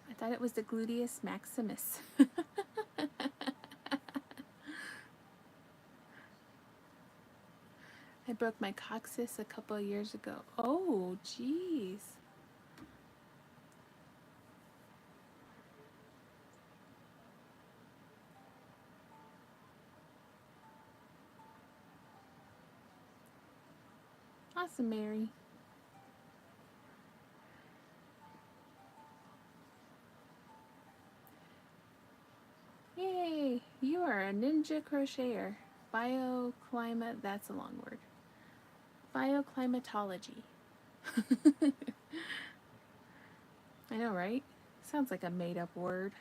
I thought it was the gluteus maximus. broke my coccyx a couple of years ago. Oh, jeez. Awesome, Mary. Yay! You are a ninja crocheter. Bioclimate, that's a long word. Bioclimatology. I know, right? Sounds like a made-up word.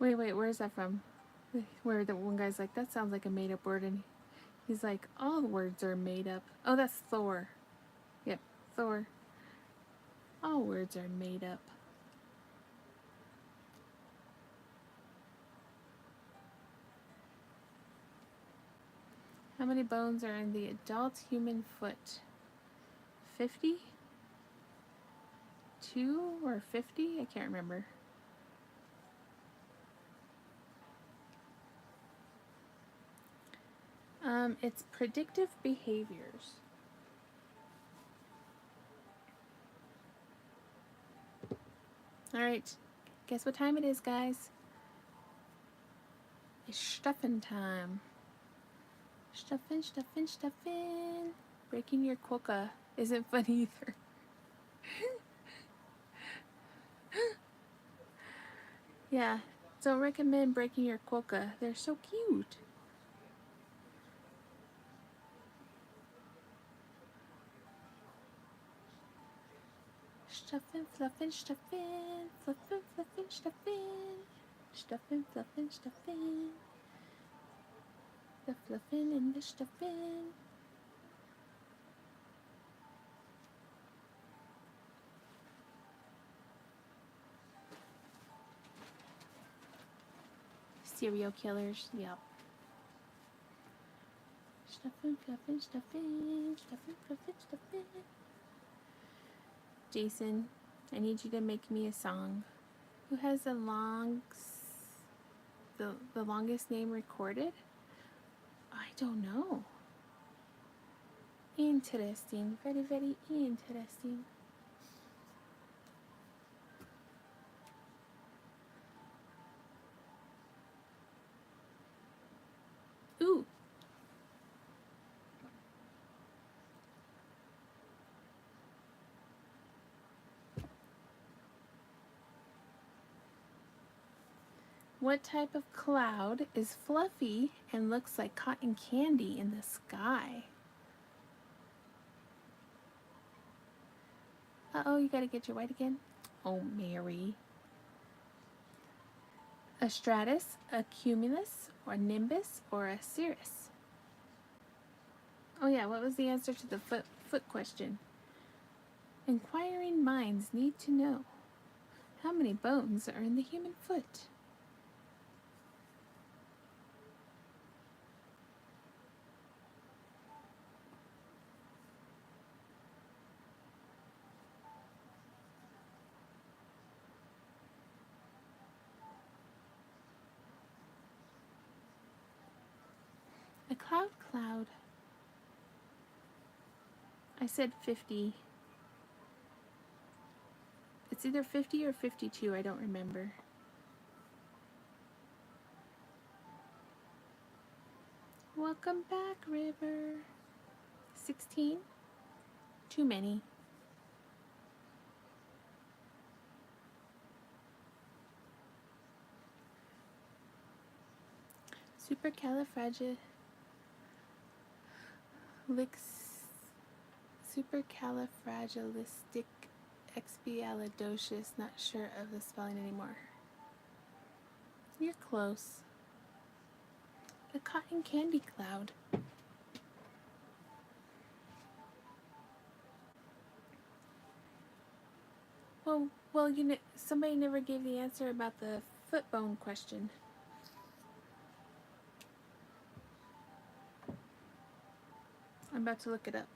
Wait, where's that from? Where the one guy's like, that sounds like a made-up word, and he's like, all words are made up. Oh, that's Thor. Yep, Thor. All words are made up. How many bones are in the adult human foot? 50? 2 or 50? I can't remember. It's predictive behaviors. Alright, guess what time it is, guys? It's stuffing time. Stuffing. Breaking your quokka isn't fun either. Yeah, don't recommend breaking your quokka. They're so cute. Stuffing. The fluffing and the stuffing. Serial killers, yep. Stuffing. Jason, I need you to make me a song. Who has the longest name recorded? I don't know. Interesting. Very, very interesting. Ooh. What type of cloud is fluffy and looks like cotton candy in the sky? Uh-oh, you gotta get your white again. Oh, Mary. A stratus, a cumulus, or nimbus, or a cirrus? Oh yeah, what was the answer to the foot question? Inquiring minds need to know. How many bones are in the human foot? A cloud. I said 50. It's either 50 or 52, I don't remember. Welcome back, River. 16? Too many. Supercalifragilisticexpialidocious. Not sure of the spelling anymore. You're close. The cotton candy cloud. Well, you know, somebody never gave the answer about the foot bone question. I'm about to look it up.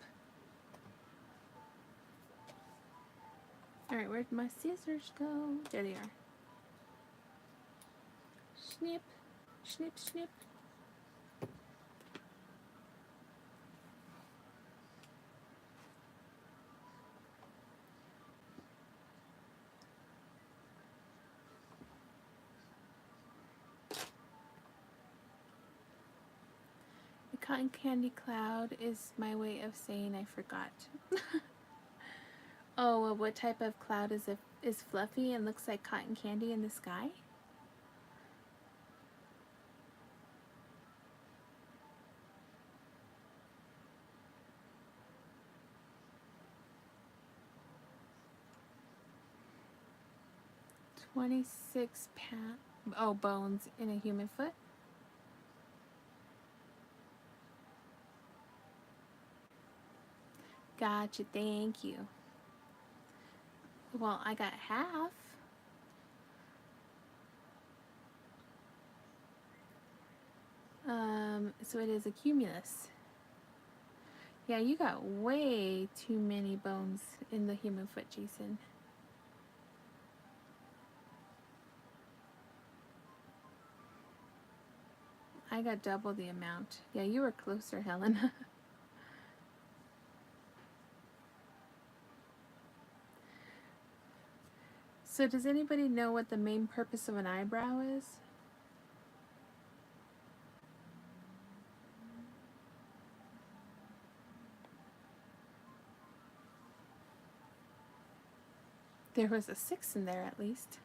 Alright, where'd my scissors go? There they are. Snip, snip, snip. The cotton candy cloud is my way of saying I forgot. Oh, well, what type of cloud is fluffy and looks like cotton candy in the sky? £26 bones in a human foot. Gotcha, thank you. Well, I got half. So it is a cumulus. Yeah, you got way too many bones in the human foot, Jason. I got double the amount. Yeah, you were closer, Helen. So does anybody know what the main purpose of an eyebrow is? There was a 6 in there at least.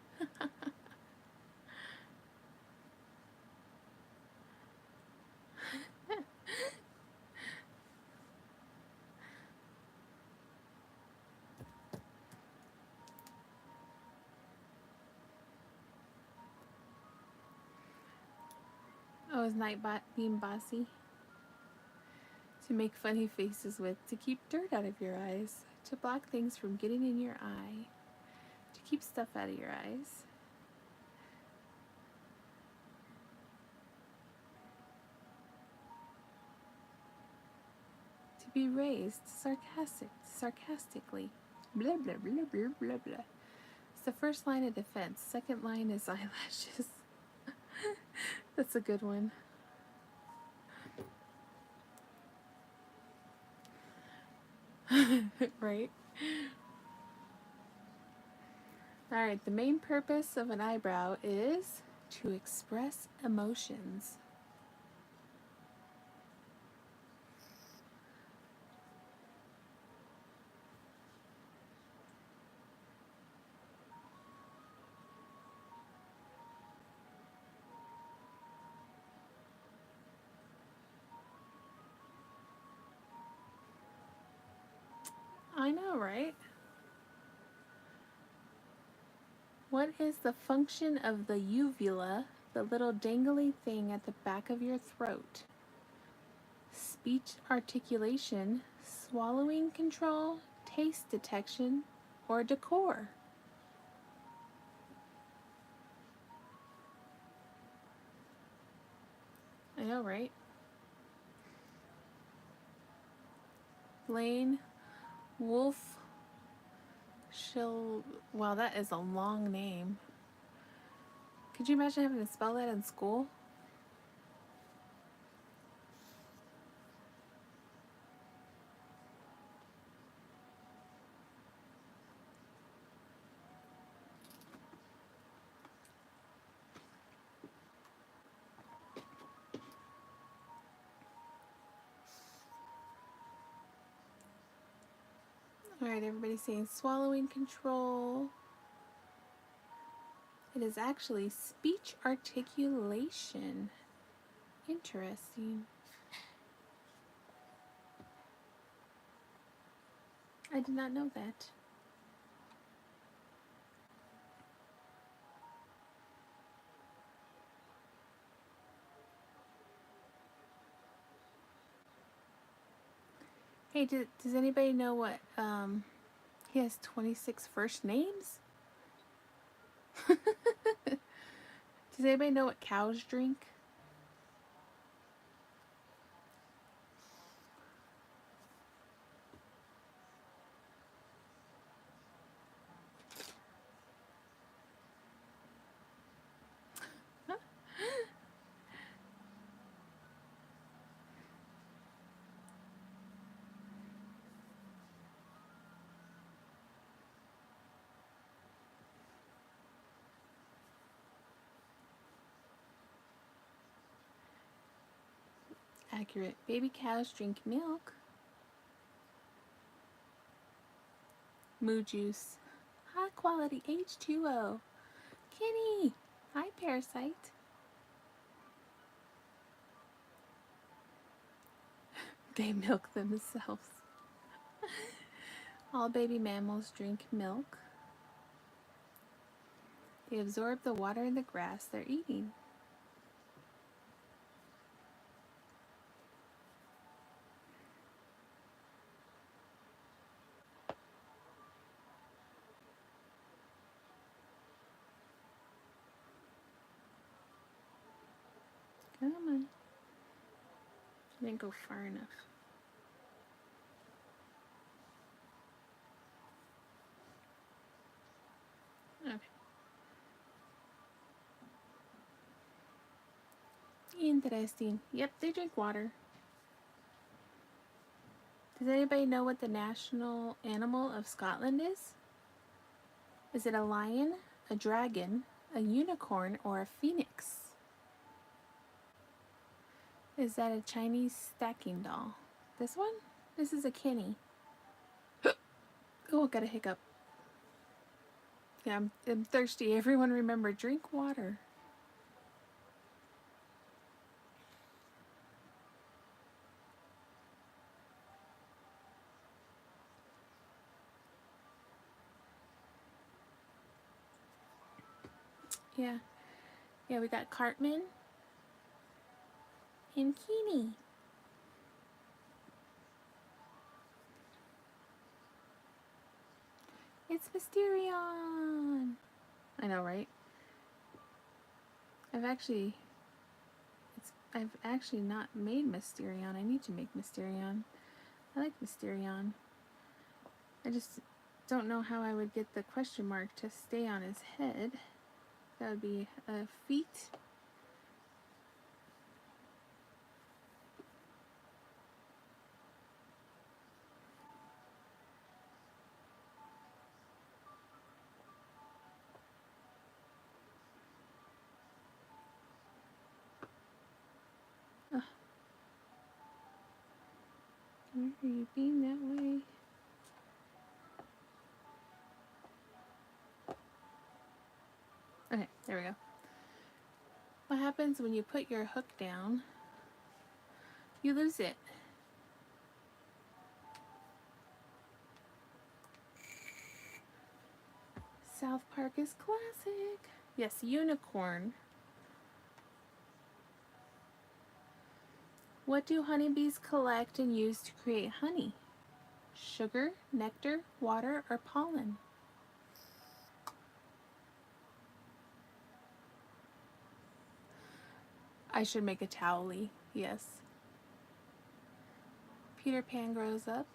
Oh, is Night being bossy? To make funny faces with, to keep dirt out of your eyes, to block things from getting in your eye, to keep stuff out of your eyes. To be raised sarcastically. Blah, blah, blah, blah, blah, blah. It's the first line of defense. Second line is eyelashes. That's a good one. Right? Alright, the main purpose of an eyebrow is to express emotions. I know, right? What is the function of the uvula, the little dangly thing at the back of your throat? Speech articulation, swallowing control, taste detection, or decor? I know, right? Blaine Wolf Wow, that is a long name. Could you imagine having to spell that in school? Alright, everybody's saying swallowing control. It is actually speech articulation. Interesting. I did not know that. Hey, does anybody know what, he has 26 first names? Does anybody know what cows drink? accurate. Baby cows drink milk. Moo juice. High quality H2O. Kitty! Hi, Parasite. They milk themselves. All baby mammals drink milk. They absorb the water in the grass they're eating. Come on. Didn't go far enough. Okay. Interesting. Yep, they drink water. Does anybody know what the national animal of Scotland is? Is it a lion, a dragon, a unicorn, or a phoenix? Is that a Chinese stacking doll? This one? This is a Kenny. Oh, got a hiccup. Yeah, I'm thirsty. Everyone remember, drink water. Yeah. Yeah, we got Cartman and Kenny. It's Mysterion. I know, right? I've actually not made Mysterion. I need to make Mysterion. I like Mysterion. I just don't know how I would get the question mark to stay on his head. That would be a feat. Where are you being that way? Okay, there we go. What happens when you put your hook down? You lose it. South Park is classic. Yes, unicorn. What do honeybees collect and use to create honey? Sugar, nectar, water, or pollen? I should make a towel-y, yes. Peter Pan grows up.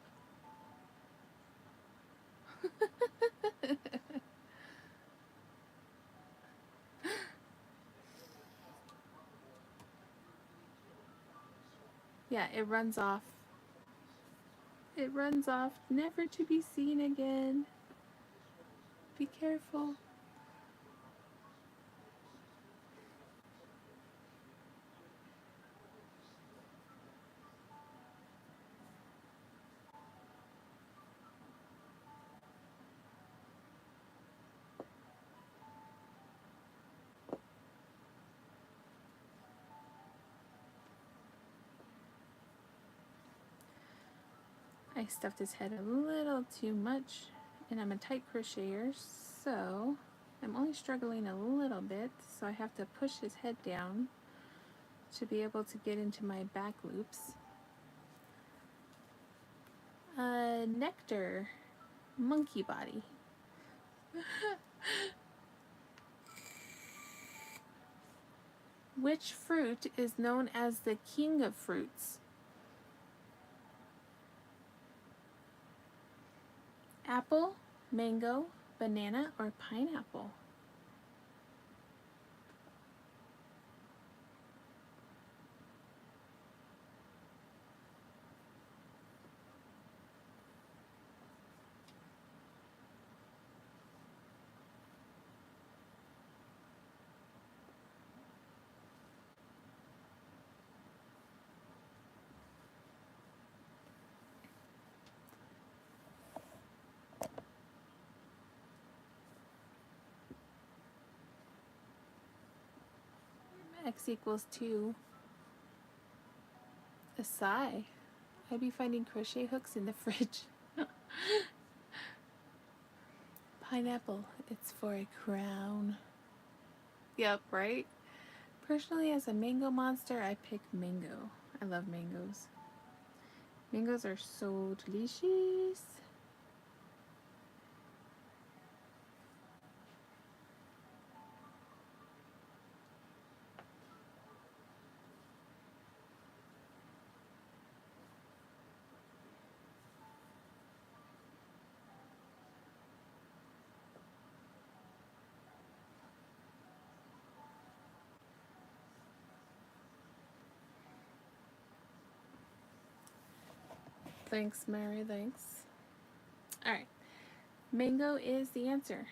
Yeah, it runs off. It runs off, never to be seen again. Be careful. I stuffed his head a little too much, and I'm a tight crocheter, so I'm only struggling a little bit, so I have to push his head down to be able to get into my back loops. Nectar, monkey body. Which fruit is known as the king of fruits? Apple, mango, banana, or pineapple? X equals 2. A sigh. I'd be finding crochet hooks in the fridge. Pineapple. It's for a crown. Yep, right? Personally, as a mango monster, I pick mango. I love mangoes. Mangoes are so delicious. Thanks, Mary, thanks. Alright, mango is the answer.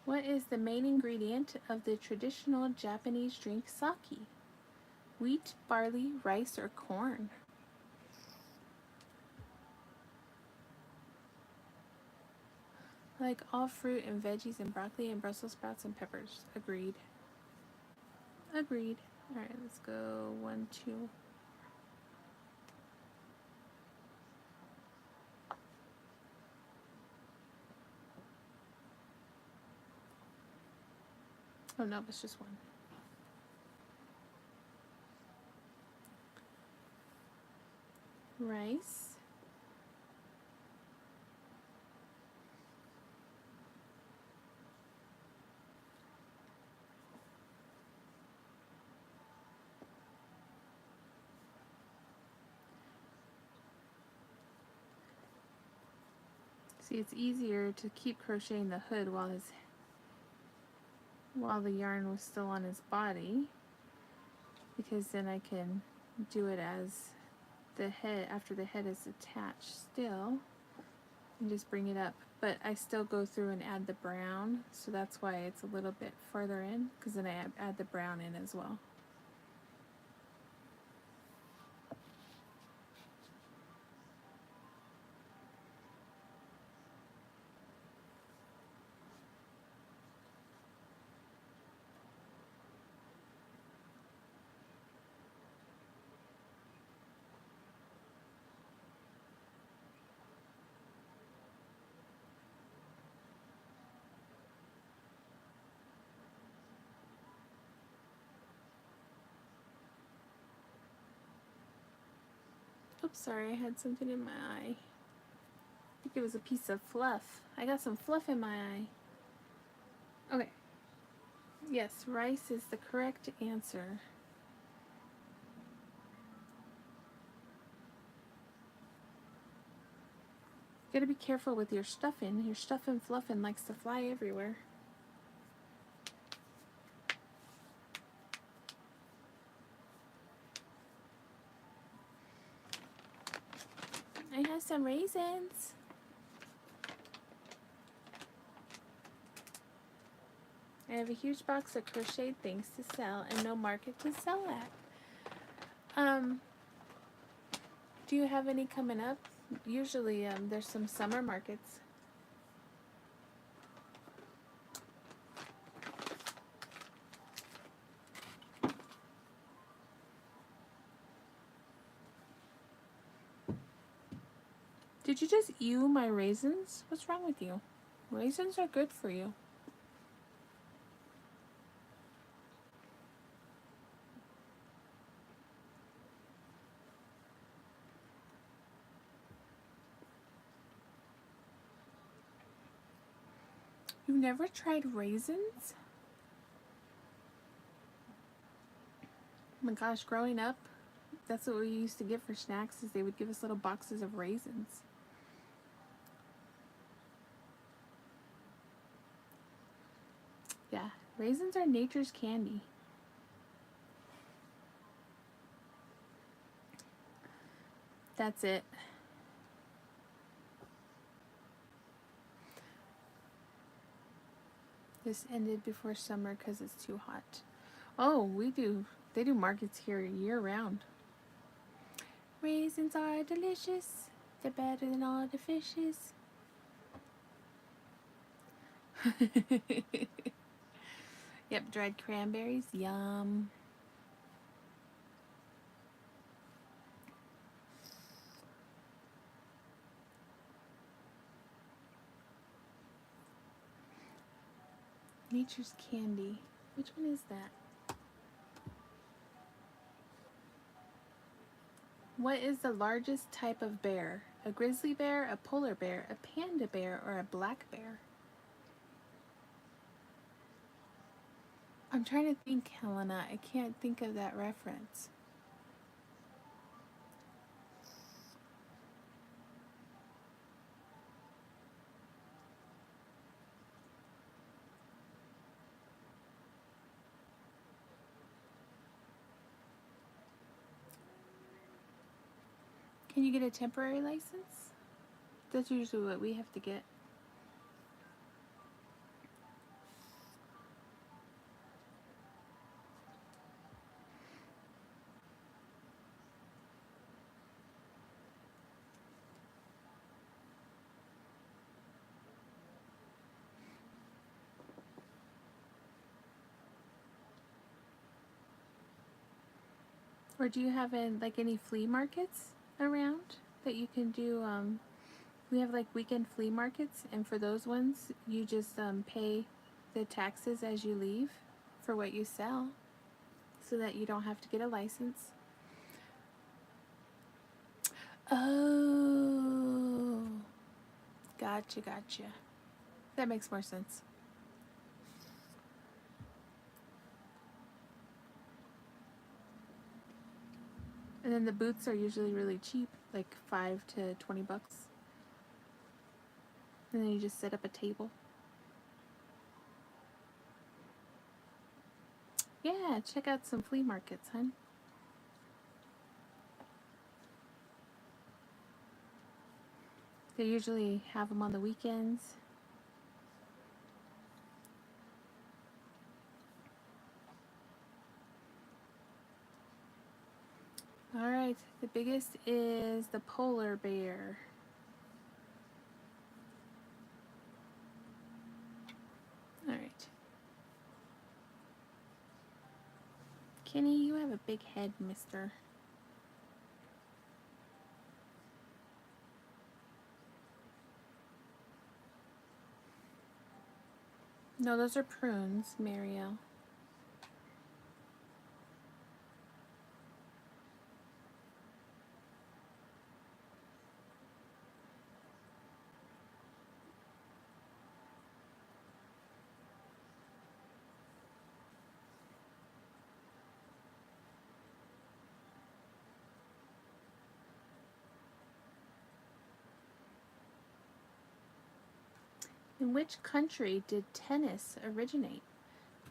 What is the main ingredient of the traditional Japanese drink sake? Wheat, barley, rice, or corn? I like all fruit and veggies and broccoli and Brussels sprouts and peppers. Agreed. Agreed. Alright, let's go 1, 2. Oh no, it's just 1. Rice. See, it's easier to keep crocheting the hood while the yarn was still on his body, because then I can do it as the head, after the head is attached still, and just bring it up. But I still go through and add the brown, so that's why it's a little bit further in, because then I add the brown in as well. Oops, sorry, I had something in my eye. I think it was a piece of fluff. I got some fluff in my eye. Okay. Yes, rice is the correct answer. You gotta be careful with your stuffing. Your stuffing fluffing likes to fly everywhere. I have some raisins. I have a huge box of crocheted things to sell and no market to sell at. Do you have any coming up? Usually there's some summer markets. Did you just ew my raisins? What's wrong with you? Raisins are good for you. You've never tried raisins? Oh my gosh, growing up, that's what we used to get for snacks, is they would give us little boxes of raisins. Yeah, raisins are nature's candy. That's it. This ended before summer because it's too hot. Oh, they do markets here year round. Raisins are delicious. They're better than all the fishes. Yep, dried cranberries. Yum. Nature's Candy. Which one is that? What is the largest type of bear? A grizzly bear, a polar bear, a panda bear, or a black bear? I'm trying to think, Helena. I can't think of that reference. Can you get a temporary license? That's usually what we have to get. Or do you have any flea markets around that you can do? We have like weekend flea markets, and for those ones, you just pay the taxes as you leave for what you sell, so that you don't have to get a license. Oh, gotcha, gotcha. That makes more sense. And then the boots are usually really cheap, like $5 to $20. And then you just set up a table. Yeah, check out some flea markets, hun. They usually have them on the weekends. Alright, the biggest is the polar bear. Alright. Kenny, you have a big head, mister. No, those are prunes, Marielle. In which country did tennis originate?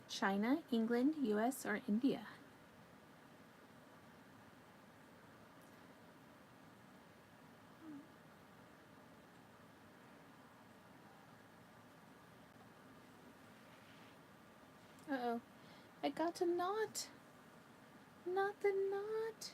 China, England, US, or India? Uh-oh. I got a knot. Not the knot.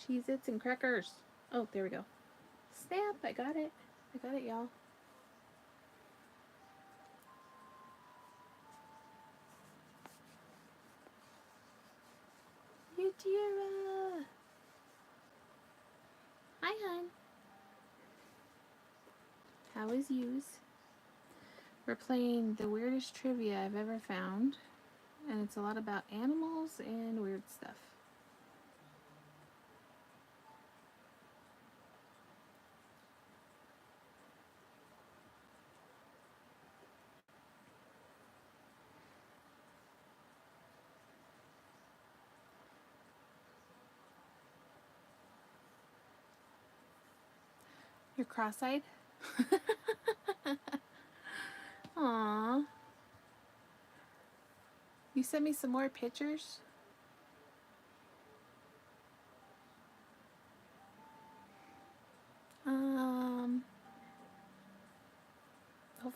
Cheez-Its and crackers. Oh, there we go. Snap, I got it. I got it, y'all. Yadira! Hi, hon. How is yous? We're playing the weirdest trivia I've ever found, and it's a lot about animals and weird stuff. You're cross-eyed? Aww. You sent me some more pictures?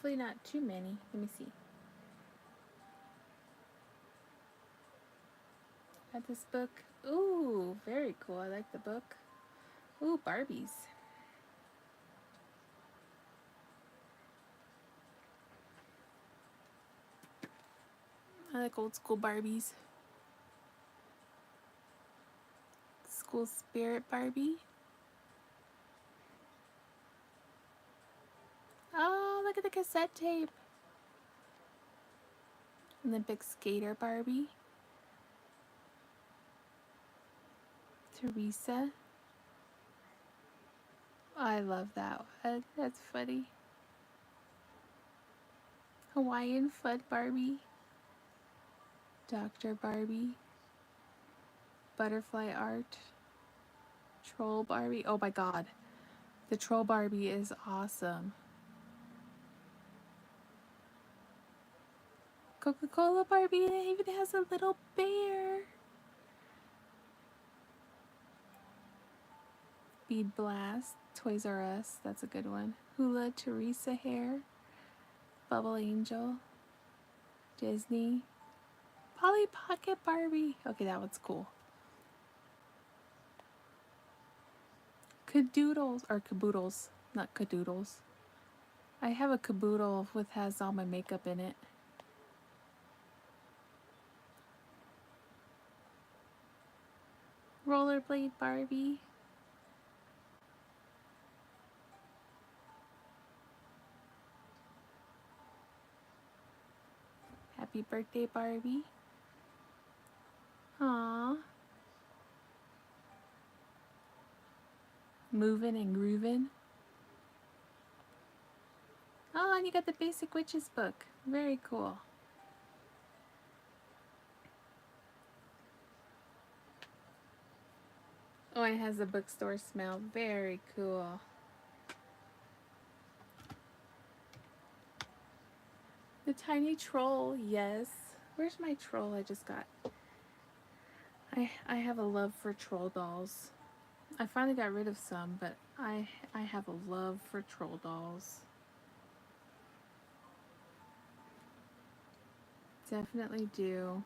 Hopefully not too many. Let me see. Got this book. Ooh, very cool. I like the book. Ooh, Barbies. I like old school Barbies. School Spirit Barbie. Oh, look at the cassette tape. Olympic skater Barbie. Teresa. I love that one. That's funny. Hawaiian Fud Barbie. Dr. Barbie. Butterfly Art. Troll Barbie. Oh my god. The Troll Barbie is awesome. Coca-Cola Barbie, and it even has a little bear. Bead Blast. Toys R Us. That's a good one. Hula Teresa Hair. Bubble Angel. Disney. Polly Pocket Barbie. Okay, that one's cool. Cadoodles, or Caboodles, not Cadoodles. I have a caboodle with has all my makeup in it. Rollerblade Barbie. Happy birthday Barbie. Aww. Moving and grooving. Oh, and you got the Basic Witches book. Very cool. Oh, it has a bookstore smell. Very cool. The Tiny Troll, yes. Where's my troll I just got? I have a love for troll dolls. I finally got rid of some, but I have a love for troll dolls. Definitely do.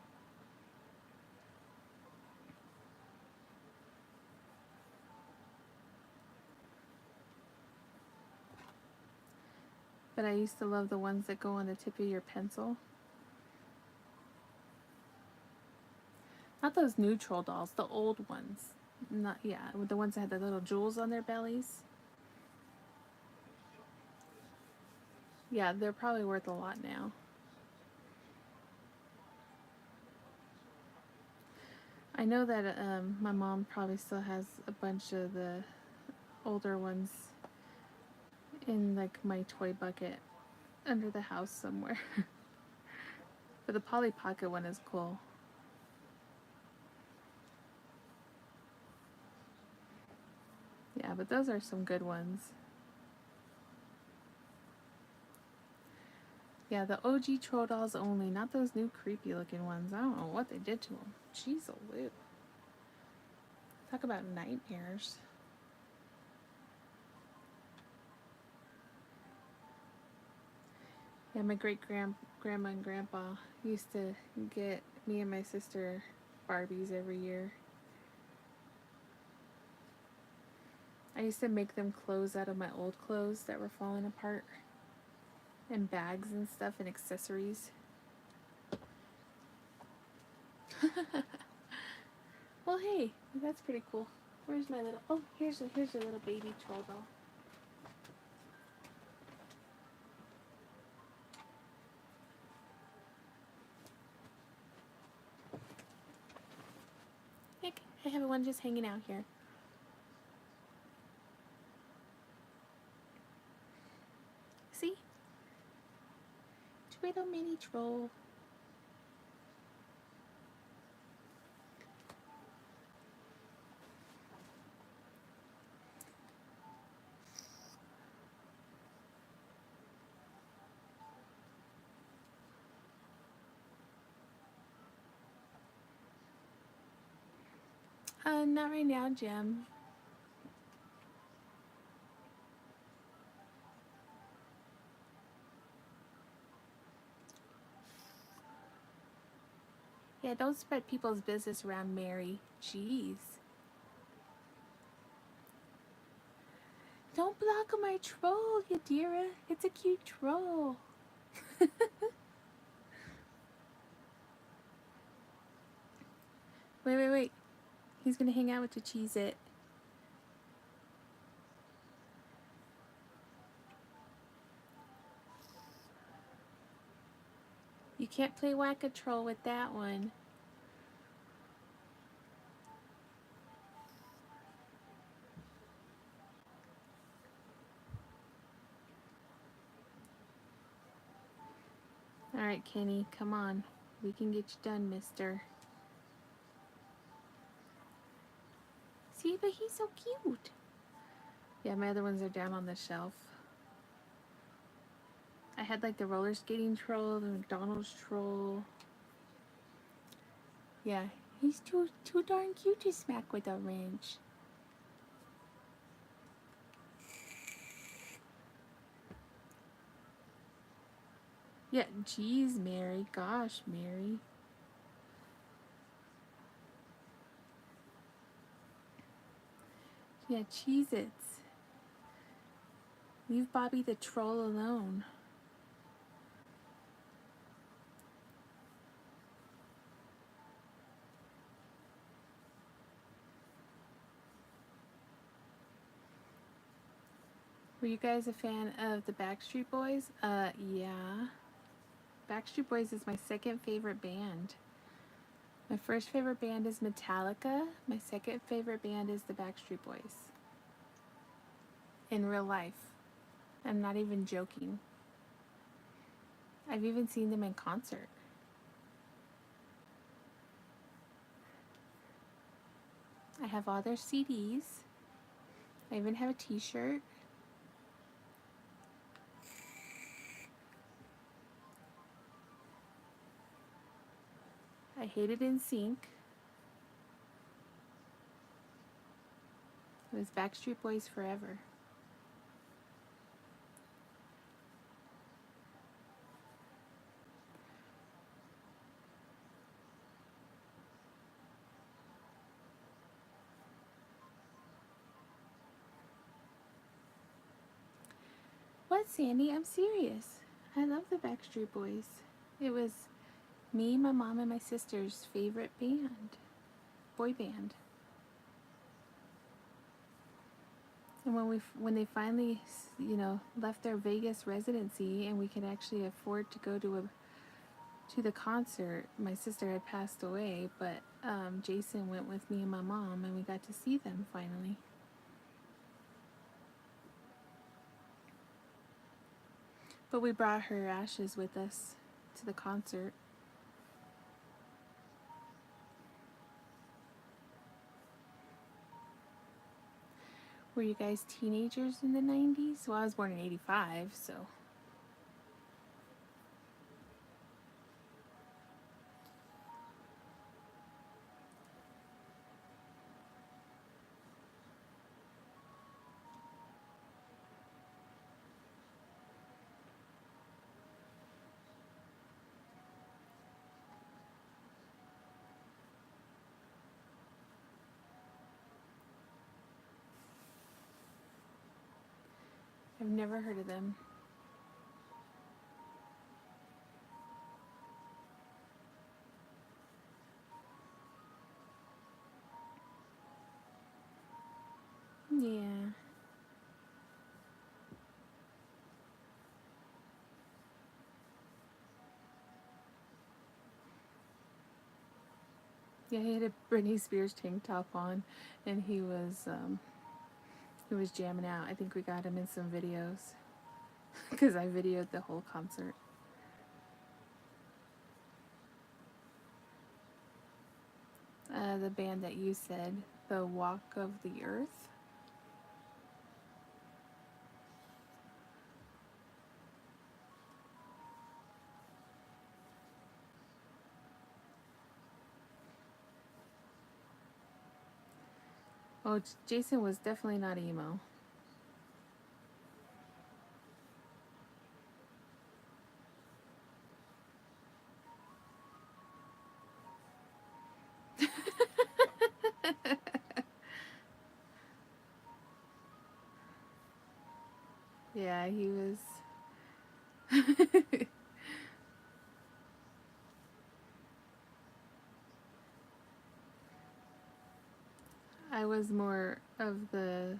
But I used to love the ones that go on the tip of your pencil. Not those new troll dolls, the old ones. Not, yeah, the ones that had the little jewels on their bellies. Yeah, they're probably worth a lot now. I know that my mom probably still has a bunch of the older ones in like my toy bucket under the house somewhere. But the Polly Pocket one is cool. Yeah, but those are some good ones. Yeah, the OG troll dolls only, not those new creepy looking ones. I don't know what they did to them. Jeez, a whip. Talk about nightmares. Yeah, my grandma and grandpa used to get me and my sister Barbies every year. I used to make them clothes out of my old clothes that were falling apart. And bags and stuff and accessories. Well, hey, that's pretty cool. Where's my little... Oh, here's your little baby troll doll. Heck, I have one just hanging out here. See? Little mini troll. Not right now, Jim. Yeah, don't spread people's business around, Mary. Jeez. Don't block my troll, Yadira. It's a cute troll. Wait. He's gonna hang out with the Cheez-It. You can't play whack-a-troll with that one. Alright, Kenny, come on. We can get you done, mister. See, but he's so cute. Yeah, my other ones are down on the shelf. I had like the roller skating troll, the McDonald's troll. Yeah, he's too darn cute to smack with a wrench. Yeah, geez, Mary. Gosh, Mary. Yeah, Cheez-Its. Leave Bobby the troll alone. Were you guys a fan of the Backstreet Boys? Yeah. Backstreet Boys is my second favorite band. My first favorite band is Metallica. My second favorite band is the Backstreet Boys. In real life. I'm not even joking. I've even seen them in concert. I have all their CDs. I even have a t-shirt. I hated NSYNC. It was Backstreet Boys forever. What, Sandy? I'm serious. I love the Backstreet Boys. It was me, my mom, and my sister's favorite band. Boy band. And when they finally, left their Vegas residency and we could actually afford to go to the concert, my sister had passed away, but Jason went with me and my mom and we got to see them finally. But we brought her ashes with us to the concert. Were you guys teenagers in the 90s? Well, I was born in 85, so. I've never heard of them. Yeah. Yeah, he had a Britney Spears tank top on, and he was jamming out. I think we got him in some videos, because I videoed the whole concert. The band that you said, the Walk of the Earth. Oh, Jason was definitely not emo. Yeah, he was. I was more of the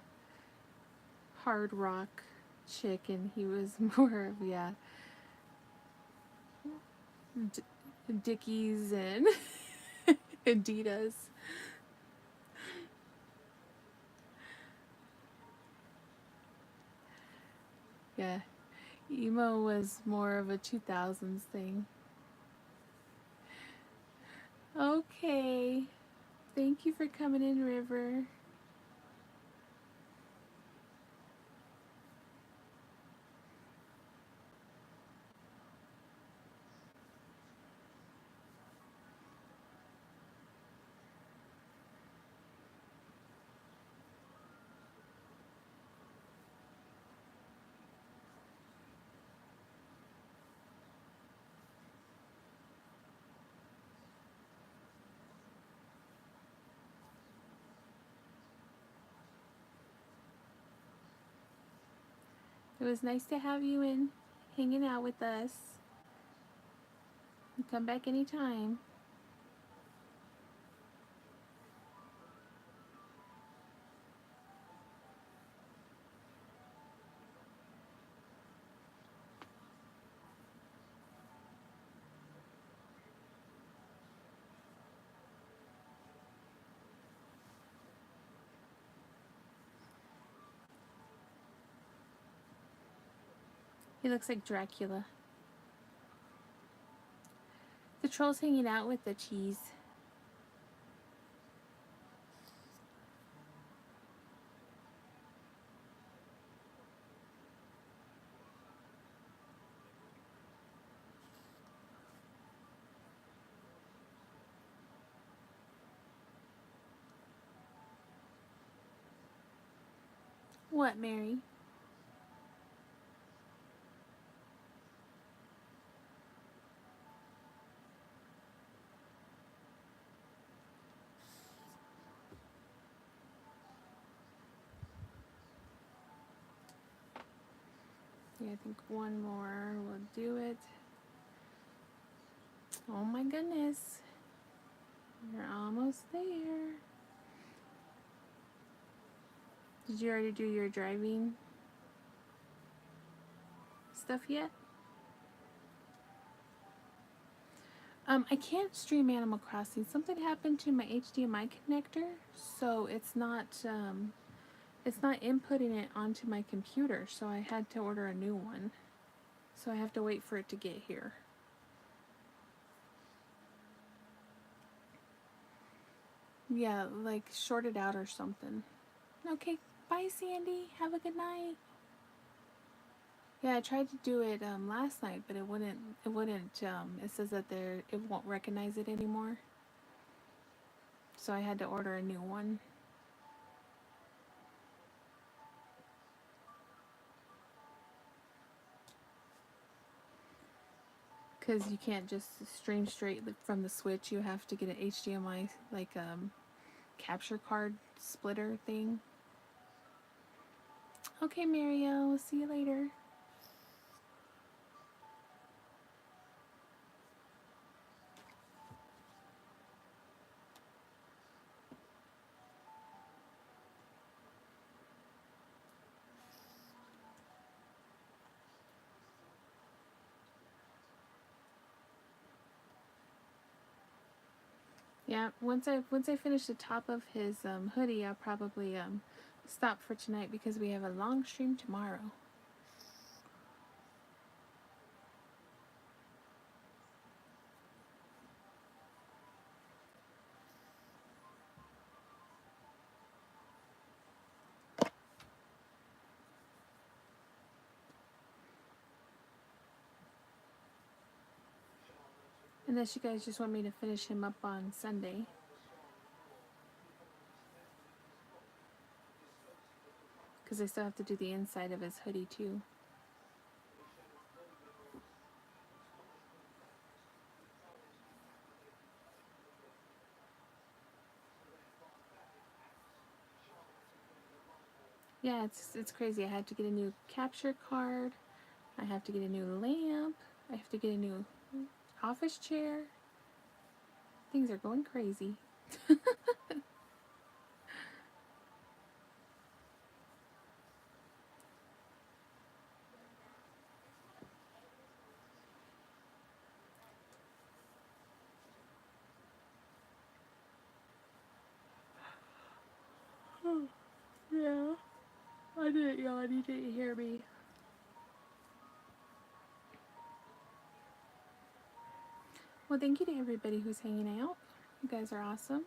hard rock chick, and he was more of, yeah, D- Dickies and Adidas. Yeah, emo was more of a 2000s thing. Okay, thank you for coming in, River. It was nice to have you in, hanging out with us. Come back anytime. He looks like Dracula. The troll's hanging out with the cheese. What, Mary? Yeah, I think one more will do it. Oh my goodness. You're almost there. Did you already do your driving stuff yet? I can't stream Animal Crossing. Something happened to my HDMI connector, so it's not inputting it onto my computer, so I had to order a new one. So I have to wait for it to get here. Yeah, like short it out or something. Okay, bye Sandy. Have a good night. Yeah, I tried to do it last night, but it wouldn't. It wouldn't. It says that it won't recognize it anymore. So I had to order a new one. Because you can't just stream straight from the Switch. You have to get an HDMI like capture card splitter thing. Okay, Mario. We'll see you later. Yeah, once I finish the top of his hoodie, I'll probably stop for tonight because we have a long stream tomorrow. Unless you guys just want me to finish him up on Sunday. Because I still have to do the inside of his hoodie too. Yeah, it's crazy. I had to get a new capture card. I have to get a new lamp. I have to get a new office chair. Things are going crazy. Yeah, I didn't yawn. You didn't hear me. Well, thank you to everybody who's hanging out. You guys are awesome.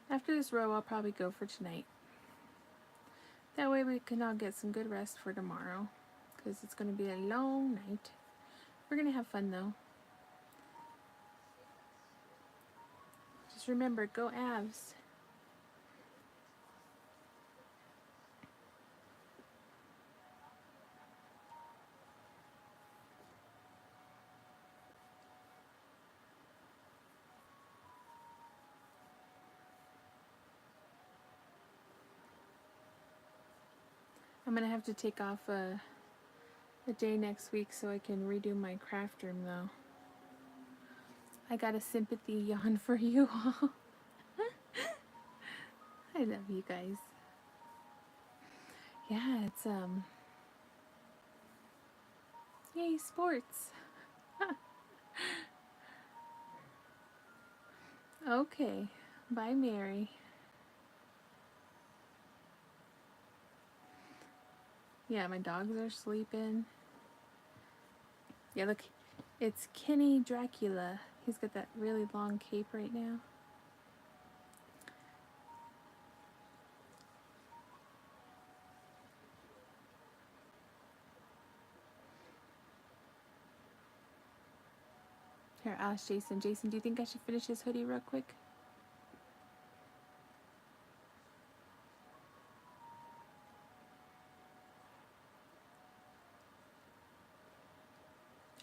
After this row, I'll probably go for tonight. That way we can all get some good rest for tomorrow, because it's going to be a long night. We're going to have fun though. Just remember, go Avs. I'm going to have to take off a day next week so I can redo my craft room though. I got a sympathy yawn for you all. I love you guys. Yeah, it's yay, sports. Okay. Bye, Mary. Yeah, my dogs are sleeping. Yeah, look, it's Kenny Dracula. He's got that really long cape right now. Here, I'll ask Jason. Jason, do you think I should finish this hoodie real quick?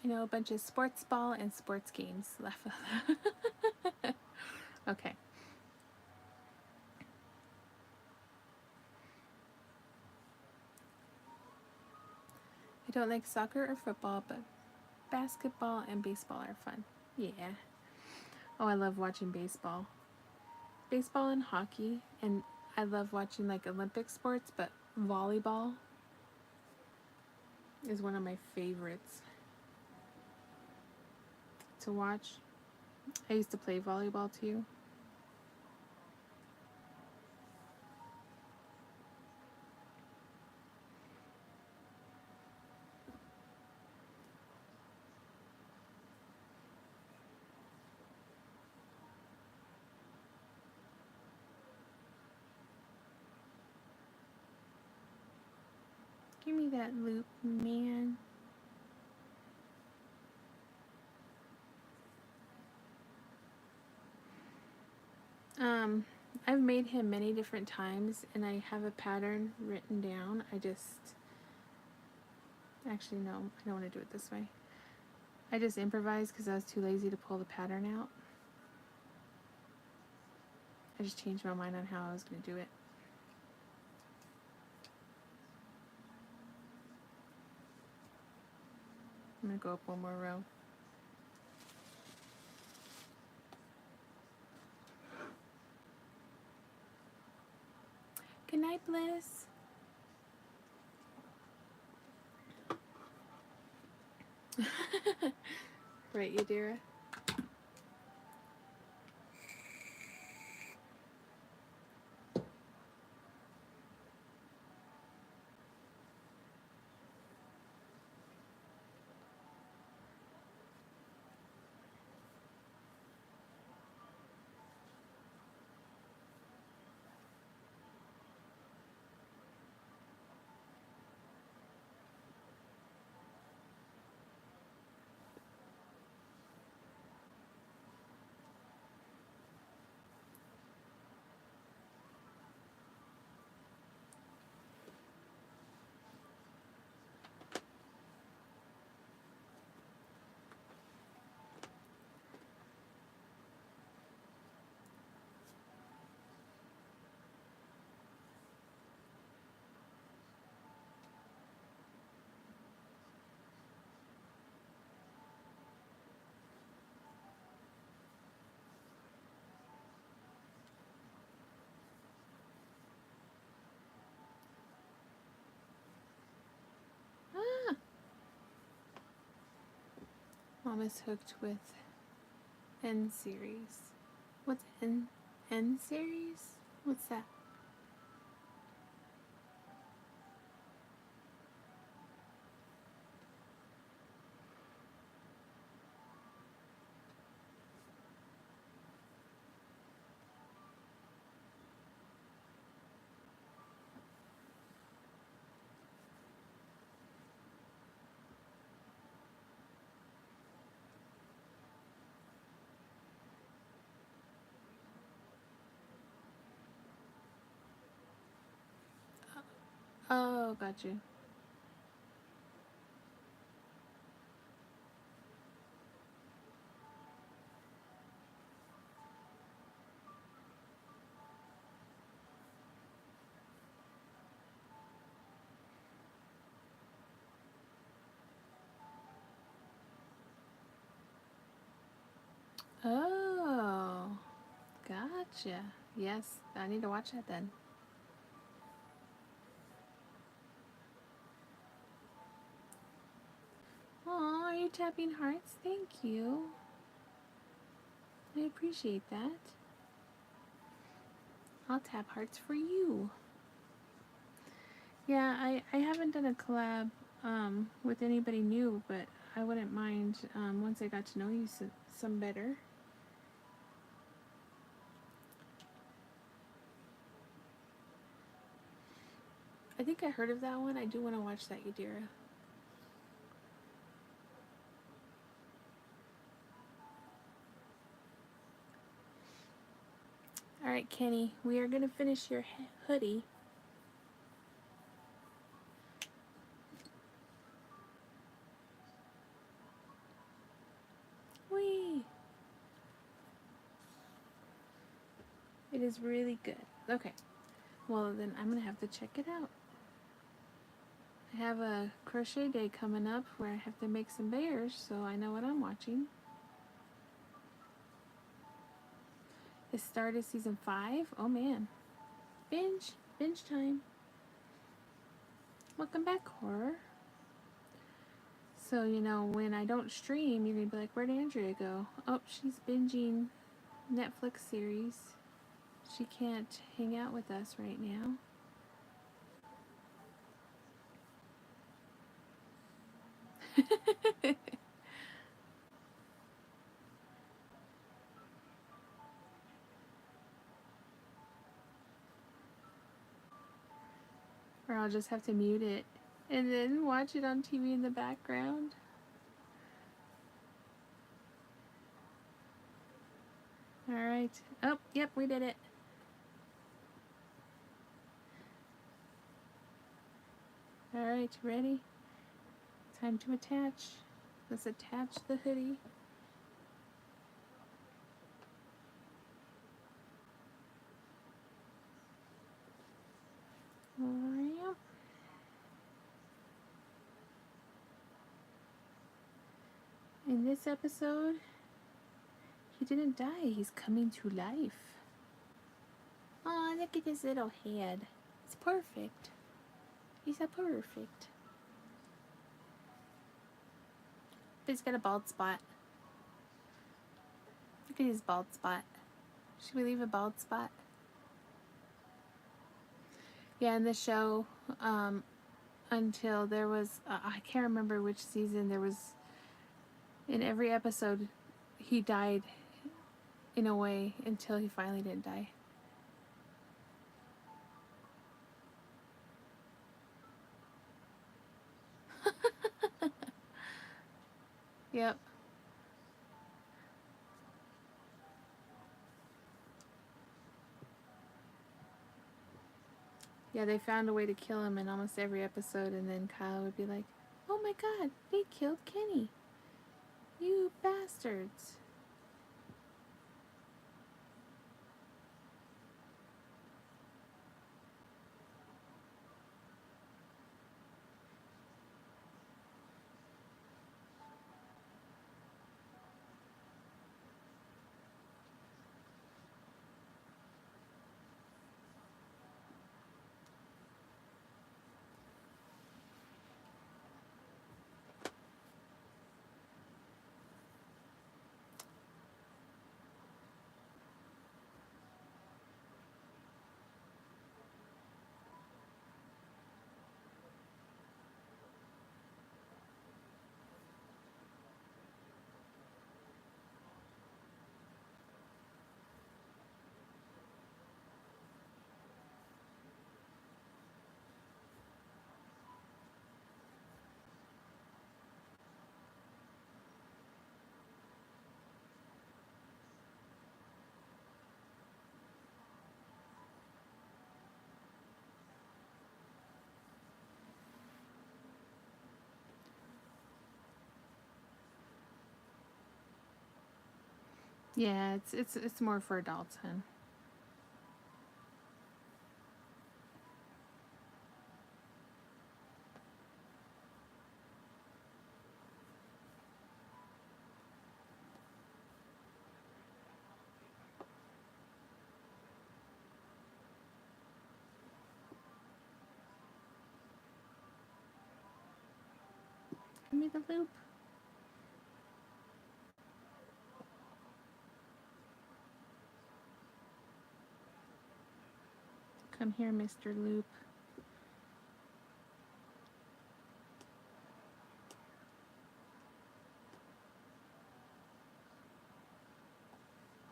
I know a bunch of sports ball and sports games left. Okay. I don't like soccer or football, but basketball and baseball are fun. Yeah. Oh, I love watching baseball. Baseball and hockey, and I love watching like Olympic sports, but volleyball is one of my favorites to watch. I used to play volleyball too. Give me that loop, man. I've made him many different times, and I have a pattern written down. Actually, no, I don't want to do it this way. I just improvised because I was too lazy to pull the pattern out. I just changed my mind on how I was going to do it. I'm going to go up one more row. Good night, Bliss. Right, Yadira? mom is hooked with N series. What's N series? What's that? Oh, got you. Oh, gotcha. Yes, I need to watch that then. Oh, are you tapping hearts? Thank you. I appreciate that. I'll tap hearts for you. Yeah, I haven't done a collab with anybody new, but I wouldn't mind once I got to know you some better. I think I heard of that one. I do want to watch that, Yadira. Alright, Kenny, we are going to finish your hoodie. Whee! It is really good. Okay, well then I'm going to have to check it out. I have a crochet day coming up where I have to make some bears, so I know what I'm watching. It started season 5. Oh man. Binge time. Welcome back, Horror. So, you know, when I don't stream, you're going to be like, where'd Andrea go? Oh, she's binging Netflix series. She can't hang out with us right now. Or I'll just have to mute it and then watch it on TV in the background. Alright. Oh, yep, we did it. Alright, ready? Time to attach. Let's attach the hoodie. Yep. In this episode, he didn't die. He's coming to life. Aw, look at his little head. It's perfect. He's a perfect. But he's got a bald spot. Look at his bald spot. Should we leave a bald spot? Yeah, in the show, until there was, I can't remember which season, there was, in every episode, he died in a way until he finally didn't die. Yep. Yeah, they found a way to kill him in almost every episode, and then Kyle would be like, oh my god, they killed Kenny. You bastards. Yeah, it's more for adults, hun. Give me the loop. Come here, Mr. Loop.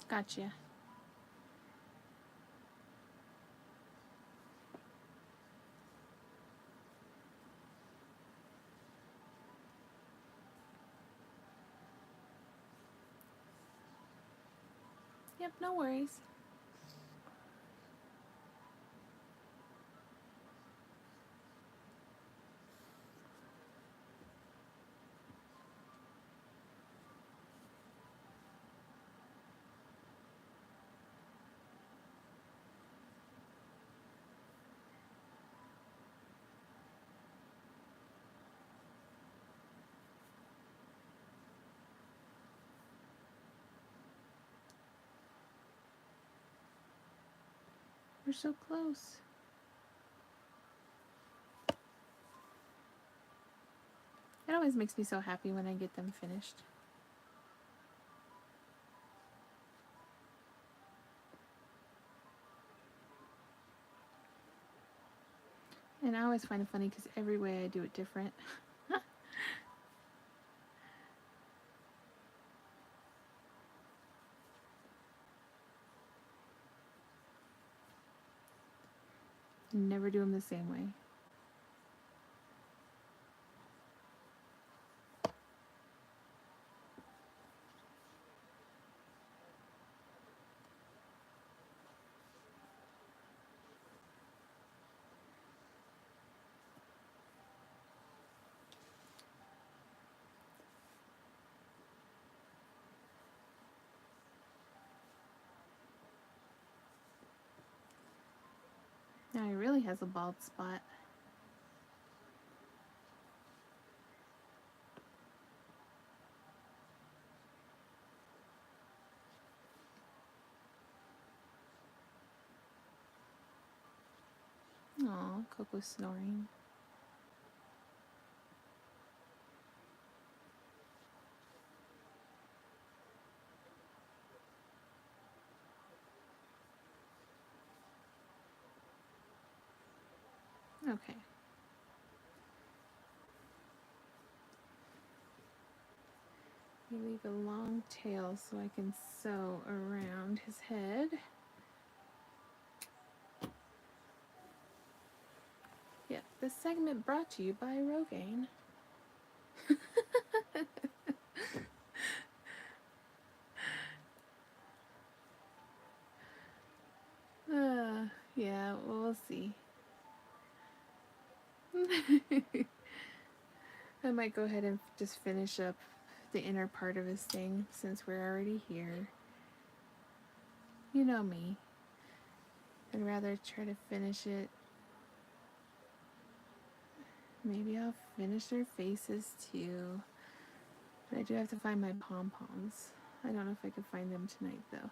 Gotcha. Yep, no worries. We're so close. It always makes me so happy when I get them finished. And I always find it funny because every way I do it different. Never do them the same way. Now he really has a bald spot. Aw, Coco's snoring. Okay. You leave a long tail so I can sew around his head. Yep, this segment brought to you by Rogaine. Yeah, well, we'll see. I might go ahead and just finish up the inner part of his thing since we're already here. You know me. I'd rather try to finish it. Maybe I'll finish their faces too. But I do have to find my pom-poms. I don't know if I can find them tonight though.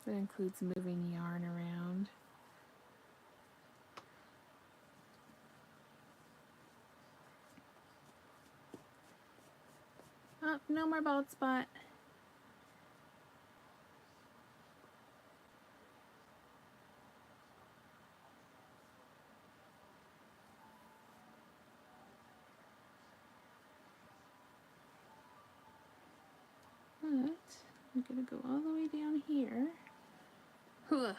That includes moving yarn around. Oh, no more bald spot. But I'm gonna go all the way down here. Huh.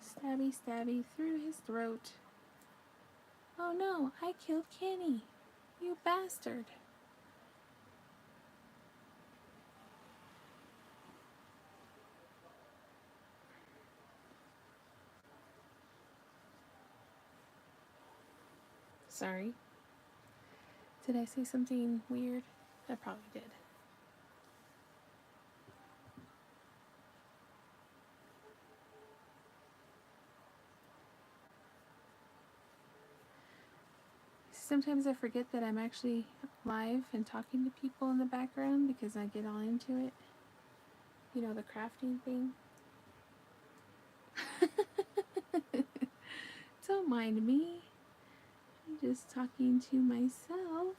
Stabby, stabby through his throat. Oh no, I killed Kenny. You bastard. Sorry. Did I say something weird? I probably did. Sometimes I forget that I'm actually live and talking to people in the background because I get all into it. You know, the crafting thing. Don't mind me. I'm just talking to myself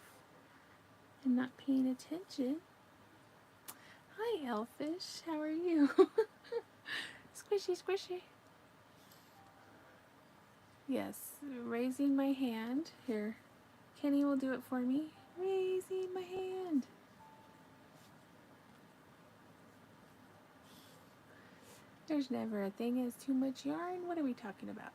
and not paying attention. Hi, Elfish. How are you? Squishy, squishy. Yes, raising my hand. Here, Kenny will do it for me. Raising my hand. There's never a thing as too much yarn. What are we talking about?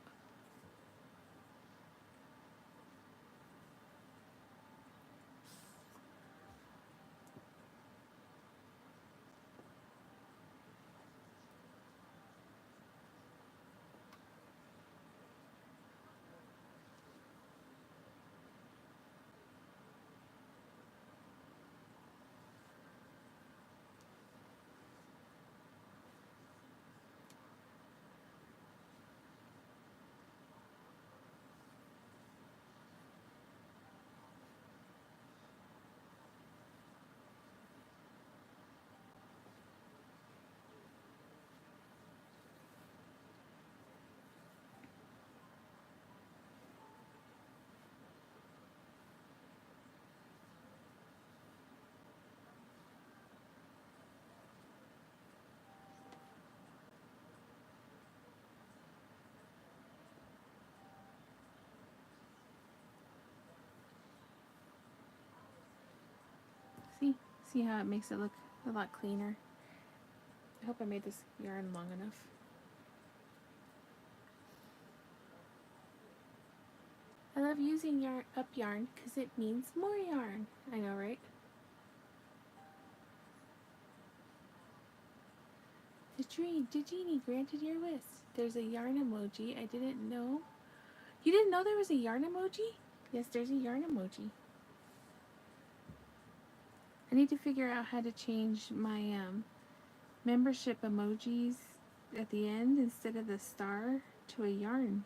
See how it makes it look a lot cleaner. I hope I made this yarn long enough. I love using up yarn because it means more yarn. I know, right? The genie granted your wish. There's a yarn emoji. I didn't know. You didn't know there was a yarn emoji? Yes, there's a yarn emoji. I need to figure out how to change my membership emojis at the end instead of the star to a yarn.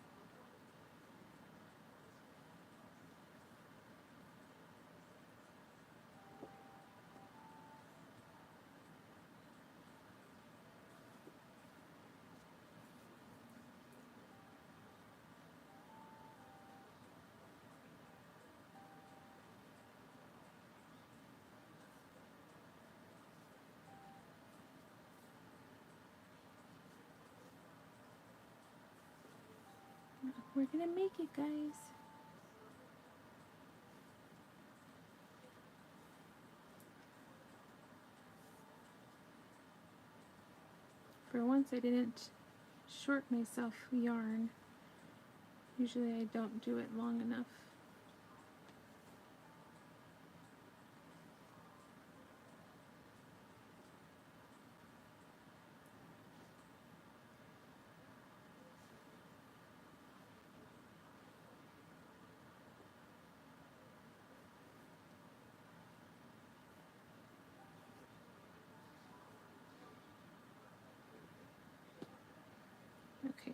We're gonna make it, guys. For once I didn't short myself yarn. Usually I don't do it long enough. Okay,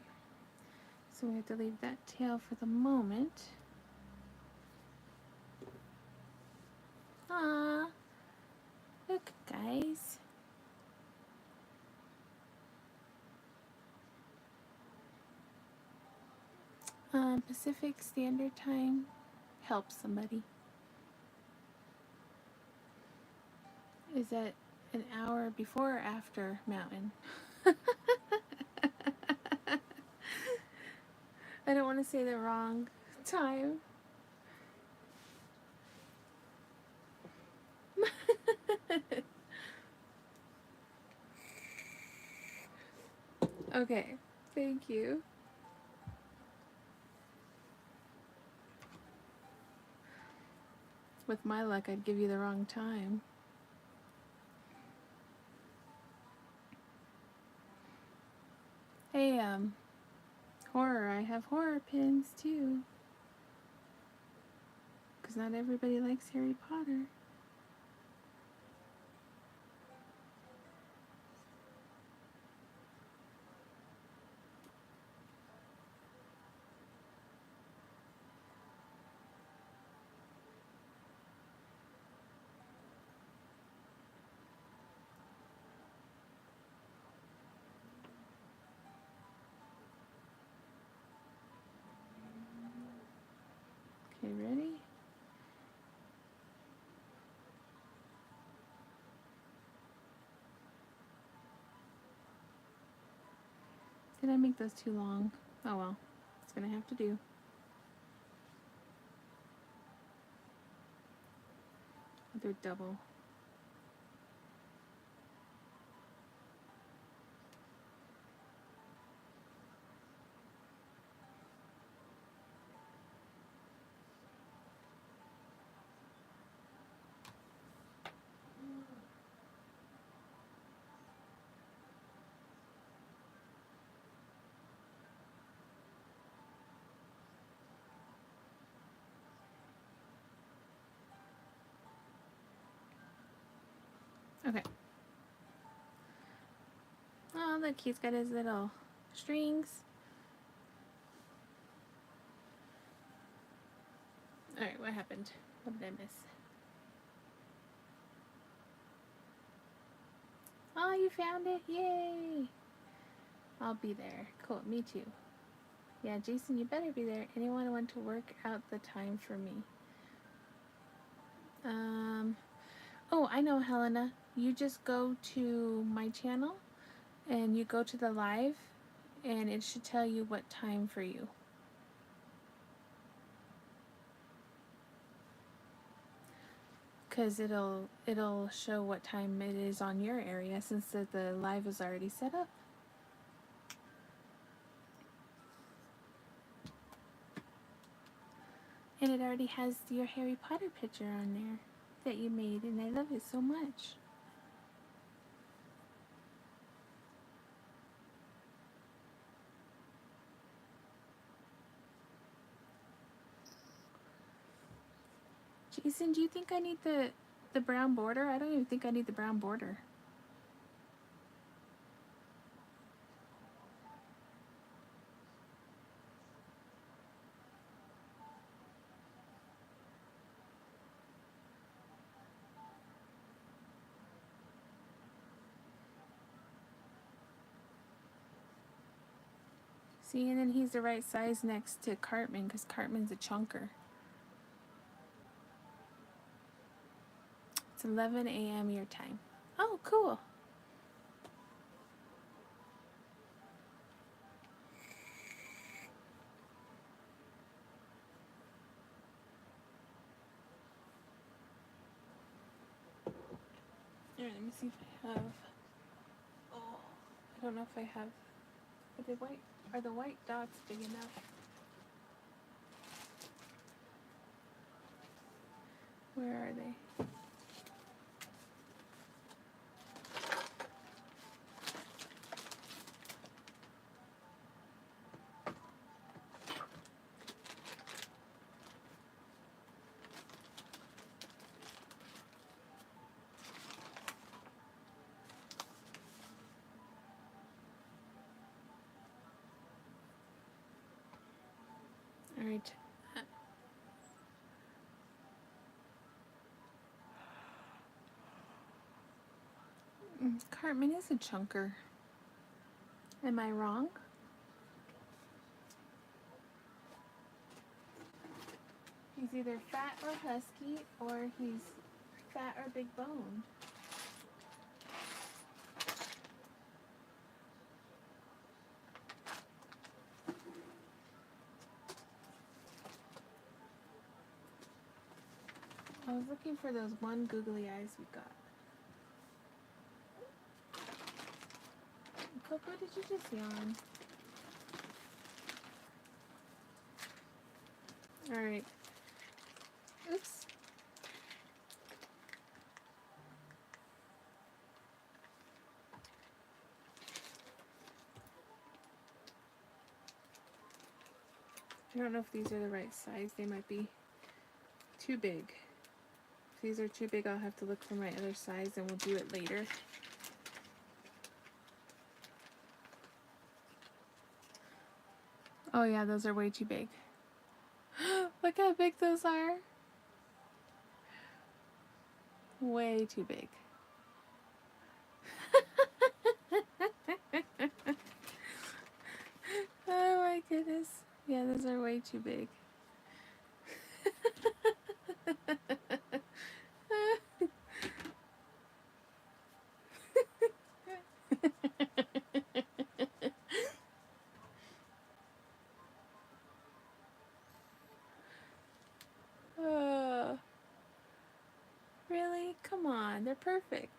so we have to leave that tail for the moment. Ah, look, guys. Pacific Standard Time helps somebody. Is that an hour before or after Mountain? I don't want to say the wrong time. Okay, thank you. With my luck, I'd give you the wrong time. Hey, horror, I have horror pins too. Because not everybody likes Harry Potter. Did I make those too long? Oh well, it's gonna have to do. I'll do a double. Okay. Oh, look, he's got his little strings. Alright, what happened? What did I miss? Oh, you found it? Yay! I'll be there. Cool, me too. Yeah, Jason, you better be there. Anyone want to work out the time for me? Oh, I know, Helena. You just go to my channel and you go to the live and it should tell you what time for you. Because it'll show what time it is on your area since the live is already set up. And it already has your Harry Potter picture on there that you made, and I love it so much. Jason, do you think I need the brown border? I don't even think I need the brown border. See, and then he's the right size next to Cartman because Cartman's a chunker. It's 11 a.m. your time. Oh, cool. Alright, let me see if I have... Oh, I don't know if I have... Are the white dots big enough? Where are they? Alright. Cartman is a chunker. Am I wrong? He's either fat or husky, or he's fat or big boned. I was looking for those one googly eyes we got. Coco, did you just yawn? Alright. Oops. I don't know if these are the right size. They might be too big. If these are too big, I'll have to look for my other size and we'll do it later. Oh yeah, those are way too big. Look how big those are. Way too big. Oh my goodness. Yeah, those are way too big. perfect.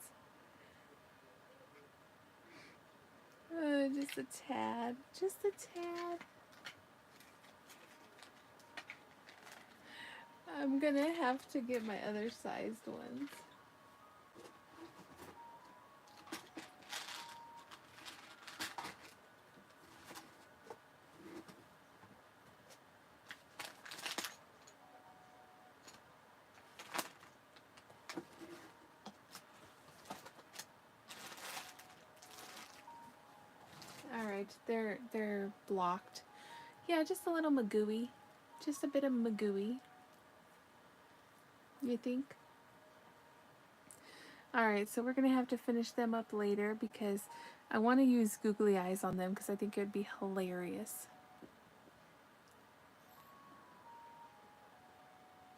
Just a tad. Just a tad. I'm gonna have to get my other sized ones. Alright, they're blocked. Yeah, just a little magooey. Just a bit of magooey. You think? Alright, so we're going to have to finish them up later because I want to use googly eyes on them because I think it would be hilarious.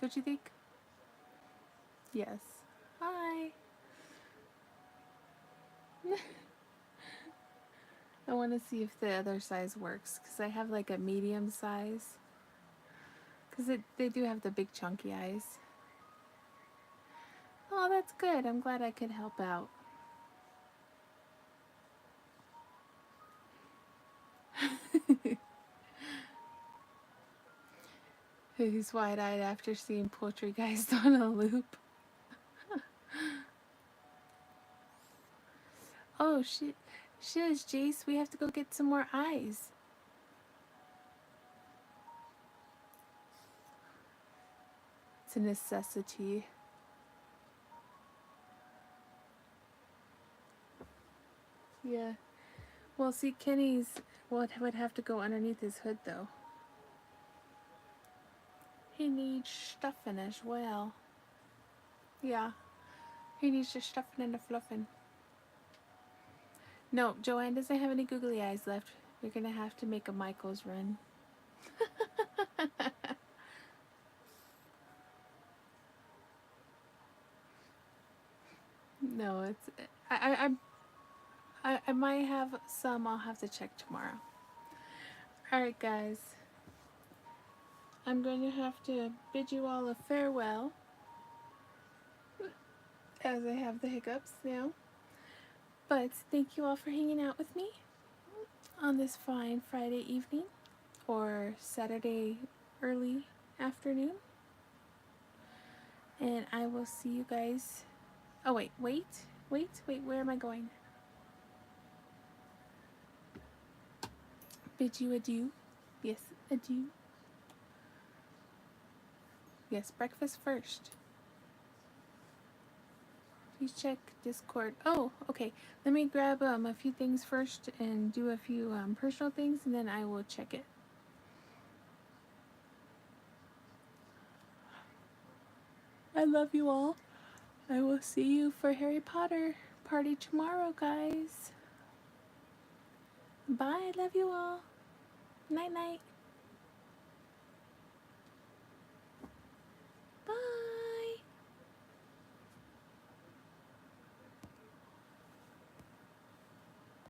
Don't you think? Yes. Hi. I want to see if the other size works because I have like a medium size. Because they do have the big chunky eyes. Oh, that's good. I'm glad I could help out. He's wide-eyed after seeing Poultry Guys on a loop. Oh, shiz, Jace, we have to go get some more eyes. It's a necessity. Yeah. Well, see, Kenny's would have to go underneath his hood, though. He needs stuffing as well. Yeah. He needs the stuffing and the fluffing. No, Joanne doesn't have any googly eyes left. You're going to have to make a Michael's run. No, it's... I might have some. I'll have to check tomorrow. Alright, guys. I'm going to have to bid you all a farewell as I have the hiccups now. But thank you all for hanging out with me on this fine Friday evening or Saturday early afternoon. And I will see you guys. Oh, wait, where am I going? Bid you adieu. Yes, adieu. Yes, breakfast first. Please check Discord. Oh, okay. Let me grab a few things first and do a few personal things, and then I will check it. I love you all. I will see you for Harry Potter party tomorrow, guys. Bye. Love you all. Night, night.